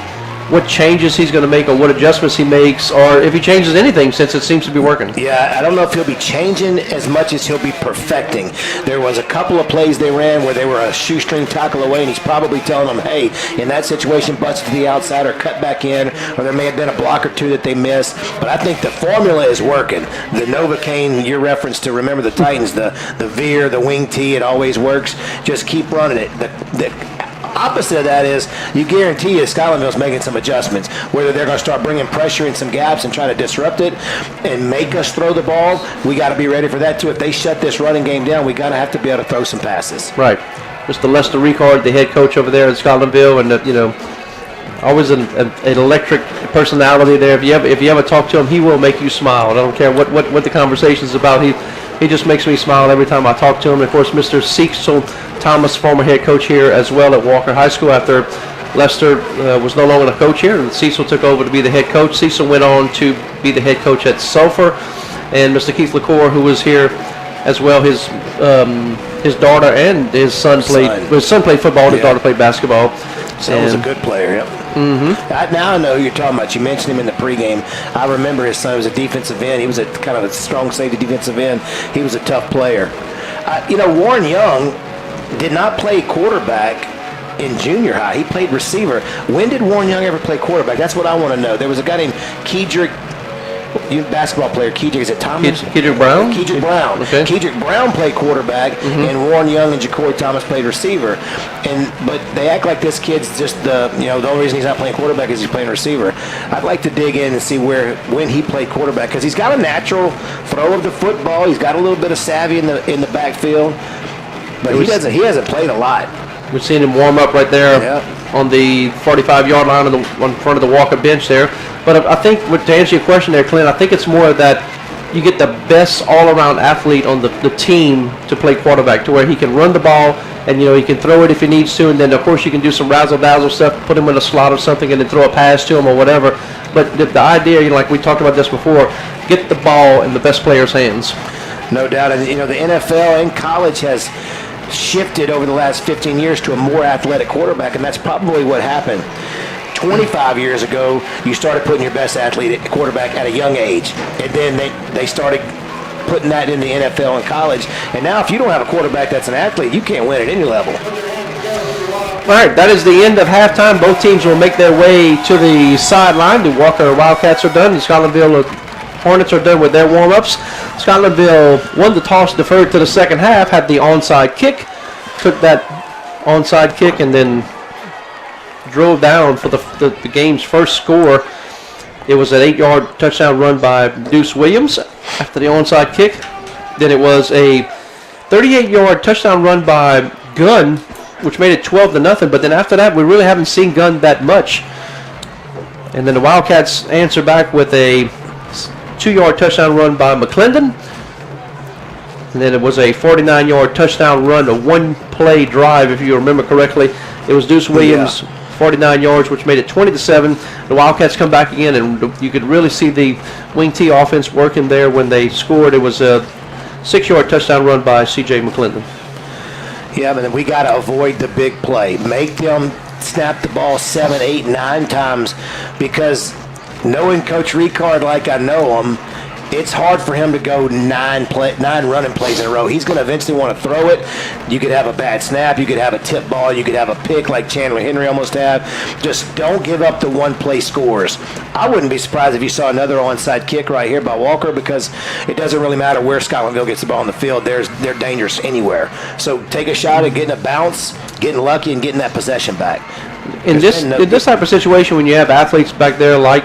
what changes he's going to make or what adjustments he makes, or if he changes anything, since it seems to be working. Yeah, I don't know if he'll be changing as much as he'll be perfecting. There was a couple of plays they ran where they were a shoestring tackle away, and he's probably telling them, hey, in that situation, bust to the outside or cut back in, or there may have been a block or two that they missed. But I think the formula is working. The Novocaine, your reference to Remember the Titans, the veer, the wing T, it always works. Just keep running it. The opposite of that is you guarantee you Scotlandville's making some adjustments, whether they're going to start bringing pressure in some gaps and try to disrupt it and make us throw the ball. We got to be ready for that too. If they shut this running game down, we got to have to be able to throw some passes. Right. Mr. Lester Ricard, the head coach over there at Scotlandville, and always an electric personality there. If you ever talk to him, he will make you smile. I don't care what the conversation is about. He just makes me smile every time I talk to him. And of course, Mr. Cecil Thomas, former head coach here as well at Walker High School. After Lester was no longer the coach here, and Cecil took over to be the head coach. Cecil went on to be the head coach at Sulphur. And Mr. Keith LaCour, who was here as well, his daughter and his son played. His son played football. His daughter played basketball. So he was a good player. Yep. Mm-hmm. Now I know who you're talking about. You mentioned him in the pregame. I remember his son was a defensive end. He was a kind of a strong safety defensive end. He was a tough player. Warren Young did not play quarterback in junior high. He played receiver. When did Warren Young ever play quarterback? That's what I want to know. There was a guy named Kedrick, basketball player. Kedrick, is it Thomas? Kedrick Brown? Kedrick Brown. Okay. Kedrick Brown played quarterback, and Warren Young and Jacory Thomas played receiver. But they act like this kid's just the only reason he's not playing quarterback is he's playing receiver. I'd like to dig in and see when he played quarterback, because he's got a natural throw of the football. He's got a little bit of savvy in the backfield, but he hasn't played a lot. We've seen him warm up right there on the 45-yard line in front of the Walker bench there. But I think, to answer your question there, Clint, I think it's more that you get the best all-around athlete on the team to play quarterback, to where he can run the ball and he can throw it if he needs to, and then of course you can do some razzle-dazzle stuff, put him in a slot or something, and then throw a pass to him or whatever. But the idea, like we talked about this before, get the ball in the best player's hands. No doubt. And, the NFL and college has shifted over the last 15 years to a more athletic quarterback, and that's probably what happened. 25 years ago, you started putting your best athlete at quarterback at a young age, and then they started putting that in the NFL and college. And now if you don't have a quarterback that's an athlete, you can't win at any level. All right, that is the end of halftime. Both teams will make their way to the sideline. The Walker Wildcats are done. The Scotlandville Hornets are done with their warm-ups. Scotlandville won the toss, deferred to the second half, had the onside kick, took that onside kick, and then drove down for the game's first score. It was an 8-yard touchdown run by Deuce Williams after the onside kick. Then it was a 38-yard touchdown run by Gunn, which made it 12-0. But then after that, we really haven't seen Gunn that much. And then the Wildcats answer back with a 2-yard touchdown run by McClendon. And then it was a 49-yard touchdown run, a one-play drive, if you remember correctly. It was Deuce Williams, 49 yards, which made it 20-7. The Wildcats come back again, and you could really see the wing T offense working there when they scored. It was a 6-yard touchdown run by C.J. McClendon. Yeah, but we got to avoid the big play. Make them snap the ball 7, 8, 9 times, because knowing Coach Ricard like I know him, it's hard for him to go 9 running plays in a row. He's going to eventually want to throw it. You could have a bad snap. You could have a tip ball. You could have a pick like Chandler Henry almost had. Just don't give up the one-play scores. I wouldn't be surprised if you saw another onside kick right here by Walker, because it doesn't really matter where Scotlandville gets the ball on the field. They're dangerous anywhere. So take a shot at getting a bounce, getting lucky, and getting that possession back. In this type of situation, when you have athletes back there like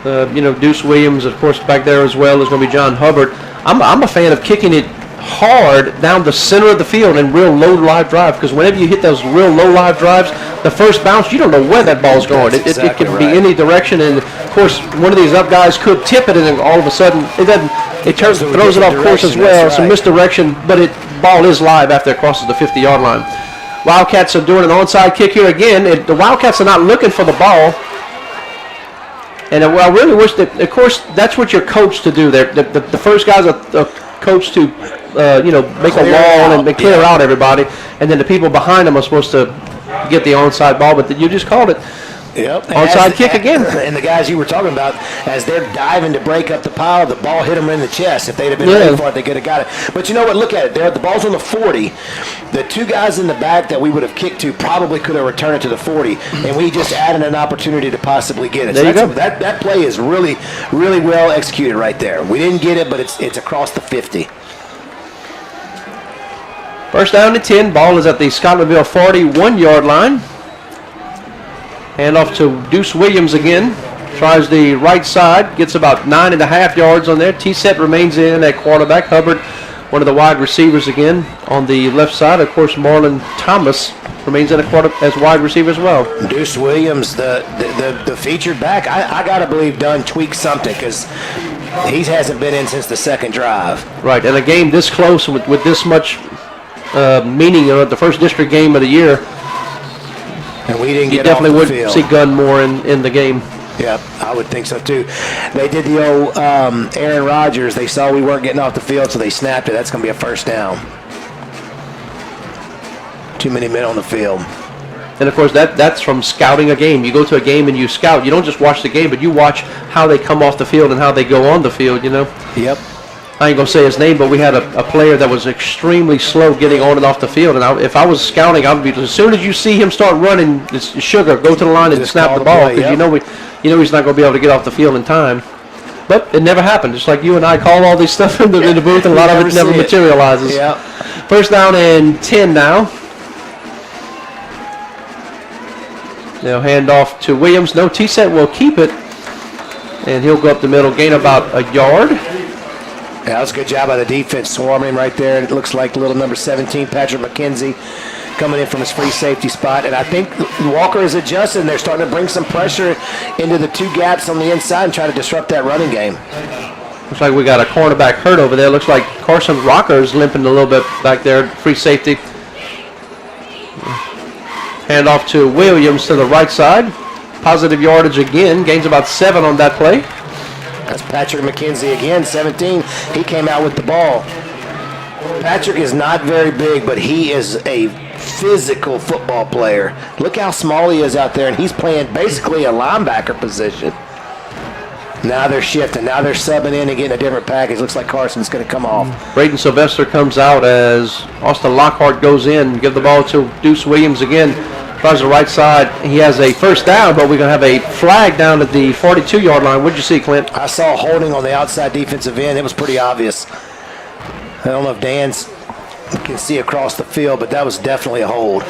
Deuce Williams, of course, back there as well is going to be John Hubbard. I'm a fan of kicking it hard down the center of the field in real low live drive, because whenever you hit those real low live drives, the first bounce, you don't know where that ball's going. It can be any direction, and of course, one of these up guys could tip it, and then all of a sudden it throws it off course as well. Some misdirection, but ball is live after it crosses the 50-yard line. Wildcats are doing an onside kick here again. The Wildcats are not looking for the ball. And I really wish that, of course, that's what you're coached to do. The first guys are coached to, make a wall and clear out everybody. And then the people behind them are supposed to get the onside ball. But you just called it. Yep. Onside kick again. And the guys you were talking about, as they're diving to break up the pile, the ball hit them in the chest. If they'd have been ready for it, they could have got it. But you know what? Look at it. The ball's on the 40. The two guys in the back that we would have kicked to probably could have returned it to the 40, and we just added an opportunity to possibly get it. There you go. That play is really, really well executed right there. We didn't get it, but it's across the 50. First down to 10. Ball is at the Scotlandville 41-yard line. Hand off to Deuce Williams again. Tries the right side. Gets about 9.5 yards on there. T-Set remains in at quarterback. Hubbard, one of the wide receivers again on the left side. Of course, Marlon Thomas remains in as wide receiver as well. Deuce Williams, the featured back, I got to believe done tweaked something, because he hasn't been in since the second drive. Right, and a game this close with this much meaning, the first district game of the year, and we didn't you get definitely off the would field. see Gunn more in the game. Yeah, I would think so too. They did the old Aaron Rodgers. They saw we weren't getting off the field, so they snapped it. That's going to be a first down. Too many men on the field. And of course, that's from scouting a game. You go to a game and you scout. You don't just watch the game, but you watch how they come off the field and how they go on the field, Yep. I ain't going to say his name, but we had a player that was extremely slow getting on and off the field. And if I was scouting, I would be, as soon as you see him start running, it's sugar, go to the line and just snap the ball, because he's not going to be able to get off the field in time. But it never happened. Just like you and I call all this stuff in the booth, and a lot of it never materializes. Yeah. First down and 10 now. They'll hand off to Williams. No, T-Set will keep it, and he'll go up the middle, gain about a yard. Yeah, that was a good job by the defense swarming right there. It looks like little number 17, Patrick McKenzie, coming in from his free safety spot. And I think Walker is adjusting. They're starting to bring some pressure into the two gaps on the inside and try to disrupt that running game. Looks like we got a cornerback hurt over there. Looks like Carson Rocker is limping a little bit back there, free safety. Hand off to Williams to the right side. Positive yardage again. Gains about 7 on that play. That's Patrick McKenzie again, 17. He came out with the ball. Patrick is not very big, but he is a physical football player. Look how small he is out there, and he's playing basically a linebacker position. Now they're shifting. Now they're subbing in and getting a different package. Looks like Carson's going to come off. Braden Sylvester comes out as Austin Lockhart goes in. Give the ball to Deuce Williams again. Tries the right side. He has a first down, but we're going to have a flag down at the 42-yard line. What did you see, Clint? I saw holding on the outside defensive end. It was pretty obvious. I don't know if Dan can see across the field, but that was definitely a hold.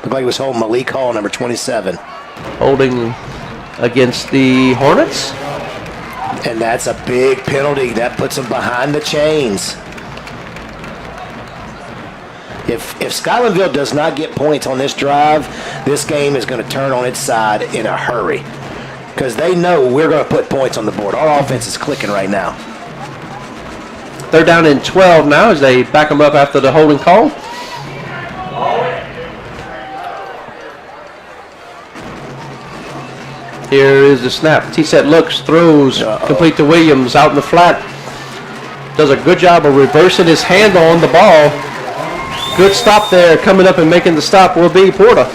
Looked like he was holding Malik Hall, number 27. Holding against the Hornets. And that's a big penalty. That puts them behind the chains. If Scotlandville does not get points on this drive, this game is going to turn on its side in a hurry. Because they know we're going to put points on the board. Our offense is clicking right now. They're down in 12 now as they back them up after the holding call. Here is the snap. T-set looks, throws, complete to Williams out in the flat. Does a good job of reversing his handle on the ball. Good stop there. Coming up and making the stop will be Porta.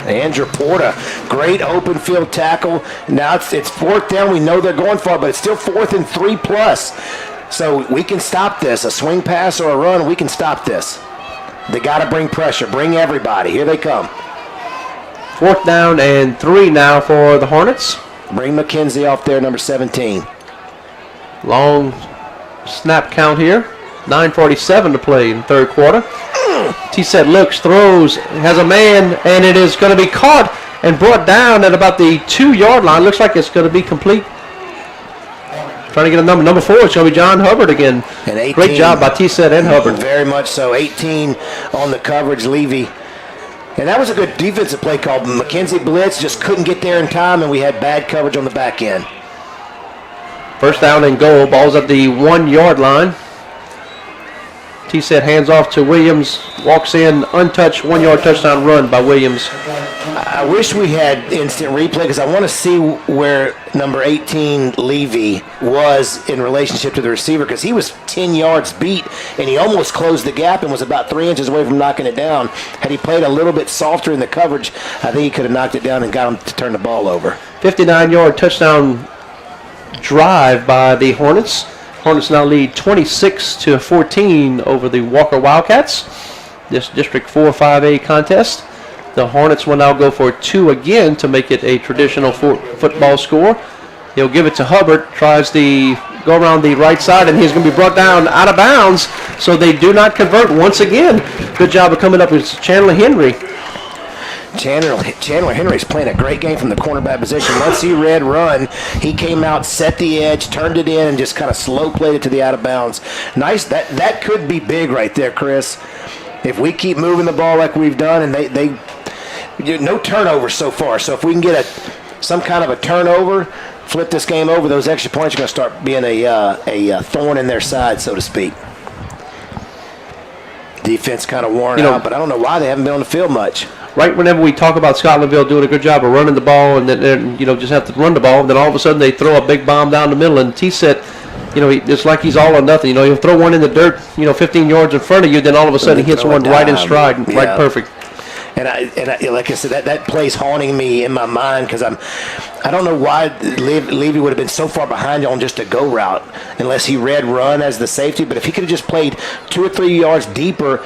Andrew Porta, great open field tackle. Now it's fourth down. We know they're going for it, but it's still 4th and 3+. So we can stop this. A swing pass or a run, we can stop this. They got to bring pressure. Bring everybody. Here they come. 4th down and 3 now for the Hornets. Bring McKenzie off there, number 17. Long snap count here. 9:47 to play in third quarter. T-set looks, throws, has a man, and it is going to be caught and brought down at about the 2-yard line. Looks like it's going to be complete. Trying to get a number. Number 4, it's going to be John Hubbard again. And 18, great job by T-set and Hubbard. Very much so. 18 on the coverage, Levy. And that was a good defensive play call. McKenzie blitz, just couldn't get there in time, and we had bad coverage on the back end. First down and goal. Ball's at the 1-yard line. T-set hands off to Williams. Walks in, untouched, 1-yard touchdown run by Williams. I wish we had instant replay because I want to see where number 18, Levy, was in relationship to the receiver because he was 10 yards beat and he almost closed the gap and was about 3 inches away from knocking it down. Had he played a little bit softer in the coverage, I think he could have knocked it down and got him to turn the ball over. 59-yard touchdown drive by the Hornets. Hornets now lead 26-14 over the Walker Wildcats. This District 4-5A contest. The Hornets will now go for 2 again to make it a traditional football score. He'll give it to Hubbard. Tries to go around the right side, and he's going to be brought down out of bounds. So they do not convert once again. Good job of coming up with Chandler Henry. Chandler Henry's playing a great game from the cornerback position. Once he read run, he came out, set the edge, turned it in, and just kind of slow played it to the out of bounds. Nice. That could be big right there, Chris. If we keep moving the ball like we've done, and they no turnovers so far. So if we can get some kind of a turnover, flip this game over, those extra points are going to start being a thorn in their side, so to speak. Defense kind of worn out, but I don't know why they haven't been on the field much. Right whenever we talk about Scotlandville doing a good job of running the ball and then just have to run the ball, and then all of a sudden they throw a big bomb down the middle, and T-set, it's like he's all or nothing. He'll throw one in the dirt, 15 yards in front of you, then all of a sudden he hits one right in stride, right perfect. And I like I said, that play's haunting me in my mind because I don't know why Levy would have been so far behind you on just a go route unless he read run as the safety. But if he could have just played 2 or 3 yards deeper,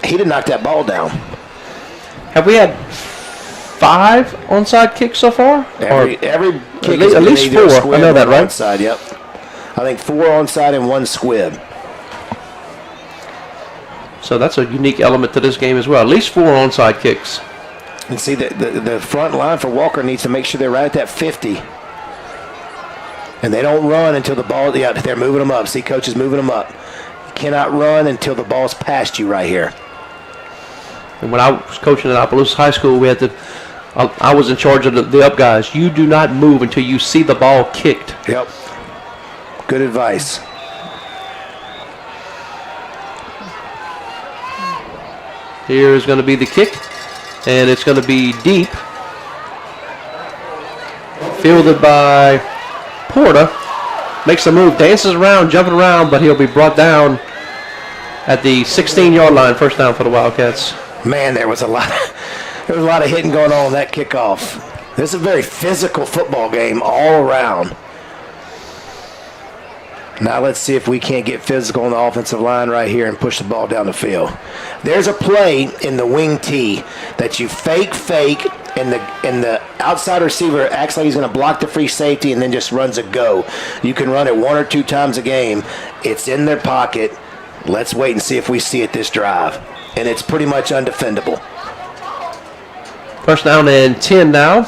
he'd have knocked that ball down. Have we had 5 onside kicks so far? Every kick at least 4. I know that, right? Onside, yep. I think 4 onside and 1 squib. So that's a unique element to this game as well. At least 4 onside kicks. And see, the front line for Walker needs to make sure they're right at that 50. And they don't run until the ball, they're moving them up. See, coach is moving them up. You cannot run until the ball's past you right here. And when I was coaching at Opelousas High School, I was in charge of the up guys. You do not move until you see the ball kicked. Yep. Good advice. Here is going to be the kick, and it's going to be deep. Fielded by Porter. Makes a move, dances around, jumping around, but he'll be brought down at the 16-yard line. First down for the Wildcats. Man, there was a lot of hitting going on that kickoff. This is a very physical football game all around. Now let's see if we can't get physical on the offensive line right here and push the ball down the field. There's a play in the wing tee that you fake, and the outside receiver acts like he's going to block the free safety and then just runs a go. You can run it 1 or 2 times a game. It's in their pocket. Let's wait and see if we see it this drive. And it's pretty much undefendable. First down and 10 now.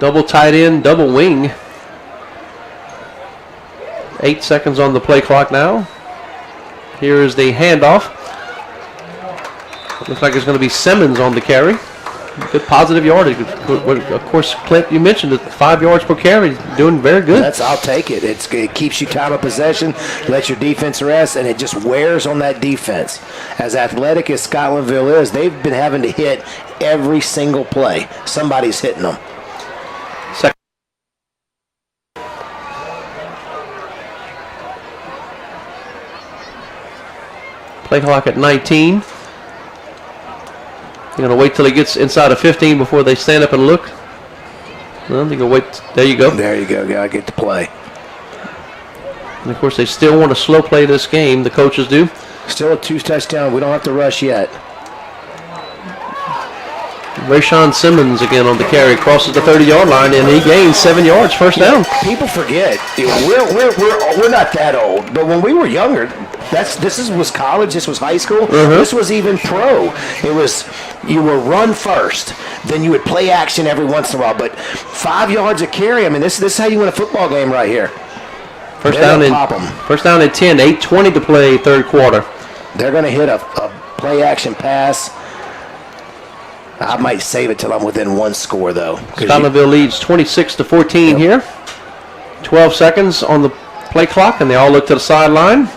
Double tight end, double wing. 8 seconds on the play clock now. Here is the handoff. Looks like it's going to be Simmons on the carry. Good positive yardage. Of course, Clint, you mentioned it, 5 yards per carry. Doing very good. I'll take it. It keeps you time of possession, lets your defense rest, and it just wears on that defense. As athletic as Scotlandville is, they've been having to hit every single play. Somebody's hitting them. Play clock at 19. They're going to wait till he gets inside of 15 before they stand up and look. Well, they're going to wait. There you go. There you go. Got to get the play. And, of course, they still want to slow play this game. The coaches do. Still a 2 touchdown. We don't have to rush yet. Rayshawn Simmons again on the carry, crosses the 30-yard line, and he gains 7 yards, first down. People forget we're not that old, but when we were younger, this was college, this was high school, this was even pro. It was you were run first, then you would play action every once in a while. But 5 yards a carry, I mean, this is how you win a football game right here. First down and 10, 8:20 to play, third quarter. They're going to hit a play action pass. I might save it till I'm within 1 score, though. Scotlandville leads 26-14 here. 12 seconds on the play clock, and they all look to the sideline.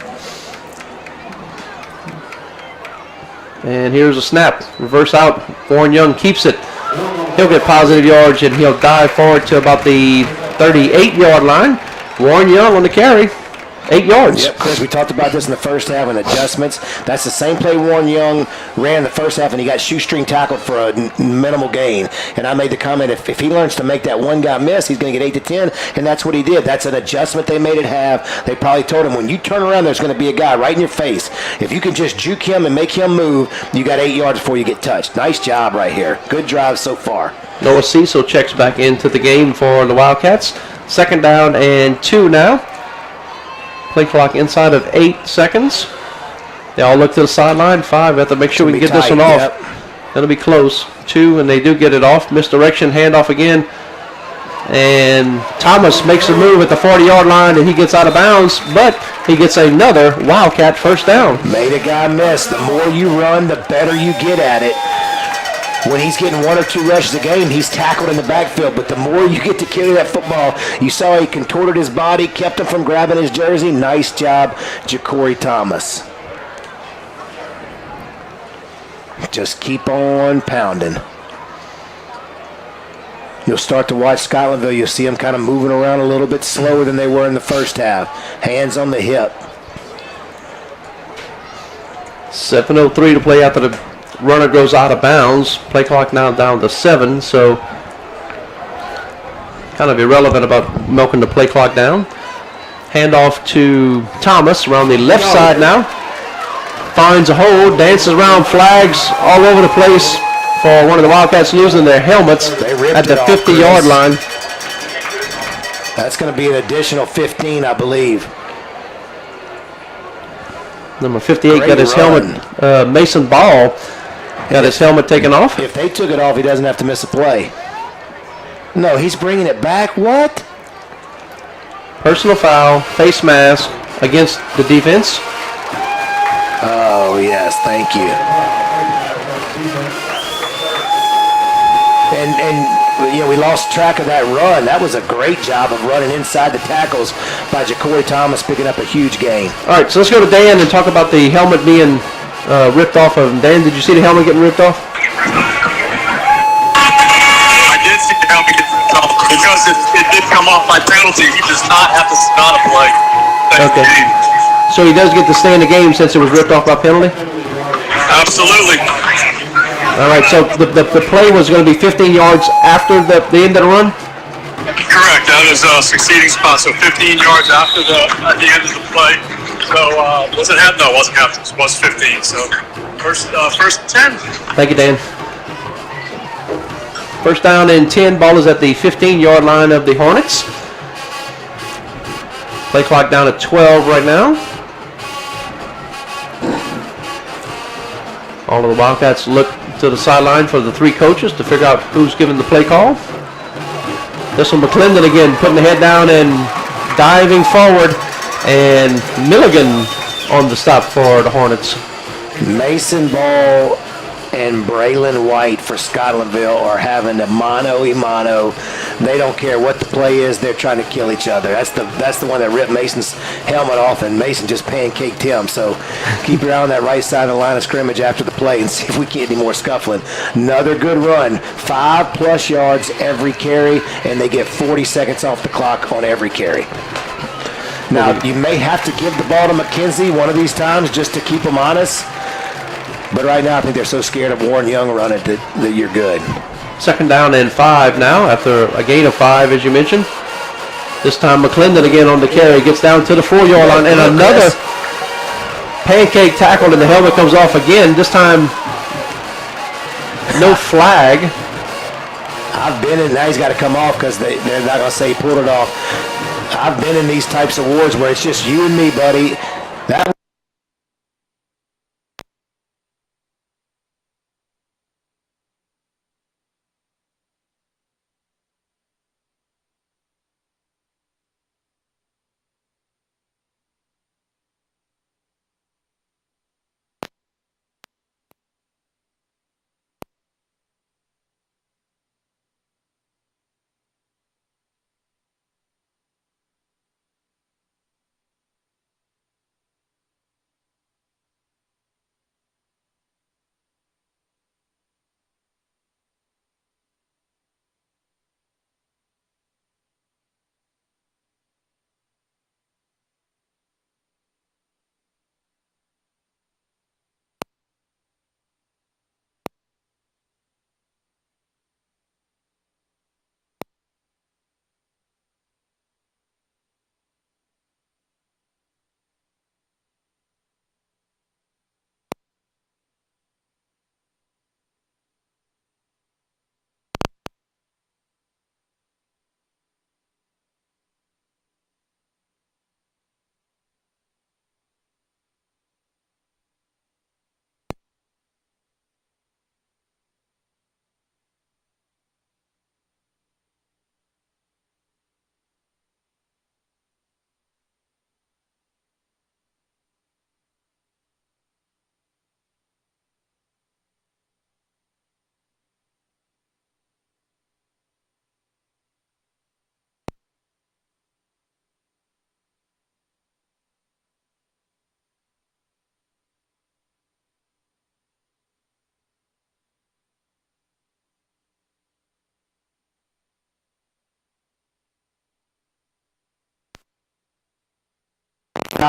And here's a snap. Reverse out. Warren Young keeps it. He'll get positive yards, and he'll dive forward to about the 38-yard line. Warren Young on the carry. 8 yards. Yep, Chris, we talked about this in the first half and adjustments. That's the same play Warren Young ran in the first half, and he got shoestring tackled for a minimal gain. And I made the comment, if he learns to make that one guy miss, he's going to get 8 to 10, and that's what he did. That's an adjustment they made it have. They probably told him, when you turn around, there's going to be a guy right in your face. If you can just juke him and make him move, you got 8 yards before you get touched. Nice job right here. Good drive so far. Noah Cecil checks back into the game for the Wildcats. Second down and 2 now. Play clock inside of 8 seconds. They all look to the sideline. 5. We have to make sure we can get this one off. Yep. It'll be close. 2, and they do get it off. Misdirection, handoff again. And Thomas makes a move at the 40-yard line, and he gets out of bounds, but he gets another Wildcat first down. Made a guy miss. The more you run, the better you get at it. When he's getting 1 or 2 rushes a game, he's tackled in the backfield. But the more you get to carry that football, you saw he contorted his body, kept him from grabbing his jersey. Nice job, Ja'Cory Thomas. Just keep on pounding. You'll start to watch Scotlandville. You'll see them kind of moving around a little bit slower than they were in the first half. Hands on the hip. 7:03 to play after the runner goes out of bounds. Play clock now down to 7, so kind of irrelevant about milking the play clock down. Handoff to Thomas around the left side now. Finds a hole, dances around, flags all over the place for one of the Wildcats losing their helmets at the 50-yard line. That's going to be an additional 15, I believe. Number 58 got his helmet. Mason Ball got his helmet taken off. If they took it off, he doesn't have to miss a play. No, he's bringing it back. What? Personal foul, face mask against the defense. Oh, yes, thank you. And we lost track of that run. That was a great job of running inside the tackles by Ja'Cory Thomas, picking up a huge gain. All right, so let's go to Dan and talk about the helmet being ripped off of him. Dan, did you see the helmet getting ripped off? I did see the helmet get ripped off because it did come off by penalty. He does not have to start a play. Okay. So he does get to stay in the game since it was ripped off by penalty? Absolutely. All right, so the play was going to be 15 yards after the end of the run? Correct. That is a succeeding spot. So 15 yards after at the end of the play. So was it half? No, it wasn't half. It was 15. So first 10. Thank you, Dan. First down and 10. Ball is at the 15-yard line of the Hornets. Play clock down at 12 right now. All of the Wildcats look to the sideline for the three coaches to figure out who's giving the play call. This one, McClendon again putting the head down and diving forward. And Milligan on the stop for the Hornets. Mason Ball and Braylon White for Scotlandville are having a mano-a-mano. They don't care what the play is. They're trying to kill each other. That's the one that ripped Mason's helmet off, and Mason just pancaked him. So keep your eye on that right side of the line of scrimmage after the play and see if we get any more scuffling. Another good run. 5+ yards every carry, and they get 40 seconds off the clock on every carry. Now, you may have to give the ball to McKenzie one of these times just to keep him honest. But right now, I think they're so scared of Warren Young running that you're good. Second down and 5 now after a gain of 5, as you mentioned. This time McClendon again on the carry. Gets down to the 4-yard line. And another pancake tackle, and the helmet comes off again. This time, no flag. I've been in, now he's got to come off because they're not going to say he pulled it off. I've been in these types of wars where it's just you and me, buddy. That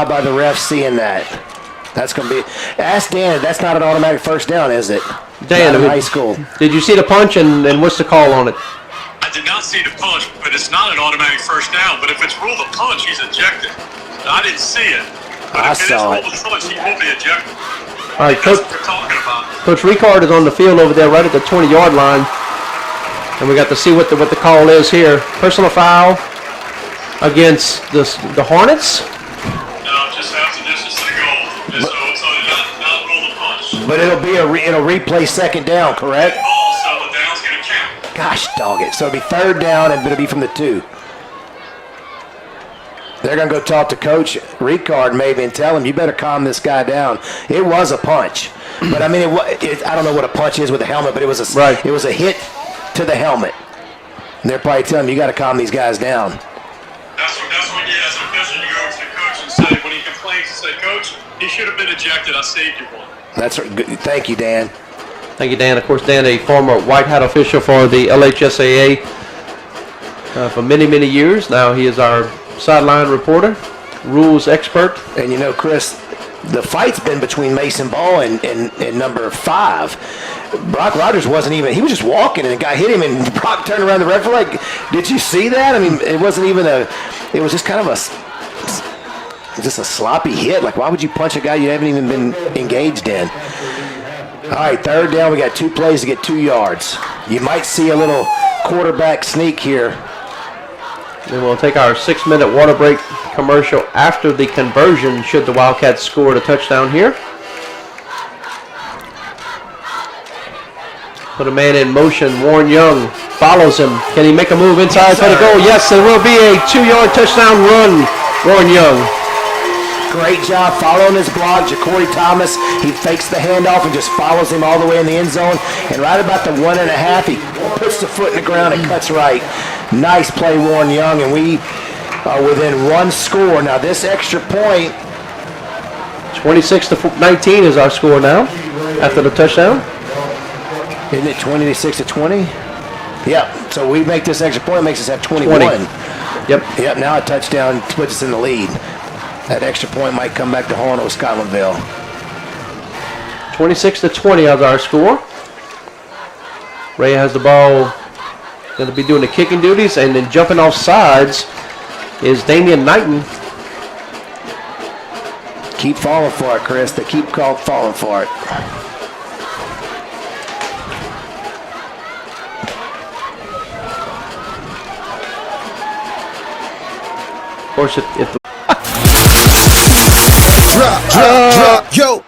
by the ref seeing that. That's going to be. Ask Dan. That's not an automatic first down, is it? Dan, in high school. Did you see the punch, and what's the call on it? I did not see the punch, but it's not an automatic first down. But if it's ruled a punch, he's ejected. I didn't see it. But I if it is saw ruled a punch, he will be ejected. All right, That's what we're talking about. Coach Ricard is on the field over there right at the 20-yard line. And we got to see what the call is here. Personal foul against the Hornets. No, just after this is the goal. So not rule the punch. But it'll replay second down, correct? Ball, so the down's going to count. Gosh dog it. So it'll be third down, and it'll be from the 2. They're going to go talk to Coach Ricard maybe and tell him, you better calm this guy down. It was a punch. But, I mean, I don't know what a punch is with a helmet, but it was a hit to the helmet. And they're probably telling him, you got to calm these guys down. That's when you, as an official, you go to the coach and say, when he complains, you say, Coach, he should have been ejected. I saved you one. That's good. Thank you, Dan. Thank you, Dan. Of course, Dan, a former white hat official for the LHSAA for many, many years. Now he is our sideline reporter, rules expert. And you know, Chris, the fight's been between Mason Ball and number 5. Brock Rogers wasn't even, he was just walking and a guy hit him and Brock turned around the ref like, did you see that? I mean, it wasn't even it was just kind of a sloppy hit. Like, why would you punch a guy you haven't even been engaged in? All right, third down. We got 2 plays to get 2 yards. You might see a little quarterback sneak here. Then we'll take our 6-minute water break commercial after the conversion should the Wildcats score a touchdown here. Put a man in motion. Warren Young follows him. Can he make a move inside for the goal? Yes, there will be a 2-yard touchdown run. Warren Young. Great job following his block. Ja'Cory Thomas, he fakes the handoff and just follows him all the way in the end zone. And right about the 1.5, he puts the foot in the ground and cuts right. Nice play, Warren Young, and we are within 1 score. Now this extra point. 26-19 is our score now after the touchdown. Isn't it 26-20? Yep. So we make this extra point, makes us have 21. 20. Yep. Now a touchdown puts us in the lead. That extra point might come back to haunt with Scotlandville. 26-20 is our score. Ray has the ball. Going to be doing the kicking duties, and then jumping off sides is Damian Knighton. Keep falling for it, Chris. They keep falling for it. Of course, if the drop, yo.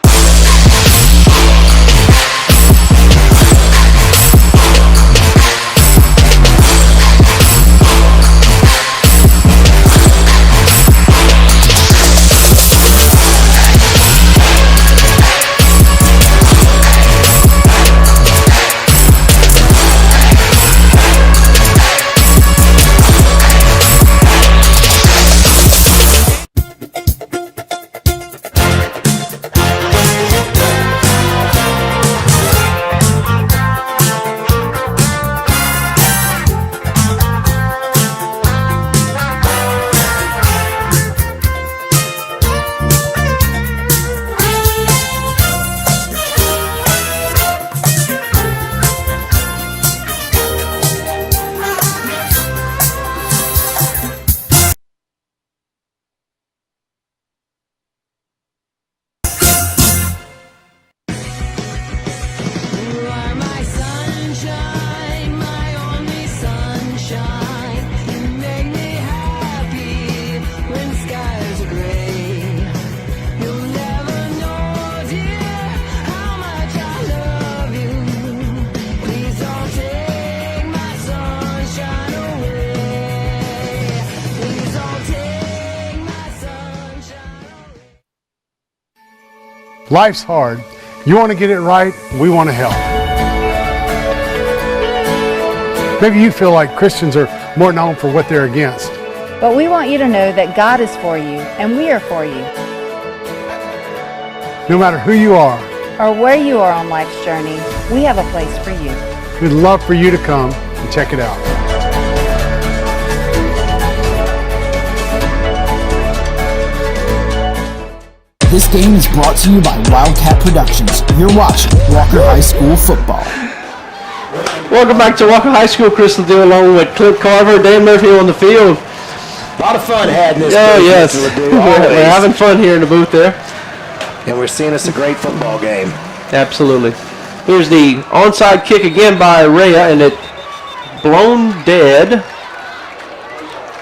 Life's hard. You want to get it right, we want to help. Maybe you feel like Christians are more known for what they're against. But we want you to know that God is for you, and we are for you. No matter who you are, or where you are on life's journey, we have a place for you. we'd love for you to come and check it out. This game is brought to you by Wildcat Productions. You're watching Walker High School football. Welcome back to Walker High School. Chris Ledoux along with Clint Carver, Dan Murphy on the field. A lot of fun had in this. Oh, yes. We're having fun here in the booth there. And we're seeing us a great football game. Absolutely. Here's the onside kick again by Rhea, and it blown dead.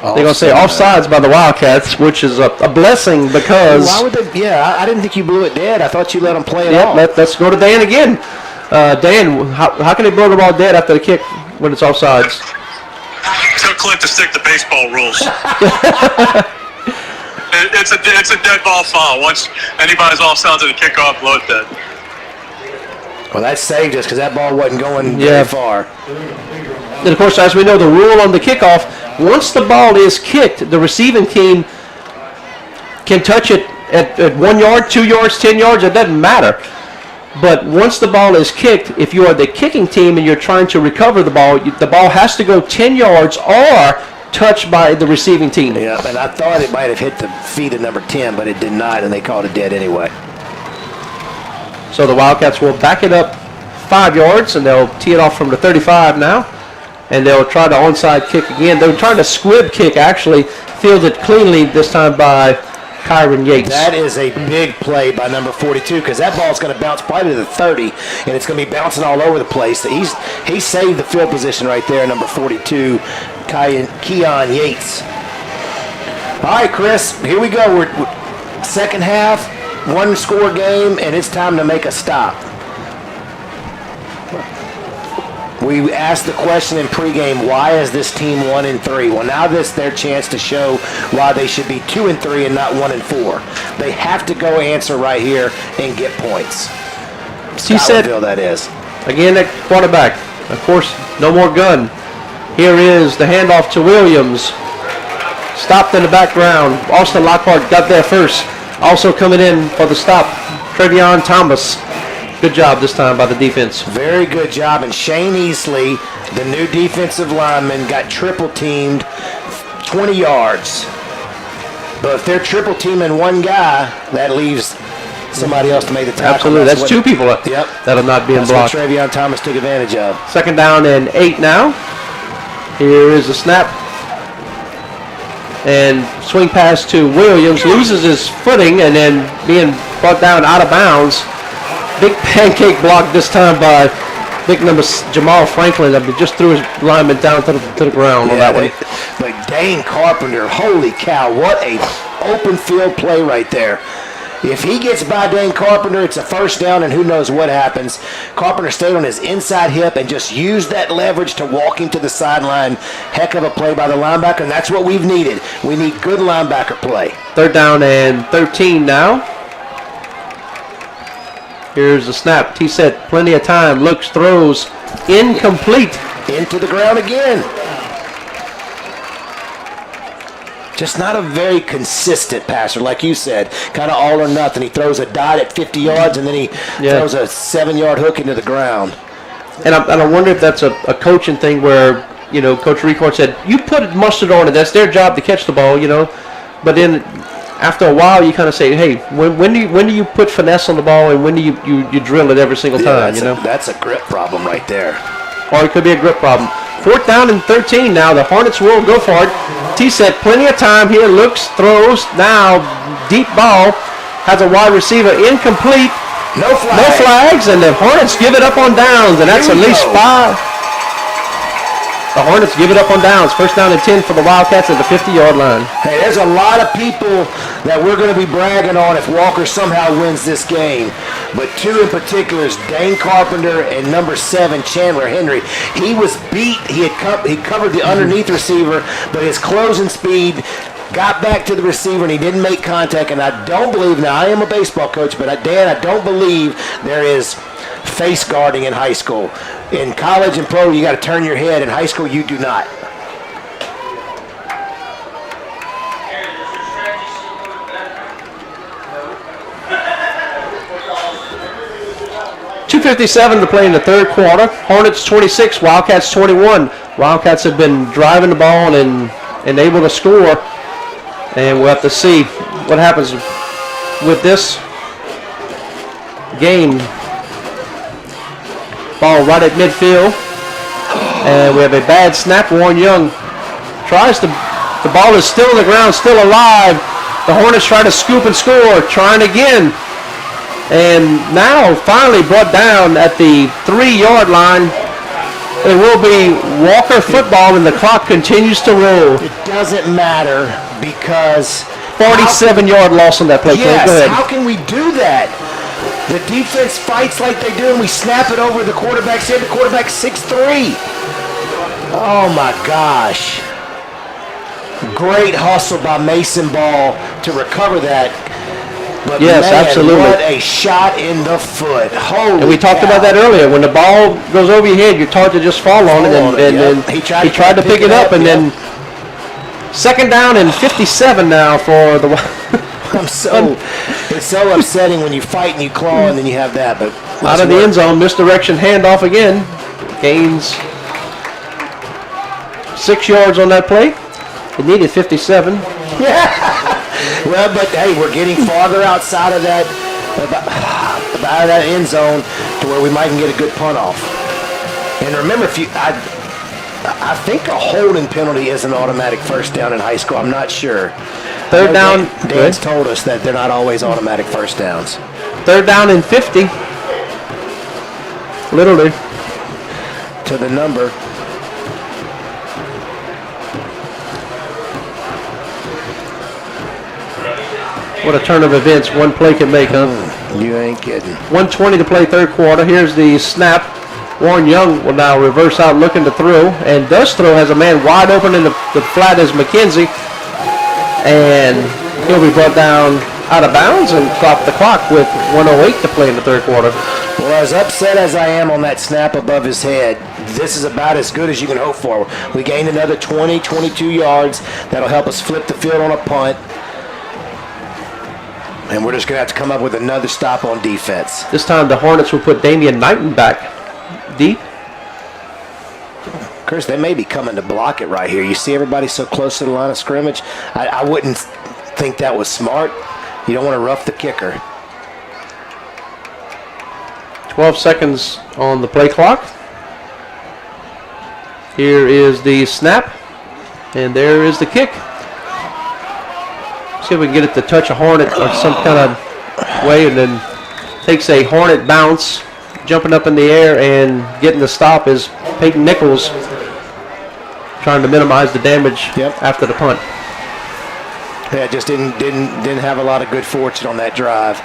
They're going to say offsides by the Wildcats, which is a blessing because... Why would they? Yeah, I didn't think you blew it dead. I thought you let them play it off. Let's go to Dan again. Dan, how can they blow the ball dead after the kick when it's offsides? Tell Clint to stick to baseball rules. It's a dead ball foul. Once anybody's offsides at the kickoff, blow it dead. Well, that saved us because that ball wasn't going very far. And, of course, as we know, the rule on the kickoff, once the ball is kicked, the receiving team can touch it at 1 yard, 2 yards, 10 yards. It doesn't matter. But once the ball is kicked, if you are the kicking team and you're trying to recover the ball has to go 10 yards or touched by the receiving team. Yeah, and I thought it might have hit the feet of number 10, but it did not, and they called it dead anyway. So the Wildcats will back it up 5 yards, and they'll tee it off from the 35 now. And they'll try the onside kick again. They were trying to squib kick, actually, fielded cleanly this time by Kyron Yates. That is a big play by number 42 because that ball's going to bounce probably to the 30, and it's going to be bouncing all over the place. He saved the field position right there, number 42, Keon Yates. All right, Chris, here we go. We're second half, one-score game, and it's time to make a stop. We asked the question in pregame, why is this team 1-3? Well, now this is their chance to show why they should be 2-3 and not 1-4. They have to go answer right here and get points. He said, that is. Again, at quarterback. Of course, no more gun. Here is the handoff to Williams. Stopped in the background. Austin Lockhart got there first. Also coming in for the stop, Trevion Thomas. Good job this time by the defense. Very good job. And Shane Easley, the new defensive lineman, got triple teamed 20 yards. But if they're triple teaming one guy, that leaves somebody else to make the tackle. Absolutely. That's two people that are not being blocked. That's what Trevion Thomas took advantage of. Second down and 8 now. Here is the snap. And swing pass to Williams. Loses his footing and then being brought down out of bounds. Big pancake block this time by big number Jamal Franklin. Just threw his lineman down to the ground on that one. But Dane Carpenter, holy cow, what a open field play right there. If he gets by Dane Carpenter, it's a first down, and who knows what happens. Carpenter stayed on his inside hip and just used that leverage to walk him to the sideline. Heck of a play by the linebacker, and that's what we've needed. We need good linebacker play. Third down and 13 now. Here's the snap. T-set, plenty of time. Looks, throws, incomplete. Into the ground again. Just not a very consistent passer, like you said. Kind of all or nothing. He throws a dot at 50 yards, and then he throws a 7-yard hook into the ground. And I wonder if that's a coaching thing where, Coach Ricord said, you put mustard on it. That's their job to catch the ball, But then after a while, you kind of say, hey, when do you put finesse on the ball, and when do you drill it every single time? That's a grip problem right there. Or it could be a grip problem. Fourth down and 13 now. The Hornets will go for it. T-set, plenty of time here. Looks, throws. Now, deep ball. Has a wide receiver incomplete. No flags. No flags, and the Hornets give it up on downs, and that's at least 5. The Hornets give it up on downs. First down and 10 for the Wildcats at the 50-yard line. Hey, there's a lot of people that we're going to be bragging on if Walker somehow wins this game. But two in particular is Dane Carpenter and number 7, Chandler Henry. He was beat. He covered the underneath receiver, but his closing speed got back to the receiver, and he didn't make contact. And I don't believe, now I am a baseball coach, but Dan, I don't believe there is face guarding in high school. In college and pro, you got to turn your head. In high school, you do not. .257 to play in the third quarter. Hornets 26, Wildcats 21. Wildcats have been driving the ball and able to score. And we'll have to see what happens with this game. Ball right at midfield. And we have a bad snap. Warren Young tries to, the ball is still on the ground, still alive. The Hornets try to scoop and score, trying again. And now finally brought down at the 3-yard line. It will be Walker football, and the clock continues to roll. It doesn't matter because 47-yard loss on that play. Yes, go ahead. How can we do that? The defense fights like they do, and we snap it over the quarterback's head. The quarterback's 6'3". Oh, my gosh. Great hustle by Mason Ball to recover that. But yes, man, absolutely. What a shot in the foot. Holy And we talked cow. about that earlier. When the ball goes over your head, you're taught to just fall on it. And then he tried to pick it up. And then second down and 57 now for the it's so upsetting when you fight and you claw and then you have that. But out of the end zone, misdirection handoff again. Gains 6 yards on that play. It needed 57. Yeah. Well, but hey, we're getting farther outside of that, out of that end zone to where we might can get a good punt off. And remember, I think a holding penalty is an automatic first down in high school. I'm not sure. Third down. Dan's told us that they're not always automatic first downs. Third down and 50. Literally. To the number. What a turn of events one play can make, huh? You ain't kidding. 1:20 to play third quarter. Here's the snap. Warren Young will now reverse out looking to throw, and does throw, has a man wide open in the flat as McKenzie, and he'll be brought down out of bounds and stop the clock with 1:08 to play in the third quarter. Well, as upset as I am on that snap above his head, this is about as good as you can hope for. We gained another 20, 22 yards. That'll help us flip the field on a punt. And we're just going to have to come up with another stop on defense. This time the Hornets will put Damian Knighton back deep. Chris, they may be coming to block it right here. You see everybody so close to the line of scrimmage? I wouldn't think that was smart. You don't want to rough the kicker. 12 seconds on the play clock. Here is the snap, and there is the kick. See if we can get it to touch a Hornet or some kind of way, and then takes a Hornet bounce, jumping up in the air and getting the stop is Peyton Nichols, trying to minimize the damage after the punt. Yeah, just didn't have a lot of good fortune on that drive.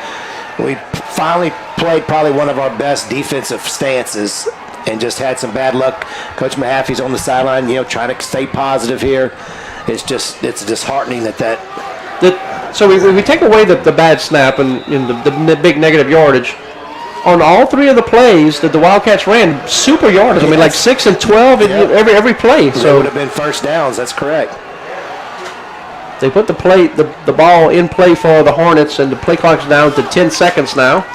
We finally played probably one of our best defensive stances and just had some bad luck. Coach Mahaffey's on the sideline, trying to stay positive here. It's disheartening that. So we take away the bad snap and the big negative yardage. On all three of the plays that the Wildcats ran, super yardage. I mean, like 6 and 12 in every play. So it would have been first downs. That's correct. They put the ball in play for the Hornets, and the play clock's down to 10 seconds now.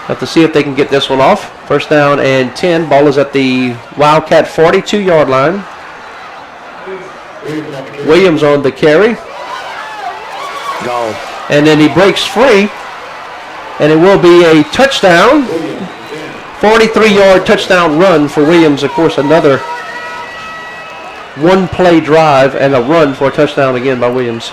Have to see if they can get this one off. First down and 10. Ball is at the Wildcat 42-yard line. Williams on the carry. Gone. And then he breaks free, and it will be a touchdown. 43-yard touchdown run for Williams. Of course, another one-play drive and a run for a touchdown again by Williams.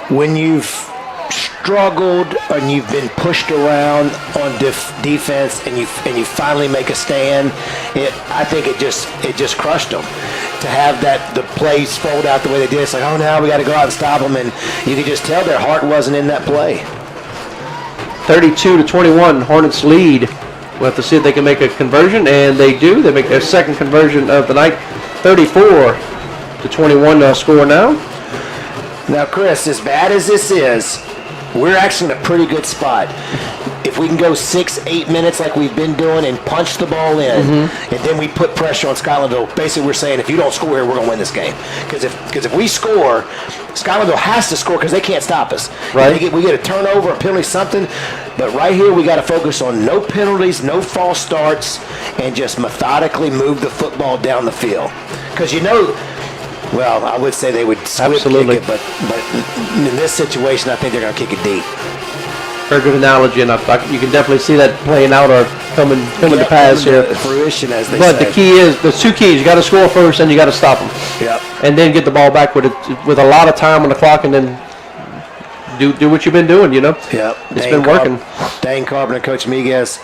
When you've struggled and you've been pushed around on defense and you finally make a stand, I think it just crushed them. To have the plays fold out the way they did, it's like, oh, now we got to go out and stop them, and you could just tell their heart wasn't in that play. 32-21, Hornets lead. We'll have to see if they can make a conversion, and they do. They make their second conversion of the night. 34-21 score now. Now, Chris, as bad as this is, we're actually in a pretty good spot. If we can go 6-8 minutes like we've been doing and punch the ball in, and then we put pressure on Scotlandville, basically we're saying if you don't score here, we're going to win this game. Because if we score, Scotlandville has to score because they can't stop us. Right. We get a turnover, a penalty, something. But right here, we got to focus on no penalties, no false starts, and just methodically move the football down the field. Because well, I would say they would squib kick it, but in this situation, I think they're going to kick it deep. Very good analogy, and you can definitely see that playing out or coming to pass here. Fruition, as they say. But the key is, there's two keys. You got to score first, and you got to stop them. Yep. And then get the ball back with a lot of time on the clock, and then do what you've been doing. Yep. It's been working. Dane Carpenter, Coach Miguez,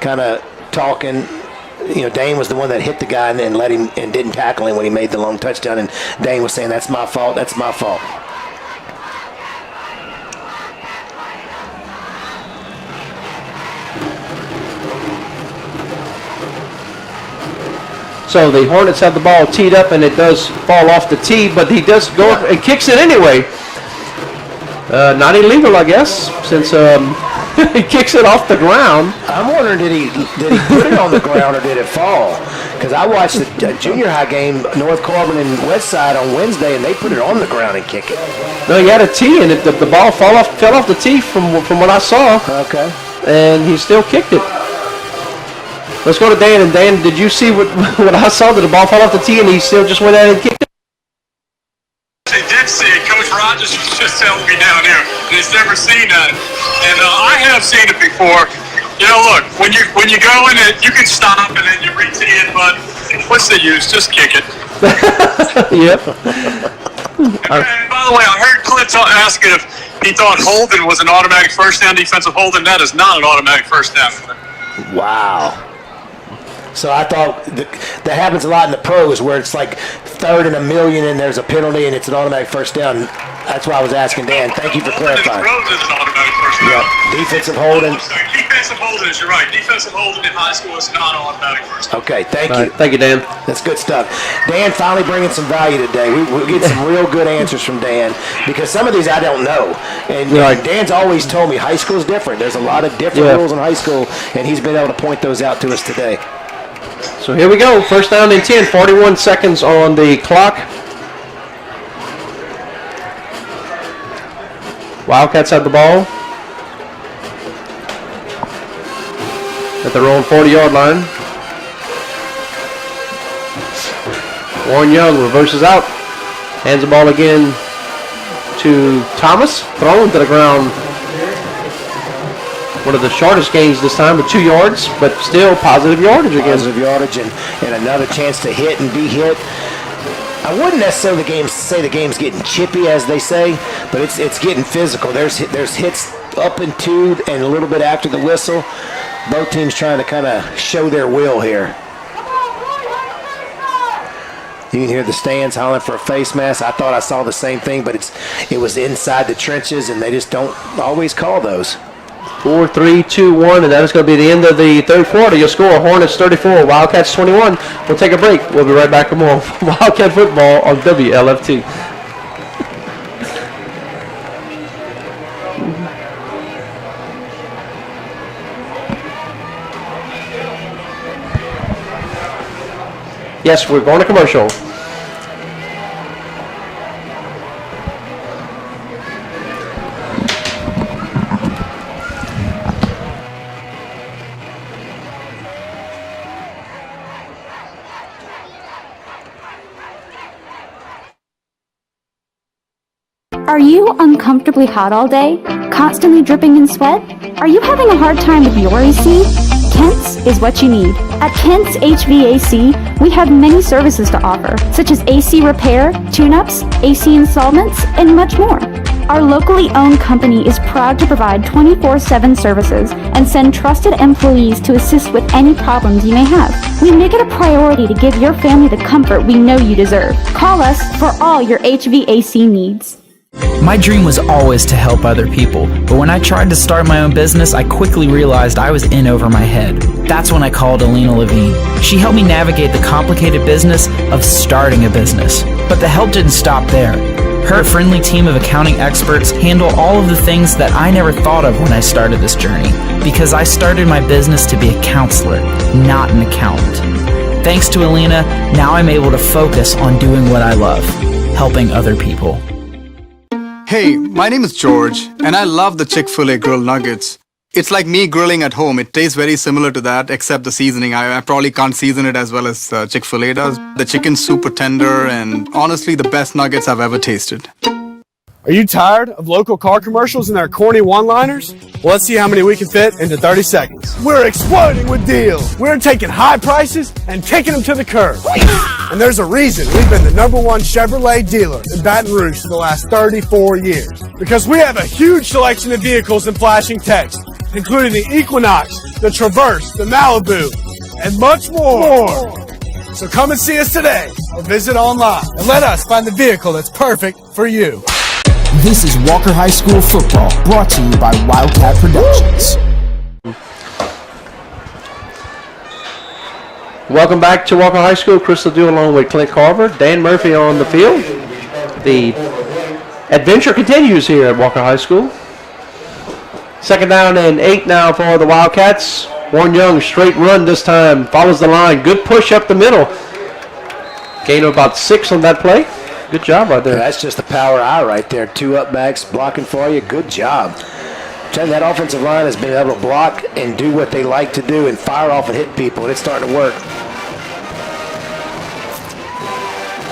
kind of talking. Dane was the one that hit the guy and let him and didn't tackle him when he made the long touchdown, and Dane was saying, "That's my fault. That's my fault." So the Hornets have the ball teed up, and it does fall off the tee, but he does go up and kicks it anyway. Not illegal, I guess, since he kicks it off the ground. I'm wondering, did he put it on the ground or did it fall? Because I watched the junior high game, North Corbin and Westside on Wednesday, and they put it on the ground and kick it. No, he had a tee, and the ball fell off the tee from what I saw. Okay. And he still kicked it. Let's go to Dan. And Dan, did you see what I saw? Did the ball fall off the tee, and he still just went out and kicked it? I did see it. Coach Rogers was just telling me down here that he's never seen that, and I have seen it before. You know, look, when you go in it, you can stop and then you re-tee it, but what's the use? Just kick it. Yep. And by the way, I heard Clint asking if he thought holding was an automatic first down, defensive holding. That is not an automatic first down. Wow. So I thought that happens a lot in the pros where it's like 3rd and 1,000,000 and there's a penalty and it's an automatic first down. That's why I was asking Dan. Thank you for clarifying. Pros is an automatic first down. Yeah. Defensive holding. Defensive holding is, you're right. Defensive holding in high school is not automatic first down. Okay, thank you. Thank you, Dan. That's good stuff. Dan finally bringing some value today. We get some real good answers from Dan because some of these I don't know. And Dan's always told me high school is different. There's a lot of different rules in high school, and he's been able to point those out to us today. So here we go. First down and 10. 41 seconds on the clock. Wildcats have the ball at their own 40-yard line. Warren Young reverses out. Hands the ball again to Thomas. Thrown to the ground. One of the shortest gains this time with 2 yards, but still positive yardage again. Positive yardage and another chance to hit and be hit. I wouldn't necessarily say the game's getting chippy, as they say, but it's getting physical. There's hits up and to and a little bit after the whistle. Both teams trying to kind of show their will here. You can hear the stands hollering for a face mask. I thought I saw the same thing, but it was inside the trenches, and they just don't always call those. 4, 3, 2, 1, and that is going to be the end of the third quarter. Your score, Hornets 34, Wildcats 21. We'll take a break. We'll be right back with more Wildcat football on WLFT. Yes, we're going to commercial. Are you uncomfortably hot all day? Constantly dripping in sweat? Are you having a hard time with your AC? Kent's is what you need. At Kent's HVAC, we have many services to offer, such as AC repair, tune-ups, AC installments, and much more. Our locally owned company is proud to provide 24/7 services and send trusted employees to assist with any problems you may have. We make it a priority to give your family the comfort we know you deserve. Call us for all your HVAC needs. My dream was always to help other people, but when I tried to start my own business, I quickly realized I was in over my head. That's when I called Alina Levine. She helped me navigate the complicated business of starting a business. But the help didn't stop there. Her friendly team of accounting experts handle all of the things that I never thought of when I started this journey, because I started my business to be a counselor, not an accountant. Thanks to Alina, now I'm able to focus on doing what I love, helping other people. Hey, my name is George, and I love the Chick-fil-A grilled nuggets. It's like me grilling at home. It tastes very similar to that, except the seasoning. I probably can't season it as well as Chick-fil-A does. The chicken's super tender, and honestly, the best nuggets I've ever tasted. Are you tired of local car commercials and their corny one-liners? Well, let's see how many we can fit into 30 seconds. We're exploding with deals. We're taking high prices and taking them to the curb. And there's a reason we've been the #1 Chevrolet dealer in Baton Rouge for the last 34 years. Because we have a huge selection of vehicles in flashing text, including the Equinox, the Traverse, the Malibu, and much more. So come and see us today or visit online and let us find the vehicle that's perfect for you. This is Walker High School football, brought to you by Wildcat Productions. Welcome back to Walker High School. Chris Ledoux along with Clint Carver. Dan Murphy on the field. The Adventure continues here at Walker High School. 2nd down and 8 now for the Wildcats. Warren Young, straight run this time, follows the line. Good push up the middle. Gain of about 6 on that play. Good job right there. That's just the power eye right there. 2 up backs blocking for you. Good job. That offensive line has been able to block and do what they like to do and fire off and hit people, and it's starting to work.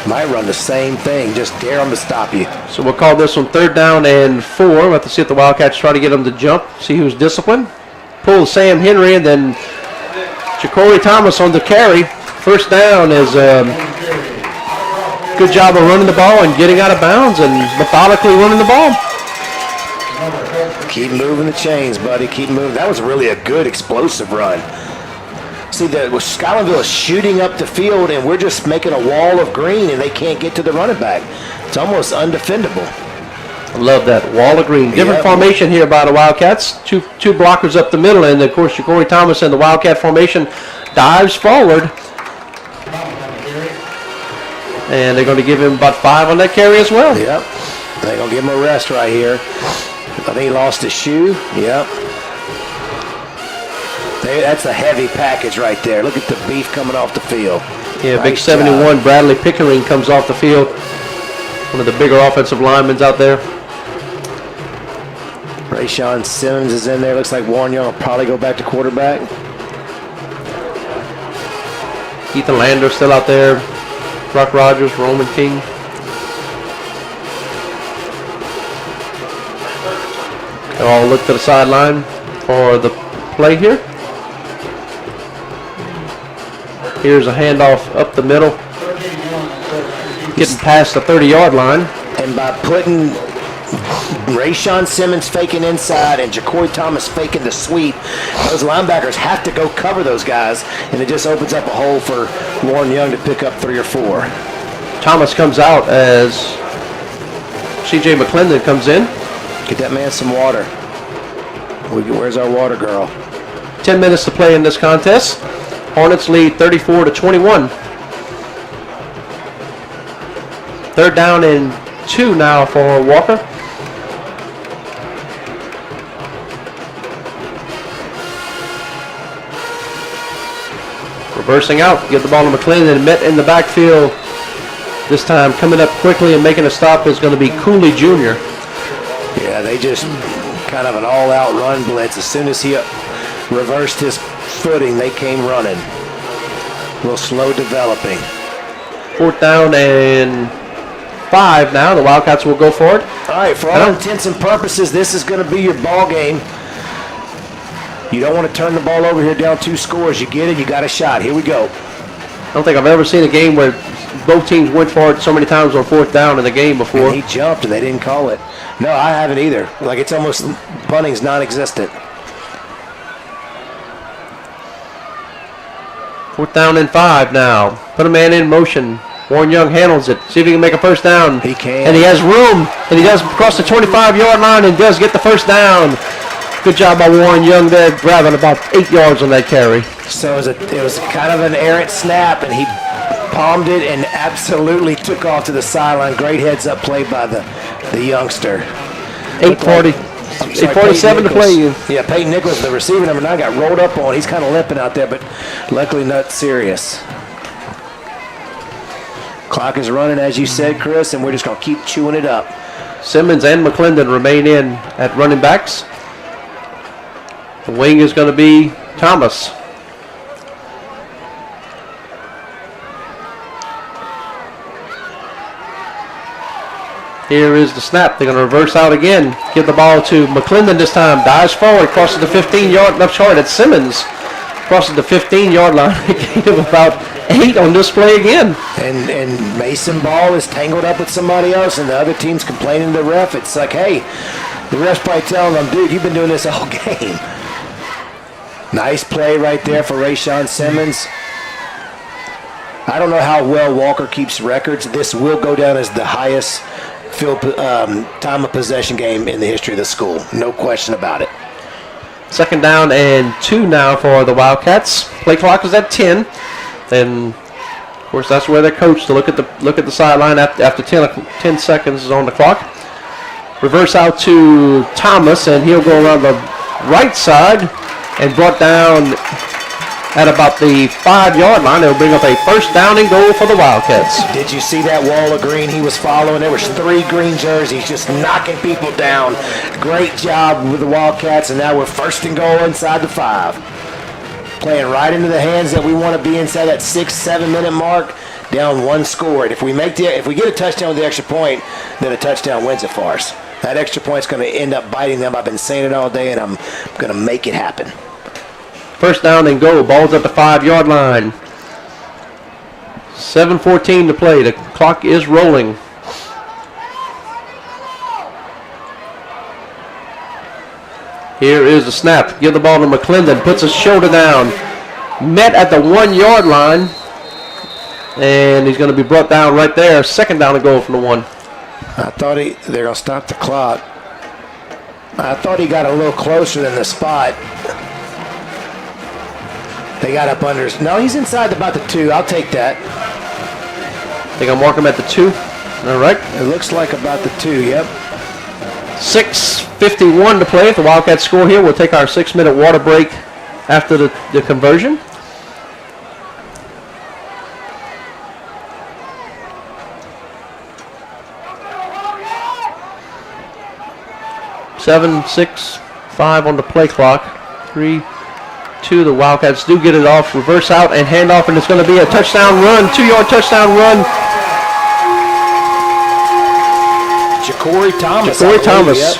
Might run the same thing, just dare them to stop you. So we'll call this one 3rd down and 4. We'll have to see if the Wildcats try to get them to jump, see who's disciplined. Pull Sam Henry, and then Ja'Cory Thomas on the carry. 1st down is good job of running the ball and getting out of bounds and methodically running the ball. Keep moving the chains, buddy. Keep moving. That was really a good explosive run. See, Scotlandville is shooting up the field, and we're just making a wall of green, and they can't get to the running back. It's almost undefendable. I love that wall of green. Different formation here by the Wildcats. Two blockers up the middle, and of course Ja'Cory Thomas in the Wildcat formation dives forward. And they're going to give him about 5 on that carry as well. Yep. They're going to give him a rest right here. I think he lost his shoe. Yep. That's a heavy package right there. Look at the beef coming off the field. Yeah, big 71 Bradley Pickering comes off the field. One of the bigger offensive linemen out there. Rayshawn Simmons is in there. Looks like Warren Young will probably go back to quarterback. Ethan Lander still out there. Brock Rogers, Roman King. They'll all look to the sideline for the play here. Here's a handoff up the middle. Getting past the 30-yard line. And by putting Rayshawn Simmons faking inside and Ja'Cory Thomas faking the sweep, those linebackers have to go cover those guys, and it just opens up a hole for Warren Young to pick up 3 or 4. Thomas comes out as C.J. McClendon comes in. Get that man some water. Where's our water girl? 10 minutes to play in this contest. Hornets lead 34-21. 3rd down and 2 now for Walker. Reversing out, get the ball to McClendon and met in the backfield. This time coming up quickly and making a stop is going to be Cooley Jr. Yeah, they just kind of an all-out run blitz. As soon as he reversed his footing, they came running. A little slow developing. 4th down and 5 now. The Wildcats will go for it. All right, for all intents and purposes, this is going to be your ball game. You don't want to turn the ball over here down 2 scores. You get it, you got a shot. Here we go. I don't think I've ever seen a game where both teams went for it so many times on 4th down in the game before. And he jumped and they didn't call it. No, I haven't either. Like, it's almost, punting's non-existent. 4th down and 5 now. Put a man in motion. Warren Young handles it. See if he can make a 1st down. He can. And he has room. And he does cross the 25-yard line and does get the 1st down. Good job by Warren Young there, grabbing about 8 yards on that carry. So it was kind of an errant snap, and he palmed it and absolutely took off to the sideline. Great heads-up play by the youngster. 8:47 to play. Yeah, Peyton Nicholas, the receiver number 9, got rolled up on. He's kind of limping out there, but luckily not serious. Clock is running, as you said, Chris, and we're just going to keep chewing it up. Simmons and McClendon remain in at running backs. The wing is going to be Thomas. Here is the snap. They're going to reverse out again. Give the ball to McClendon this time. Dives forward, crosses the 15-yard. No, sorry, that's Simmons. Crosses the 15-yard line. Gain of about 8 on this play again. And Mason Ball is tangled up with somebody else, and the other team's complaining to the ref. It's like, hey, the ref's probably telling them, dude, you've been doing this all game. Nice play right there for Rayshawn Simmons. I don't know how well Walker keeps records. This will go down as the highest field time of possession game in the history of the school. No question about it. 2nd down and 2 now for the Wildcats. Play clock is at 10. And of course that's where they're coached to look at the sideline after 10 seconds is on the clock. Reverse out to Thomas, and he'll go around the right side and brought down at about the 5-yard line. It'll bring up a first down and goal for the Wildcats. Did you see that wall of green he was following? There was 3 green jerseys just knocking people down. Great job with the Wildcats, and now we're first and goal inside the 5. Playing right into the hands that we want to be inside that 6-7 minute mark. Down 1 score. And if we get a touchdown with the extra point, then a touchdown wins it for us. That extra point's going to end up biting them. I've been saying it all day, and I'm going to make it happen. First down and goal. Ball's at the 5-yard line. 7:14 to play. The clock is rolling. Here is the snap. Give the ball to McClendon. Puts his shoulder down. Met at the 1-yard line. And he's going to be brought down right there. Second down and goal from the 1. I thought they're going to stop the clock. I thought he got a little closer than the spot. They got up under. No, he's inside about the 2. I'll take that. Think I'll mark him at the 2. All right. It looks like about the 2, yep. 6:51 to play. If the Wildcats score here, we'll take our 6-minute water break after the conversion. Seven, 6, 5 on the play clock. 3, 2. The Wildcats do get it off. Reverse out and hand off, and it's going to be a touchdown run. 2-yard touchdown run. Ja'Cory Thomas. Ja'Cory Thomas. Yep.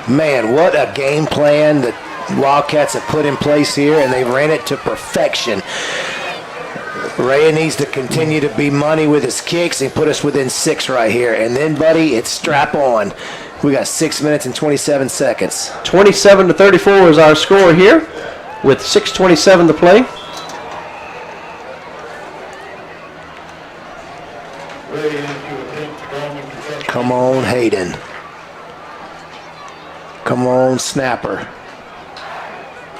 Man, what a game plan the Wildcats have put in place here, and they ran it to perfection. Ray needs to continue to be money with his kicks and put us within 6 right here. And then, buddy, it's strap on. We got 6 minutes and 27 seconds. 27-34 is our score here with 6:27 to play. Come on, Hayden. Come on, Snapper.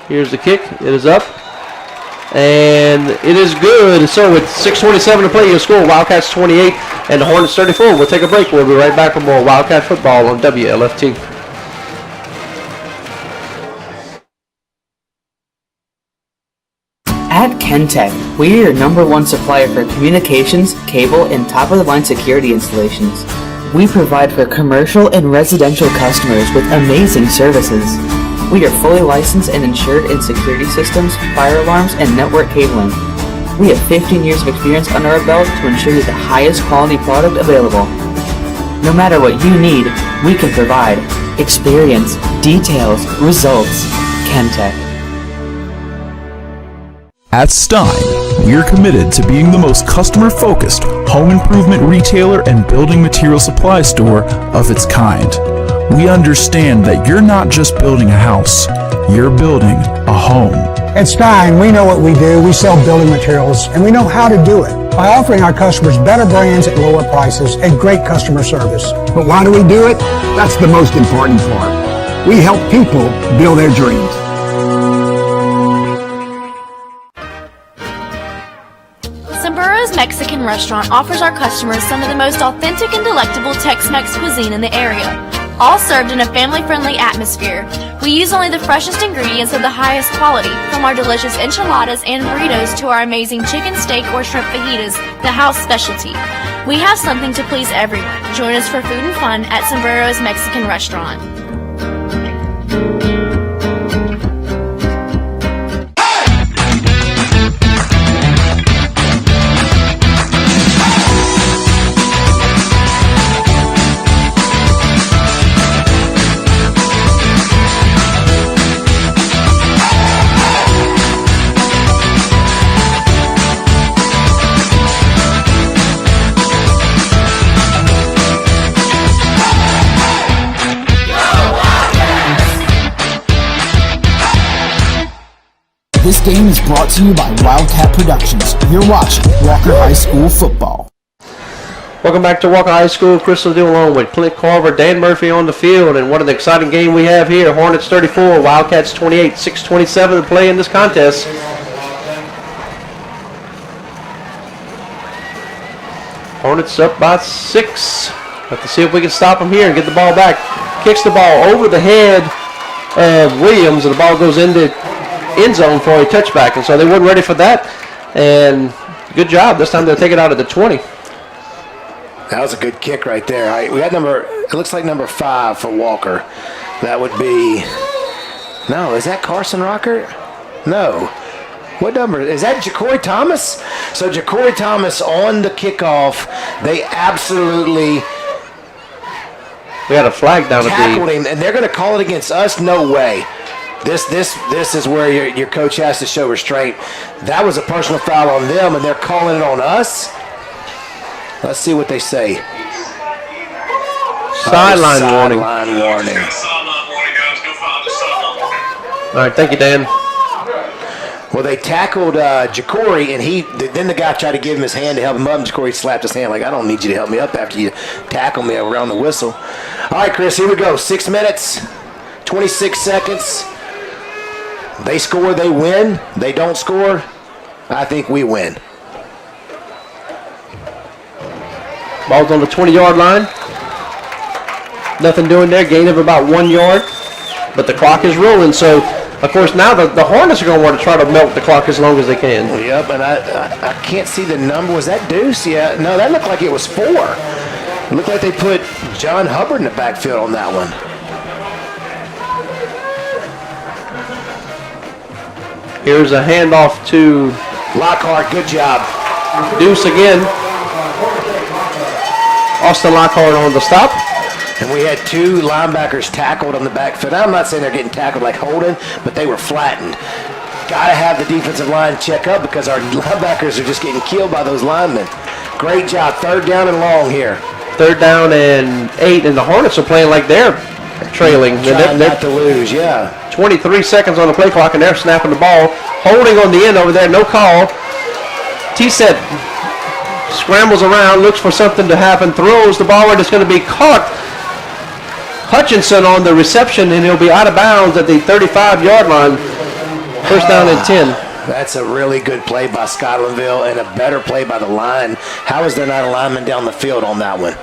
Here's the kick. It is up. And it is good. So with 6:27 to play, your score, Wildcats 28 and the Hornets 34. We'll take a break. We'll be right back for more Wildcat football on WLFT. At Kentech, we are your #1 supplier for communications, cable, and top-of-the-line security installations. We provide for commercial and residential customers with amazing services. We are fully licensed and insured in security systems, fire alarms, and network cabling. We have 15 years of experience under our belt to ensure you the highest quality product available. No matter what you need, we can provide. Experience, details, results. Kentech. At Stein, we are committed to being the most customer-focused home improvement retailer and building material supply store of its kind. We understand that you're not just building a house, you're building a home. At Stein, we know what we do. We sell building materials, and we know how to do it by offering our customers better brands at lower prices and great customer service. But why do we do it? That's the most important part. We help people build their dreams. Sombrer's Mexican restaurant offers our customers some of the most authentic and delectable Tex-Mex cuisine in the area, all served in a family-friendly atmosphere. We use only the freshest ingredients of the highest quality, from our delicious enchiladas and burritos to our amazing chicken steak or shrimp fajitas, the house specialty. We have something to please everyone. Join us for food and fun at Sombrero's Mexican Restaurant. This game is brought to you by Wildcat Productions. You're watching Walker High School football. Welcome back to Walker High School. Chris Ledoux along with Clint Carver, Dan Murphy on the field, and what an exciting game we have here. Hornets 34, Wildcats 28, 6:27 to play in this contest. Hornets up by 6. Have to see if we can stop them here and get the ball back. Kicks the ball over the head of Williams, and the ball goes into end zone for a touchback. And so they weren't ready for that. And good job. This time they'll take it out at the 20. That was a good kick right there. All right, we had it looks like number 5 for Walker. That would be, no, is that Carson Rocker? No. What number? Is that Ja'Cory Thomas? So Ja'Cory Thomas on the kickoff, they absolutely we had a flag down at tackled him, and they're going to call it against us? No way. This is where your coach has to show restraint. That was a personal foul on them, and they're calling it on us. Let's see what they say. Sideline warning. Sideline warning. All right, thank you, Dan. Well, they tackled Ja'Cory, and then the guy tried to give him his hand to help him up, and Ja'Cory slapped his hand like, I don't need you to help me up after you tackle me around the whistle. All right, Chris, here we go. 6 minutes, 26 seconds. They score, they win. They don't score, I think we win. Ball's on the 20-yard line. Nothing doing there. Gain of about 1 yard. But the clock is rolling. So, of course, now the Hornets are going to want to try to milk the clock as long as they can. Yep, and I can't see the number. Was that Deuce? Yeah. No, that looked like it was 4. It looked like they put John Hubbard in the backfield on that one. Here's a handoff to Lockhart. Good job. Deuce again. Austin Lockhart on the stop. And we had 2 linebackers tackled on the backfield. I'm not saying they're getting tackled like holding, but they were flattened. Got to have the defensive line check up because our linebackers are just getting killed by those linemen. Great job. 3rd down and long here. 3rd down and 8, and the Hornets are playing like they're trailing. Trying not to lose, yeah. 23 seconds on the play clock, and they're snapping the ball. Holding on the end over there, no call. T-set scrambles around, looks for something to happen, throws the ball, and it's going to be caught. Hutchinson on the reception, and he'll be out of bounds at the 35-yard line. 1st down and 10. That's a really good play by Scotlandville and a better play by the line. How is there not a lineman down the field on that one?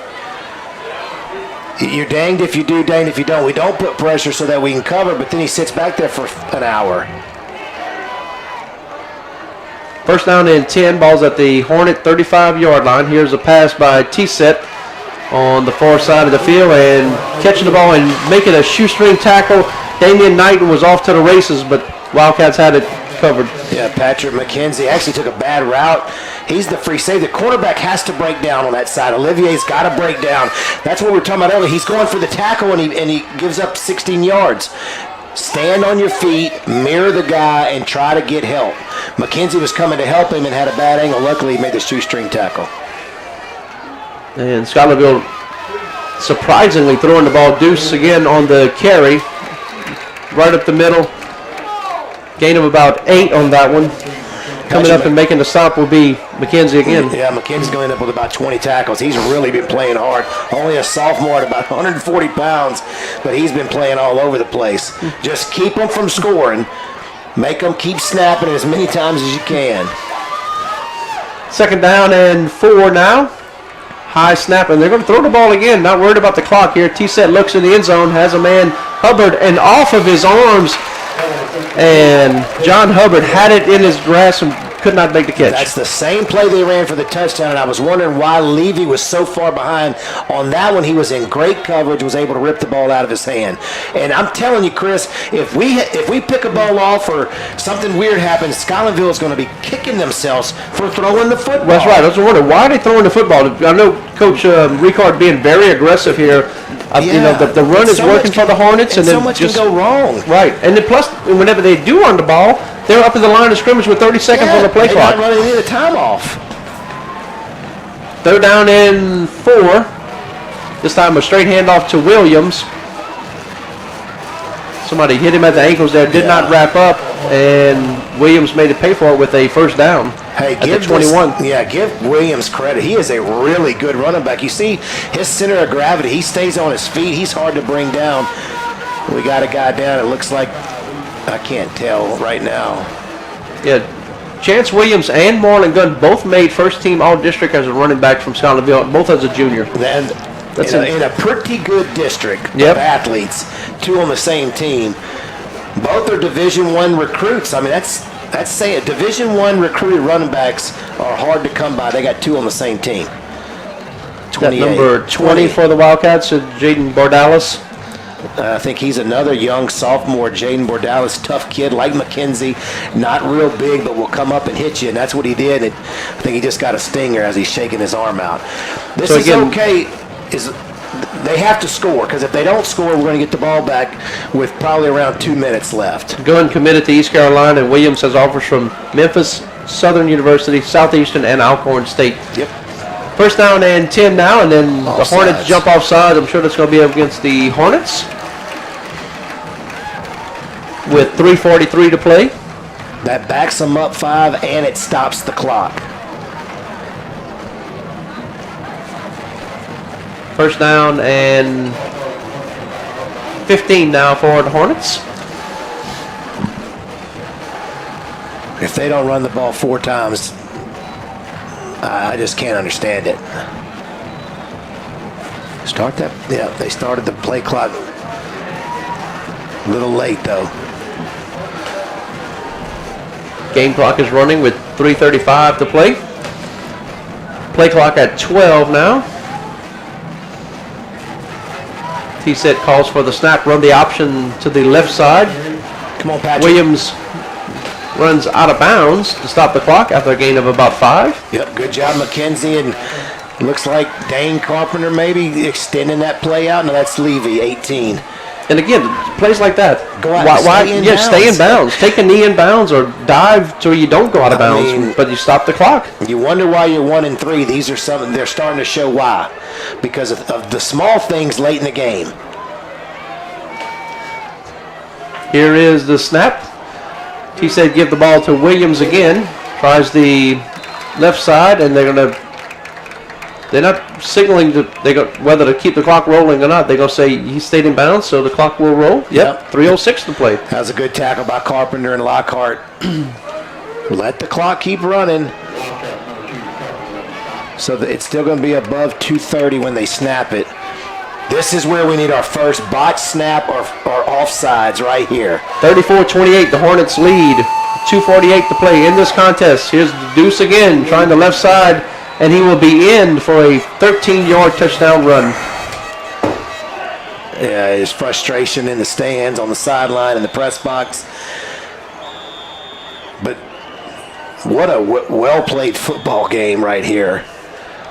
You're danged if you do, danged if you don't. We don't put pressure so that we can cover, but then he sits back there for an hour. 1st down and 10. Ball's at the Hornet 35-yard line. Here's a pass by T-set on the far side of the field, and catching the ball and making a shoestring tackle. Damian Knighton was off to the races, but Wildcats had it covered. Yeah, Patrick McKenzie actually took a bad route. He's the free safety. The cornerback has to break down on that side. Olivier's got to break down. That's what we were talking about earlier. He's going for the tackle, and he gives up 16 yards. Stand on your feet, mirror the guy, and try to get help. McKenzie was coming to help him and had a bad angle. Luckily, he made the shoestring tackle. And Scotlandville surprisingly throwing the ball. Deuce again on the carry. Right up the middle. Gain of about 8 on that one. Coming up and making the stop will be McKenzie again. Yeah, McKenzie's going to end up with about 20 tackles. He's really been playing hard. Only a sophomore at about 140 pounds, but he's been playing all over the place. Just keep them from scoring. Make them keep snapping as many times as you can. 2nd down and 4 now. High snap, and they're going to throw the ball again. Not worried about the clock here. T-set looks in the end zone, has a man, Hubbard, and off of his arms. And John Hubbard had it in his grasp and could not make the catch. That's the same play they ran for the touchdown, and I was wondering why Levy was so far behind. On that one, he was in great coverage, was able to rip the ball out of his hand. And I'm telling you, Chris, if we pick a ball off or something weird happens, Scotlandville is going to be kicking themselves for throwing the football. That's right. I was wondering, why are they throwing the football? I know Coach Ricard being very aggressive here. You know, the run is working for the Hornets, and then so much can go wrong. Right, and then plus, whenever they do run the ball, they're up at the line of scrimmage with 30 seconds on the play clock. They're not running any of the time off. 3rd down and 4. This time a straight handoff to Williams. Somebody hit him at the ankles there, did not wrap up, and Williams made it pay for it with a 1st down. Hey, give 21. Give Williams credit. He is a really good running back. You see his center of gravity. He stays on his feet. He's hard to bring down. We got a guy down. It looks like, I can't tell right now. Yeah, Chance Williams and Marlon Gunn both made first-team All-District as a running back from Scotlandville, both as a junior. And in a pretty good district of athletes, two on the same team. Both are Division I recruits. I mean, that's saying Division I recruited running backs are hard to come by. They got two on the same team. That number 20 for the Wildcats is Jaden Bordalis. I think he's another young sophomore, Jaden Bordalis, tough kid like McKenzie, not real big, but will come up and hit you, and that's what he did. I think he just got a stinger as he's shaking his arm out. This is okay. They have to score, because if they don't score, we're going to get the ball back with probably around 2 minutes left. Gunn committed to East Carolina, and Williams has offers from Memphis, Southern University, Southeastern, and Alcorn State. Yep. First down and 10 now, and then the Hornets jump offside. I'm sure that's going to be up against the Hornets with 3:43 to play. That backs them up 5, and it stops the clock. First down and 15 now for the Hornets. If they don't run the ball 4 times, I just can't understand it. Start that? Yeah, they started the play clock a little late, though. Game clock is running with 3:35 to play. Play clock at 12 now. T-set calls for the snap, run the option to the left side. Come on, Patrick. Williams runs out of bounds to stop the clock after a gain of about 5. Yep, good job, McKenzie, and looks like Dane Carpenter maybe extending that play out. No, that's Levy, 18. And again, plays like that. Go out stay in bounds. Take a knee in bounds or dive so you don't go out of bounds, but you stop the clock. You wonder why you're 1-3. These are something they're starting to show why. Because of the small things late in the game. Here is the snap. He said give the ball to Williams again. Tries the left side, and they're not signaling whether to keep the clock rolling or not. They're going to say he stayed in bounds, so the clock will roll. Yep. 3:06 to play. That was a good tackle by Carpenter and Lockhart. Let the clock keep running. So that it's still going to be above 2:30 when they snap it. This is where we need our first botch snap or offsides right here. 34-28, the Hornets lead. 2:48 to play in this contest. Here's Deuce again, trying the left side, and he will be in for a 13-yard touchdown run. Yeah, his frustration in the stands, on the sideline, in the press box. But what a well-played football game right here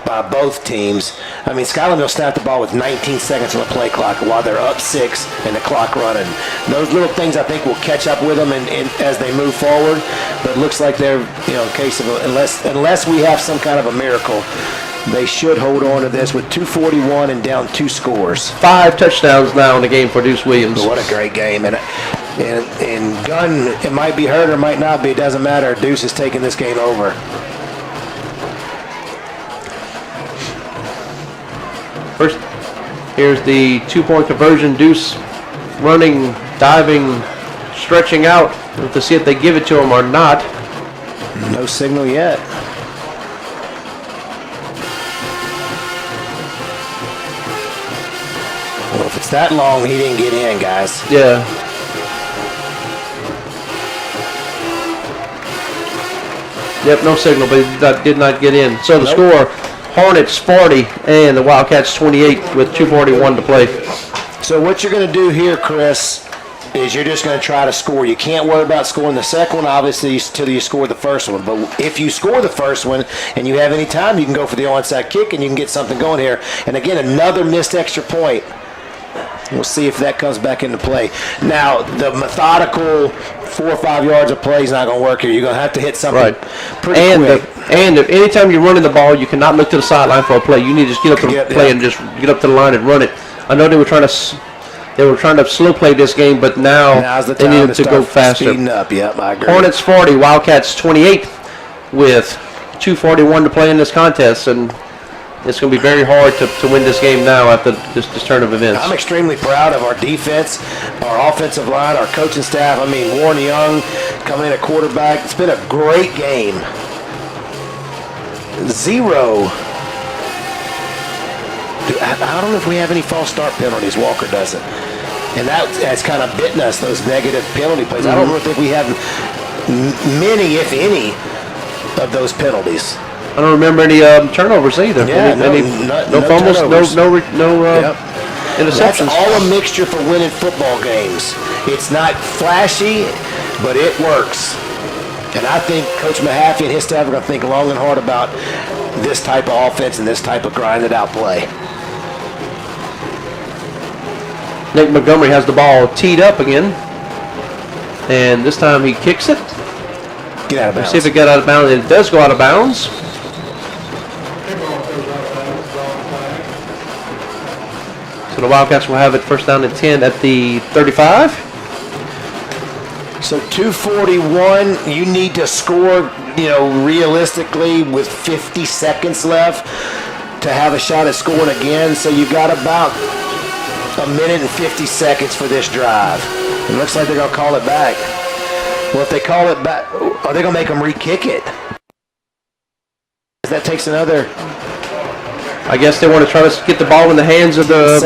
by both teams. I mean, Scotlandville snapped the ball with 19 seconds on the play clock while they're up 6 and the clock running. Those little things I think will catch up with them as they move forward. But it looks like they're, in case of unless we have some kind of a miracle, they should hold on to this with 2:41 and down 2 scores. 5 touchdowns now in the game for Deuce Williams. What a great game. And Gunn, it might be hurt or might not be. It doesn't matter. Deuce is taking this game over. First, here's the 2-point conversion. Deuce running, diving, stretching out to see if they give it to him or not. No signal yet. Well, if it's that long, he didn't get in, guys. Yeah. Yep, no signal, but he did not get in. So the score, Hornets 40 and the Wildcats 28 with 2:41 to play. So what you're going to do here, Chris, is you're just going to try to score. You can't worry about scoring the second one, obviously, until you score the first one. But if you score the first one and you have any time, you can go for the onside kick and you can get something going here. And again, another missed extra point. We'll see if that comes back into play. Now, the methodical 4 or 5 yards of play is not going to work here. You're going to have to hit something pretty quick. And anytime you're running the ball, you cannot look to the sideline for a play. You need to just get up to the play and just get up to the line and run it. I know they were trying to slow play this game, but now they needed to go faster. Speeding up. Yep, I agree. Hornets 40, Wildcats 28 with 2:41 to play in this contest, and it's going to be very hard to win this game now after this turn of events. I'm extremely proud of our defense, our offensive line, our coaching staff. I mean, Warren Young, coming in at quarterback. It's been a great game. 0. I don't know if we have any false start penalties. Walker doesn't. And that has kind of bitten us, those negative penalty plays. I don't really think we have many, if any, of those penalties. I don't remember any turnovers either. Yeah, no fumbles, no interceptions. That's all a mixture for winning football games. It's not flashy, but it works. And I think Coach Mahaffey and his staff are going to think long and hard about this type of offense and this type of grinded out play. Nick Montgomery has the ball teed up again. And this time he kicks it. Get out of bounds. Let's see if it got out of bounds. It does go out of bounds. So the Wildcats will have it first down and 10 at the 35. So 2:41, you need to score, realistically with 50 seconds left to have a shot at scoring again. So you've got about a minute and 50 seconds for this drive. It looks like they're going to call it back. Well, if they call it back, are they going to make them re-kick it? That takes another... I guess they want to try to get the ball in the hands of the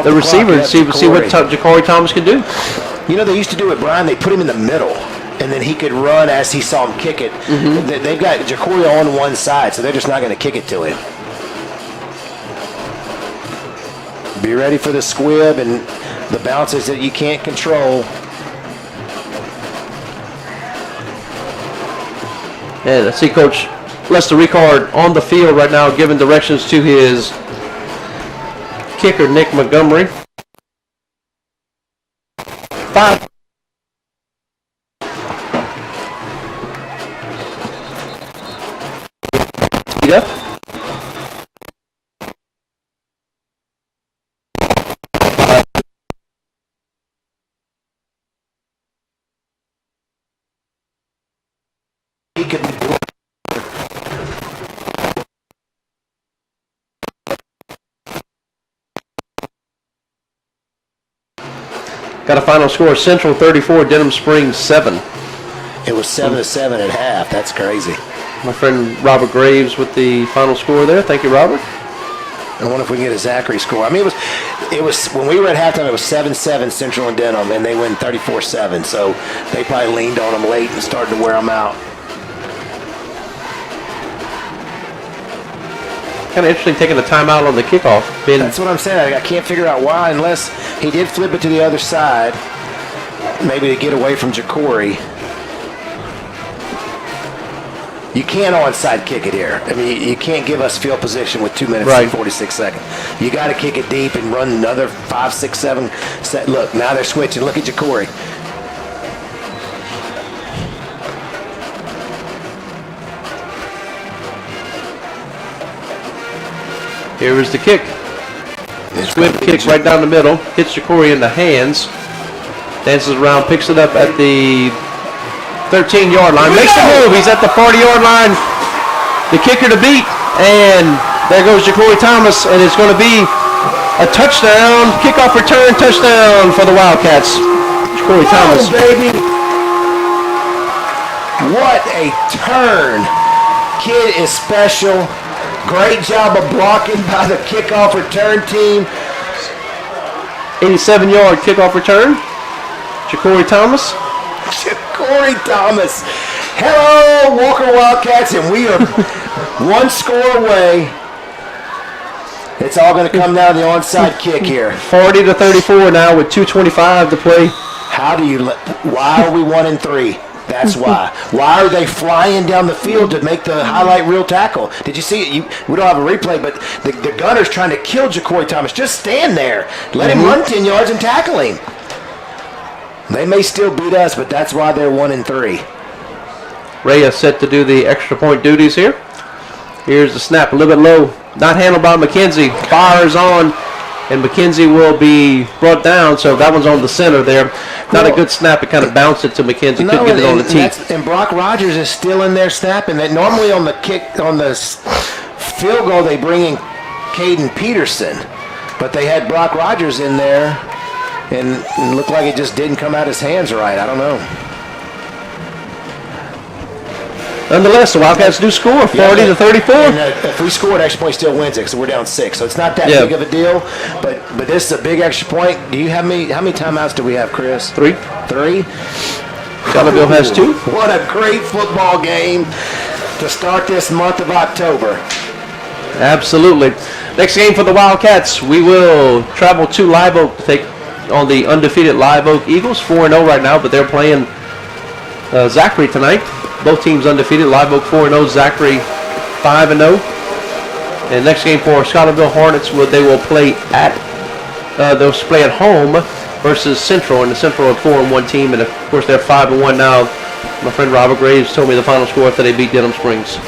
receiver and see what Ja'Cory Thomas can do. They used to do it, Brian. They put him in the middle, and then he could run as he saw him kick it. They've got Ja'Cory on one side, so they're just not going to kick it to him. Be ready for the squib and the bounces that you can't control. Yeah, let's see Coach Lester Ricard on the field right now giving directions to his kicker, Nick Montgomery. 5. Speed up. He could Got a final score, Central 34, Denham Springs 7. It was 7-7 at half. That's crazy. My friend Robert Graves with the final score there. Thank you, Robert. I wonder if we can get a Zachary score. I mean, it was when we were at halftime, it was 7-7 Central and Denham, and they win 34-7. So they probably leaned on them late and started to wear them out. Kind of interesting taking the timeout on the kickoff. That's what I'm saying. I can't figure out why, unless he did flip it to the other side, maybe to get away from Ja'Cory. You can't onside kick it here. I mean, you can't give us field position with 2 minutes and 46 seconds. You got to kick it deep and run another 5, 6, 7. Look, now they're switching. Look at Ja'Cory. Here is the kick. Swift kick right down the middle. Hits Ja'Cory in the hands. Dances around, picks it up at the 13-yard line. Makes the move. He's at the 40-yard line. The kicker to beat. And there goes Ja'Cory Thomas. And it's going to be a touchdown. Kickoff return touchdown for the Wildcats. Ja'Cory Thomas. Baby. What a turn. Kid is special. Great job of blocking by the kickoff return team. 87-yard kickoff return. Ja'Cory Thomas. Ja'Cory Thomas. Hello, Walker Wildcats, and we are one score away. It's all going to come down to the onside kick here. 40-34 now with 2:25 to play. Why are we 1-3? That's why. Why are they flying down the field to make the highlight reel tackle? Did you see it? We don't have a replay, but the gunner's trying to kill Ja'Cory Thomas. Just stand there. Let him run 10 yards and tackle him. They may still beat us, but that's why they're 1-3. Reyes set to do the extra point duties here. Here's the snap, a little bit low. Not handled by McKenzie. Fires on, and McKenzie will be brought down, so that one's on the center there. Not a good snap. It kind of bounced it to McKenzie. Couldn't get it on the teeth. And Brock Rogers is still in there snapping. That normally on the field goal they bring in Caden Peterson, but they had Brock Rogers in there, and it looked like it just didn't come out his hands right. I don't know. Nonetheless, the Wildcats do score 40-34. And, if we score an extra point, still wins it because we're down 6. So it's not that big of a deal. But this is a big extra point. Do you have how many timeouts do we have, Chris? 3. 3. Scotlandville has 2. What a great football game to start this month of October. Absolutely. Next game for the Wildcats, we will travel to Live Oak to take on the undefeated Live Oak Eagles, 4-0 right now, but they're playing Zachary tonight. Both teams undefeated. Live Oak 4-0, Zachary 5-0. And next game for Scotlandville Hornets, they will play at home versus Central, and the Central are 4-1 team, and of course they're 5-1 now. My friend Robert Graves told me the final score after they beat Denham Springs.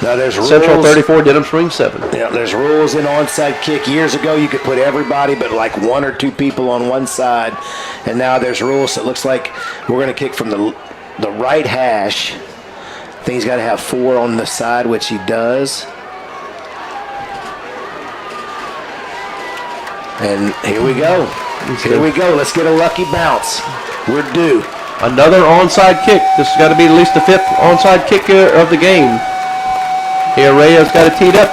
Now there's Central rules. 34, Denham Springs 7. Yeah, there's rules in onside kick. Years ago, you could put everybody but like 1 or 2 people on one side, and now there's rules. So it looks like we're going to kick from the right hash. I think he's got to have 4 on the side, which he does. And here we go. Here we go. Let's get a lucky bounce. We're due. Another onside kick. This has got to be at least the 5th onside kick of the game. Here, Rayo's got it teed up.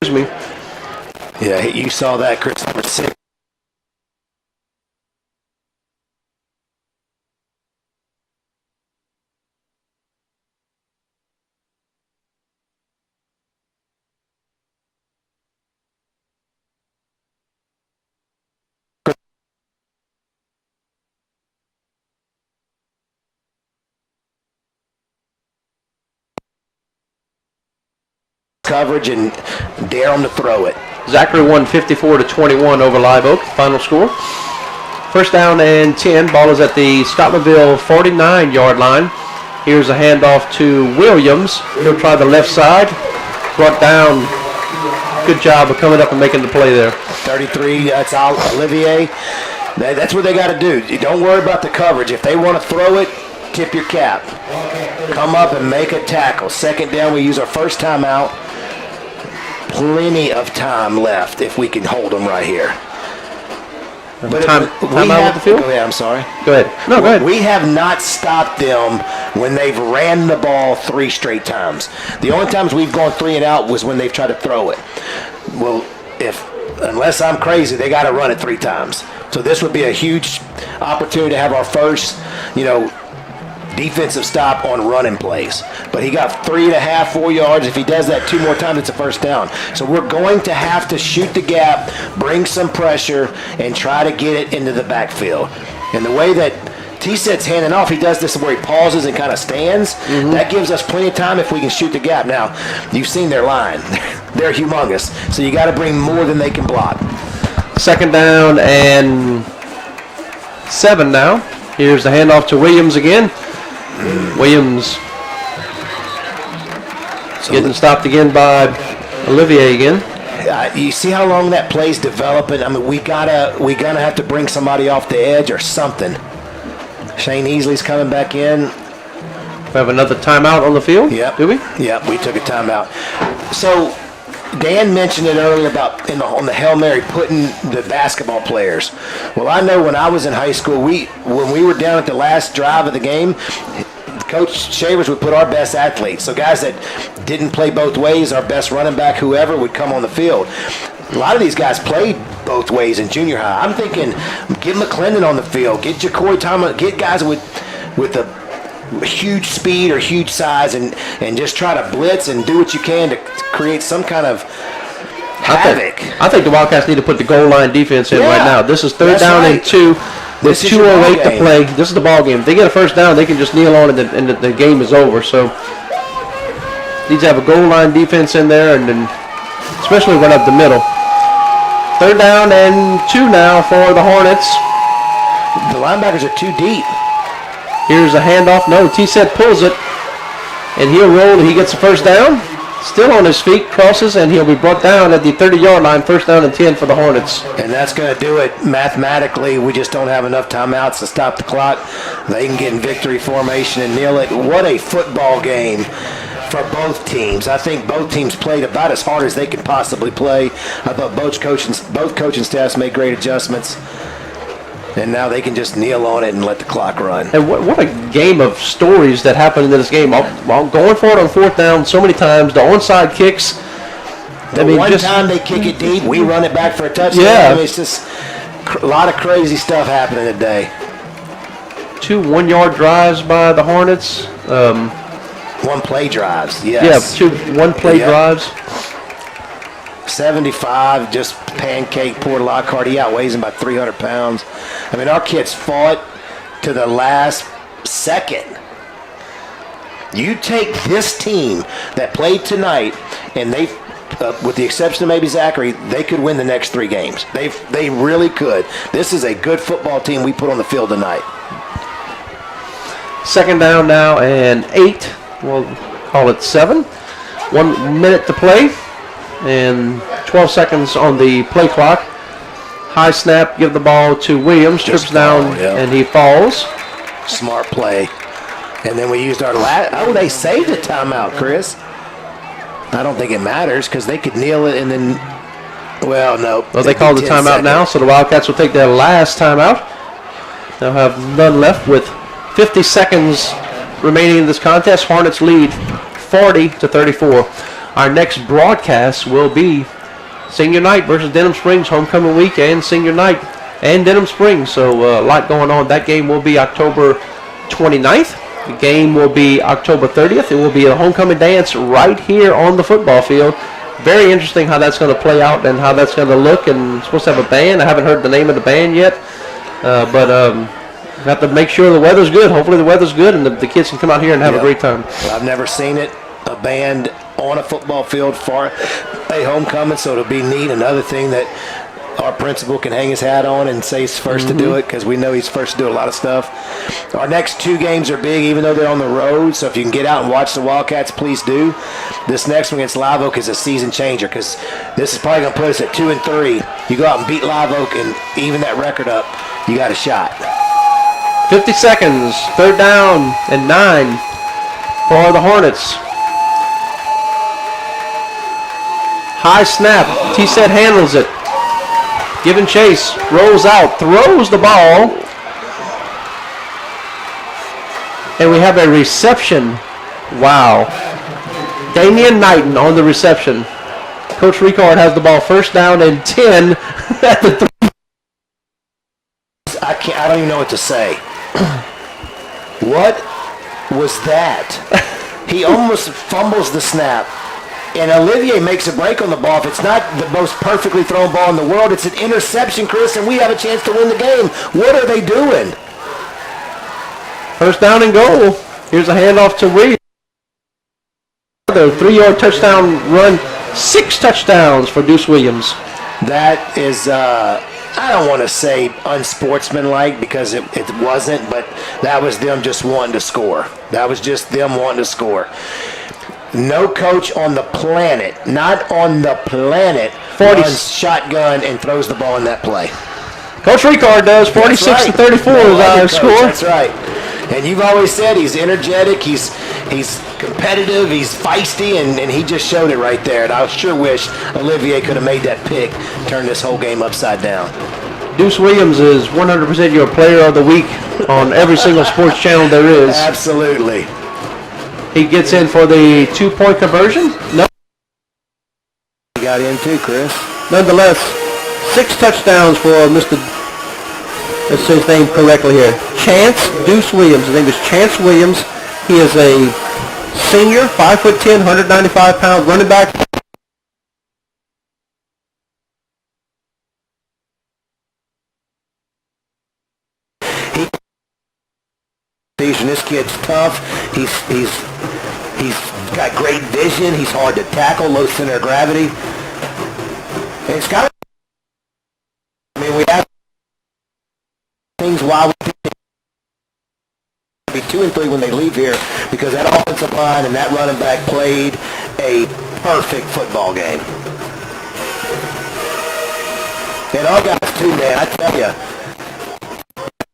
Excuse me. Yeah, you saw that, Chris. Number 6. Coverage and dare them to throw it. Zachary won 54-21 over Live Oak. Final score. First down and 10. Ball is at the Scotlandville 49-yard line. Here's a handoff to Williams. He'll try the left side. Brought down. Good job of coming up and making the play there. 33. That's Olivier. That's what they got to do. Don't worry about the coverage. If they want to throw it, tip your cap. Come up and make a tackle. Second down, we use our first timeout. Plenty of time left if we can hold them right here. Time out with the field? Go ahead, I'm sorry. Go ahead. No, go ahead. We have not stopped them when they've ran the ball 3 straight times. The only times we've gone 3 and out was when they've tried to throw it. Well, unless I'm crazy, they got to run it 3 times. So this would be a huge opportunity to have our first, defensive stop on running plays. But he got 3.5, 4 yards. If he does that 2 more times, it's a first down. So we're going to have to shoot the gap, bring some pressure, and try to get it into the backfield. And the way that T-Set's handing off, he does this where he pauses and kind of stands. Mm-hmm. That gives us plenty of time if we can shoot the gap. Now, you've seen their line. They're humongous. So you got to bring more than they can block. Second down and 7 now. Here's the handoff to Williams again. Williams getting stopped again by Olivier again. You see how long that play's developing? I mean, we gonna have to bring somebody off the edge or something. Shane Easley's coming back in. We have another timeout on the field. Yep. Do we? Yep, we took a timeout. So Dan mentioned it earlier about on the Hail Mary putting the basketball players. Well, I know when I was in high school, when we were down at the last drive of the game, Coach Shavers would put our best athletes. So guys that didn't play both ways, our best running back, whoever, would come on the field. A lot of these guys played both ways in junior high. I'm thinking, get McClendon on the field, get Ja'Cory Thomas, get guys with a huge speed or huge size, and just try to blitz and do what you can to create some kind of havoc. I think the Wildcats need to put the goal line defense in right now. This is third down and 2. With 2:08 to play. This is the ball game. If they get a first down, they can just kneel on and the game is over. So needs to have a goal line defense in there, and then especially run up the middle. Third down and 2 now for the Hornets. The linebackers are too deep. Here's a handoff. No, T-Set pulls it, and he'll roll, and he gets the first down. still on his feet, crosses, and he'll be brought down at the 30-yard line, first down and 10 for the Hornets. And that's going to do it mathematically. We just don't have enough timeouts to stop the clock. They can get in victory formation and kneel it. What a football game for both teams. I think both teams played about as hard as they could possibly play. I thought both coaching staffs made great adjustments. And now they can just kneel on it and let the clock run. And what a game of stories that happened in this game. While going for it on fourth down so many times, the onside kicks. One time they kick it deep, we run it back for a touchdown. Yeah. I mean, it's just a lot of crazy stuff happening today. 2 one-yard drives by the Hornets. One-play drives, yes. Yeah, 2 one-play drives. 75, just pancake poor Lockhart. He outweighs him by 300 pounds. I mean, our kids fought to the last second. You take this team that played tonight, and they, with the exception of maybe Zachary, they could win the next 3 games. They really could. This is a good football team we put on the field tonight. Second down now and 8. We'll call it 7. 1 minute to play. And 12 seconds on the play clock. High snap, give the ball to Williams, trips down, and he falls. Smart play. And then we used our they saved a timeout, Chris. I don't think it matters because they could kneel it and then, no. Well, they called the timeout now, so the Wildcats will take their last timeout. They'll have none left with 50 seconds remaining in this contest. Hornets lead 40-34. Our next broadcast will be Senior Night versus Denham Springs, homecoming week, and Senior Night and Denham Springs. So a lot going on. That game will be October 29th. The game will be October 30th. It will be a homecoming dance right here on the football field. Very interesting how that's going to play out and how that's going to look. And it's supposed to have a band. I haven't heard the name of the band yet, but we have to make sure the weather's good. Hopefully the weather's good and the kids can come out here and have a great time. Well, I've never seen it. A band on a football field for a homecoming, so it'll be neat. Another thing that our principal can hang his hat on and say he's first to do it because we know he's first to do a lot of stuff. Our next 2 games are big, even though they're on the road, so if you can get out and watch the Wildcats, please do. This next one against Live Oak is a season changer because this is probably going to put us at 2-3. You go out and beat Live Oak and even that record up, you got a shot. 50 seconds, third down and 9 for the Hornets. High snap. T-Set handles it. Giving chase. Rolls out. Throws the ball. And we have a reception. Wow. Damian Knighton on the reception. Coach Ricard has the ball first down and 10 at the 3. I don't even know what to say. What was that? He almost fumbles the snap. And Olivier makes a break on the ball. If it's not the most perfectly thrown ball in the world, it's an interception, Chris, and we have a chance to win the game. What are they doing? First down and goal. Here's a handoff to Williams. The 3-yard touchdown run. 6 touchdowns for Deuce Williams. That is, I don't want to say unsportsmanlike because it wasn't, but that was them just wanting to score. That was just them wanting to score. No coach on the planet, not on the planet, runs shotgun and throws the ball in that play. Coach Ricard does. 46-34 is our score. That's right. And you've always said he's energetic, he's competitive, he's feisty, and he just showed it right there. And I sure wish Olivier could have made that pick, turn this whole game upside down. Deuce Williams is 100% your player of the week on every single sports channel there is. Absolutely. He gets in for the 2-point conversion. No. He got in too, Chris. Nonetheless, 6 touchdowns for Mr. Let's say his name correctly here. Chance Deuce Williams. His name is Chance Williams. He is a senior, 5'10", 195-pound running back. And this kid's tough. He's got great vision. He's hard to tackle, low center of gravity. And it's got. I mean, we have things while we be 2 and 3 when they leave here because that offensive line and that running back played a perfect football game. And our guys too, man, I tell you,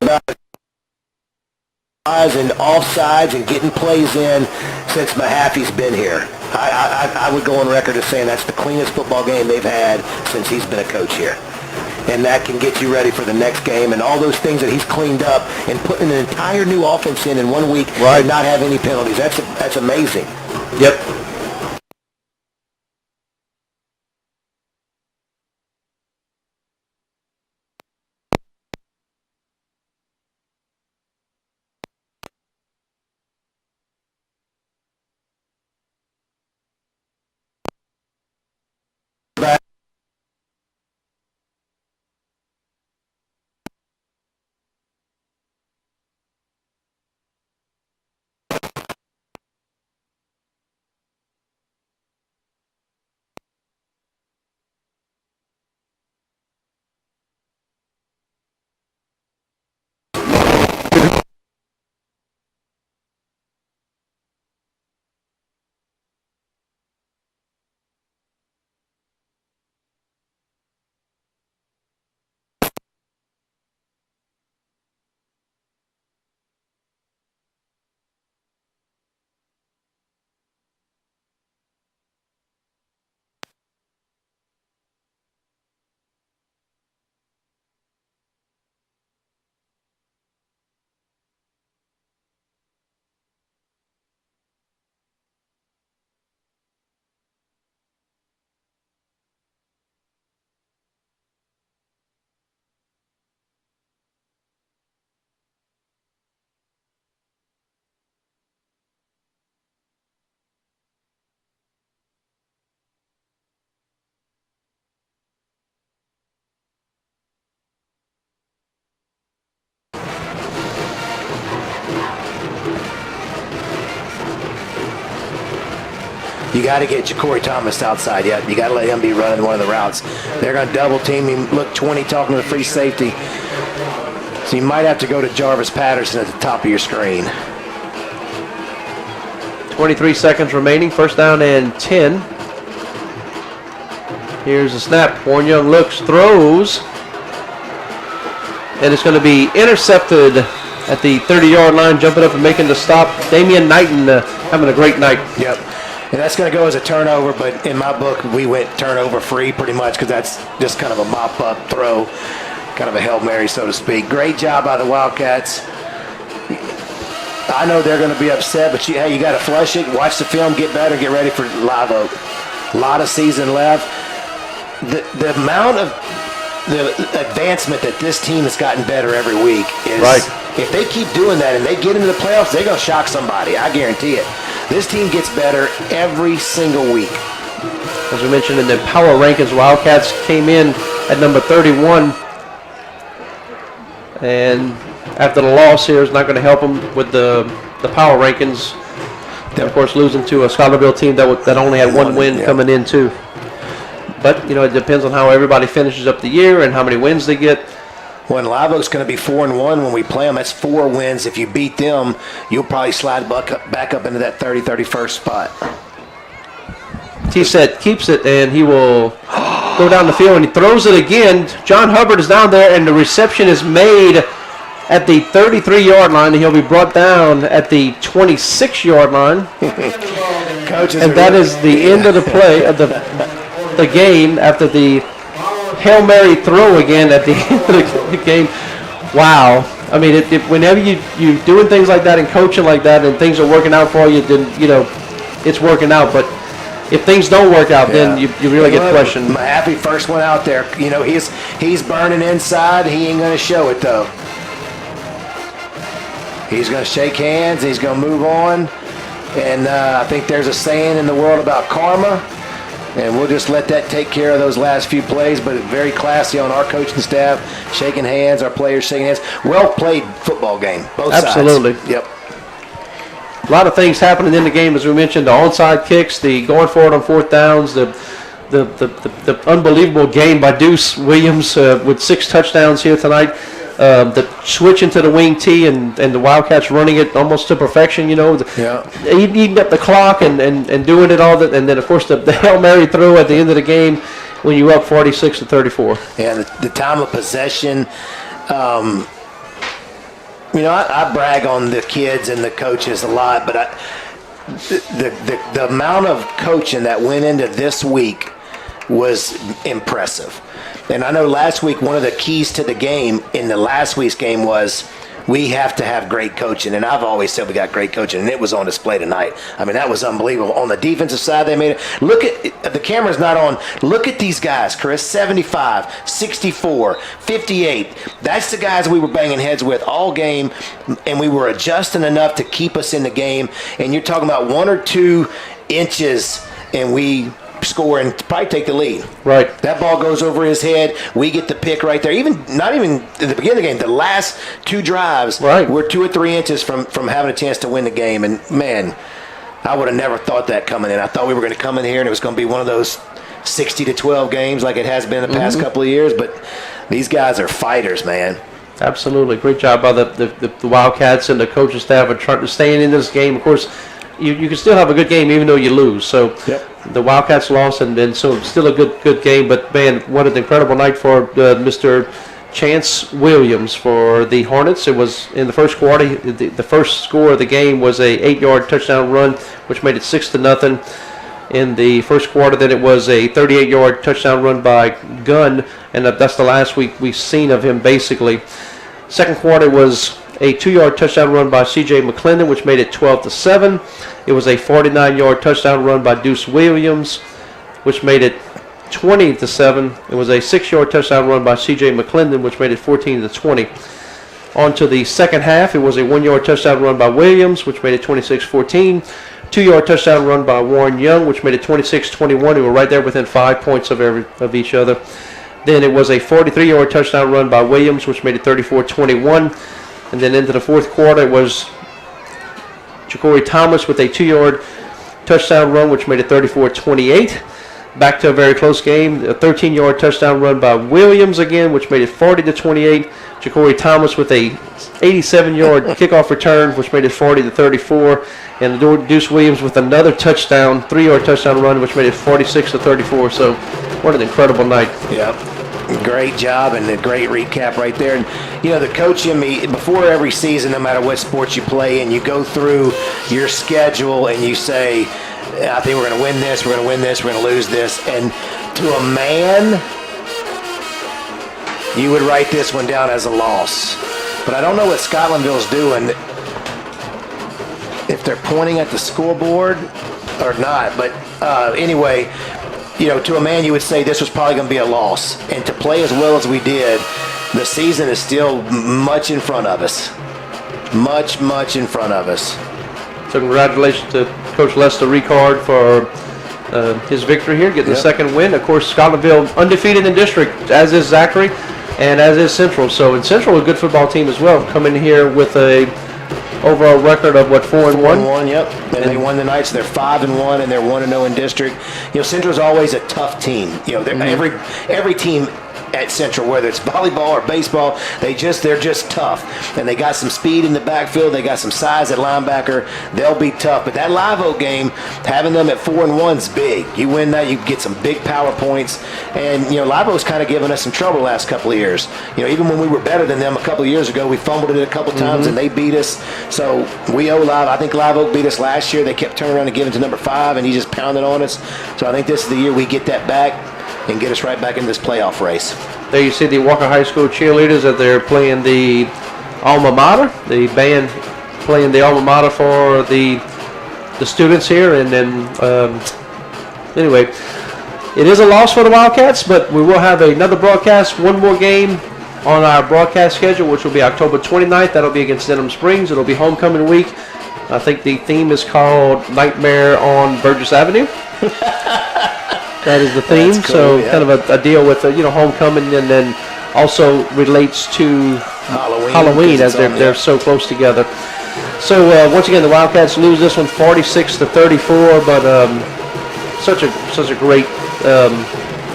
about and offsides and getting plays in since Mahaffey's been here. I would go on record as saying that's the cleanest football game they've had since he's been a coach here. And that can get you ready for the next game and all those things that he's cleaned up and putting an entire new offense in 1 week and not have any penalties. That's amazing. Yep. You got to get Ja'Cory Thomas outside. Yeah, you got to let him be running one of the routes. They're going to double team him. Look, 20 talking to the free safety. So you might have to go to Jarvis Patterson at the top of your screen. 23 seconds remaining. First down and 10. Here's the snap. Warren Young looks, throws. And it's going to be intercepted at the 30-yard line, jumping up and making the stop. Damian Knighton having a great night. Yep. And that's going to go as a turnover, but in my book, we went turnover free pretty much because that's just kind of a mop-up throw, kind of a Hail Mary, so to speak. Great job by the Wildcats. I know they're going to be upset, but hey, you got to flush it, watch the film, get better, get ready for Live Oak. A lot of season left. The amount of the advancement that this team has gotten better every week is if they keep doing that and they get into the playoffs, they're going to shock somebody. I guarantee it. This team gets better every single week. As we mentioned in the power rankings, Wildcats came in at number 31. And after the loss here is not going to help them with the power rankings. And of course, losing to a Scotlandville team that only had one win coming in too. But, you know, it depends on how everybody finishes up the year and how many wins they get. When Live Oak's going to be 4-1 when we play them, that's 4 wins. If you beat them, you'll probably slide back up into that 31st spot. T-Set keeps it, and he will go down the field, and he throws it again. John Hubbard is down there, and the reception is made at the 33-yard line, and he'll be brought down at the 26-yard line. And that is the end of the play of the game after the Hail Mary throw again at the end of the game. Wow. I mean, whenever you're doing things like that and coaching like that and things are working out for you, then, you know, it's working out. But if things don't work out, then you really get questioned. Mahaffey first one out there. You know, he's burning inside. He ain't going to show it, though. He's going to shake hands. He's going to move on. And I think there's a saying in the world about karma. And we'll just let that take care of those last few plays, but very classy on our coaching staff, shaking hands, our players shaking hands. Well played football game, both sides. Absolutely. Yep. A lot of things happening in the game, as we mentioned, the onside kicks, the going forward on fourth downs, the unbelievable game by Deuce Williams with 6 touchdowns here tonight. the switch into the wing T and the Wildcats running it almost to perfection, eating up the clock and doing it all that, and then of course the Hail Mary throw at the end of the game when you're up 46-34. Yeah, the time of possession. I brag on the kids and the coaches a lot, but the amount of coaching that went into this week was impressive. And I know last week one of the keys to the game in the last week's game was we have to have great coaching. And I've always said we got great coaching, and it was on display tonight. I mean, that was unbelievable. On the defensive side, they made it. Look at the camera's not on. Look at these guys, Chris. 75, 64, 58. That's the guys we were banging heads with all game, and we were adjusting enough to keep us in the game. And you're talking about 1 or 2 inches, and we score and probably take the lead. Right. That ball goes over his head. We get the pick right there. Not even at the beginning of the game, the last 2 drives, we're 2 or 3 inches from having a chance to win the game. And, man, I would have never thought that coming in. I thought we were going to come in here and it was going to be one of those 60-12 games like it has been the past couple of years. But these guys are fighters, man. Absolutely. Great job by the Wildcats and the coaching staff of trying to stay in this game. Of course, you can still have a good game even though you lose. So the Wildcats lost, and so still a good game. But, man, what an incredible night for Mr. Chance Williams for the Hornets. It was in the first quarter. The first score of the game was a 8-yard touchdown run, which made it 6-0 in the first quarter. Then it was a 38-yard touchdown run by Gunn, and that's the last we've seen of him basically. Second quarter was a 2-yard touchdown run by C.J. McClendon, which made it 12-7. It was a 49-yard touchdown run by Deuce Williams, which made it 20-7. It was a 6-yard touchdown run by C.J. McClendon, which made it 14-20. On to the second half, it was a 1-yard touchdown run by Williams, which made it 26-14. 2-yard touchdown run by Warren Young, which made it 26-21. We were right there within 5 points of each other. Then it was a 43-yard touchdown run by Williams, which made it 34-21. And then into the fourth quarter, it was Ja'Cory Thomas with a 2-yard touchdown run, which made it 34-28. Back to a very close game. A 13-yard touchdown run by Williams again, which made it 40-28. Ja'Cory Thomas with a 87-yard kickoff return, which made it 40-34. And Deuce Williams with another touchdown, 3-yard touchdown run, which made it 46-34. So what an incredible night. Yeah. Great job and a great recap right there. And, the coach in me, before every season, no matter what sport you play, and you go through your schedule and you say, I think we're going to win this, we're going to win this, we're going to lose this. And to a man, you would write this one down as a loss. But I don't know what Scotlandville's doing, if they're pointing at the scoreboard or not. But anyway, to a man, you would say this was probably going to be a loss. And to play as well as we did, the season is still much in front of us. Much, much in front of us. So congratulations to Coach Lester Ricard for his victory here, getting the second win. Of course, Scotlandville undefeated in district, as is Zachary, and as is Central. So in Central, a good football team as well, coming here with a overall record of 4-1. 4-1, yep. And they won the night, so they're 5-1, and they're 1-0 in district. Central's always a tough team. Every team at Central, whether it's volleyball or baseball, they're just tough. And they got some speed in the backfield. They got some size at linebacker. They'll be tough. But that Live Oak game, having them at 4-1 is big. You win that, you get some big power points. And Live Oak's kind of given us some trouble the last couple of years. Even when we were better than them a couple of years ago, we fumbled it a couple times and they beat us. So we owe Live. I think Live Oak beat us last year. They kept turning around and giving to number 5, and he just pounded on us. So I think this is the year we get that back and get us right back in this playoff race. There you see the Walker High School cheerleaders that they're playing the alma mater. The band playing the alma mater for the students here. And then, anyway, it is a loss for the Wildcats, but we will have another broadcast, one more game on our broadcast schedule, which will be October 29th. That'll be against Denham Springs. It'll be homecoming week. I think the theme is called Nightmare on Burgess Avenue. That is the theme. Cool, so kind of a deal with homecoming, and then also relates to Halloween as they're so close together. So once again, the Wildcats lose this one 46-34, but such a great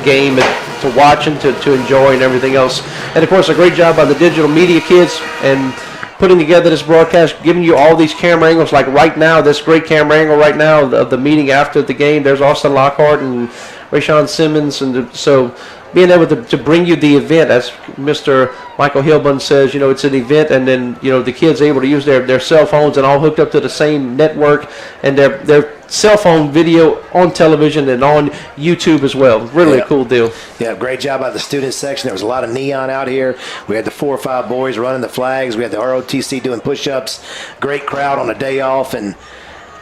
game. to watch and to enjoy and everything else. And of course, a great job by the digital media kids and putting together this broadcast, giving you all these camera angles. Like right now, this great camera angle right now of the meeting after the game. There's Austin Lockhart and Rayshawn Simmons, and so being able to bring you the event, as Mr. Michael Hilbun says, it's an event, and then the kids able to use their cell phones and all hooked up to the same network, and their cell phone video on television and on YouTube as well. Really a cool deal. Yeah, great job by the student section. There was a lot of neon out here. We had the 4 or 5 boys running the flags. We had the ROTC doing push-ups. Great crowd on a day off, and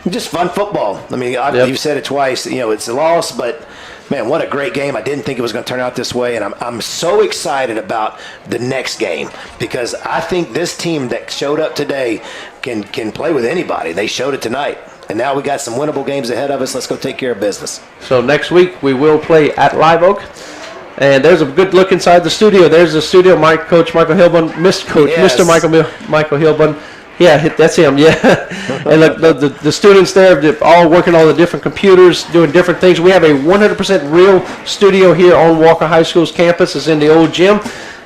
just fun football. I mean, you've said it twice. It's a loss, but man, what a great game. I didn't think it was going to turn out this way, and I'm so excited about the next game because I think this team that showed up today can play with anybody. They showed it tonight, and now we got some winnable games ahead of us. Let's go take care of business. So next week we will play at Live Oak, and there's a good look inside the studio. There's the studio, Coach Michael Hilbun, Mr. Michael Hilbun. Yeah, that's him, yeah. And look, the students there, they're all working on the different computers, doing different things. We have a 100% real studio here on Walker High School's campus. It's in the old gym.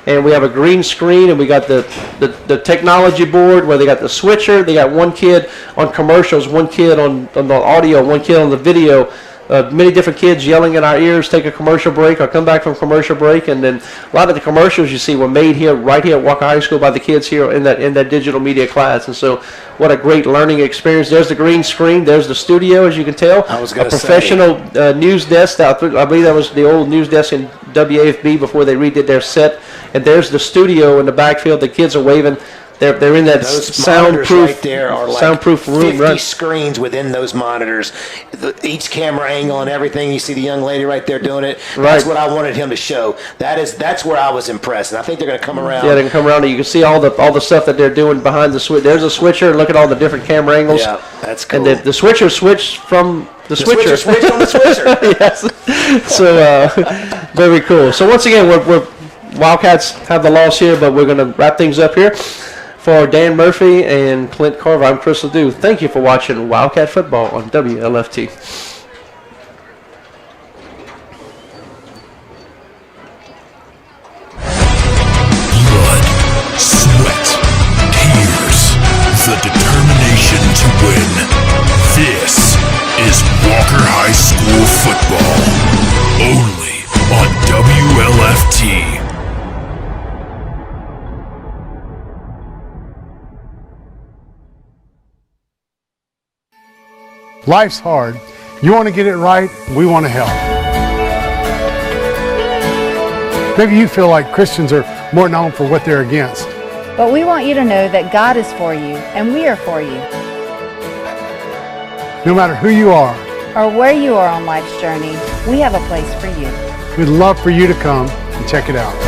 And we have a green screen, and we got the technology board where they got the switcher. They got one kid on commercials, one kid on the audio, one kid on the video. Many different kids yelling in our ears, take a commercial break or come back from commercial break, and then a lot of the commercials you see were made right here at Walker High School by the kids here in that digital media class. And so what a great learning experience. There's the green screen. There's the studio, as you can tell. I was going to say. Professional news desk. I believe that was the old news desk in WAFB before they redid their set. And there's the studio in the backfield. The kids are waving. They're in that soundproof, right there are like soundproof room. 50 screens within those monitors. Each camera angle and everything. You see the young lady right there doing it. That's what I wanted him to show. That's where I was impressed, and I think they're going to come around. Yeah, they can come around, and you can see all the stuff that they're doing behind the switch. There's a switcher. Look at all the different camera angles. Yeah, that's cool. And the switcher switched from the switcher. Switched on the switcher. Yes. So very cool. So once again, we're Wildcats have the loss here, but we're going to wrap things up here. For Dan Murphy and Clint Carver, I'm Chris Ledoux. Thank you for watching Wildcat Football on WLFT. Blood, sweat, tears, the determination to win. This is Walker High School football, only on WLFT. Life's hard. You want to get it right, we want to help. Maybe you feel like Christians are more known for what they're against. But we want you to know that God is for you, and we are for you. No matter who you are, or where you are on life's journey, we have a place for you. we'd love for you to come and check it out.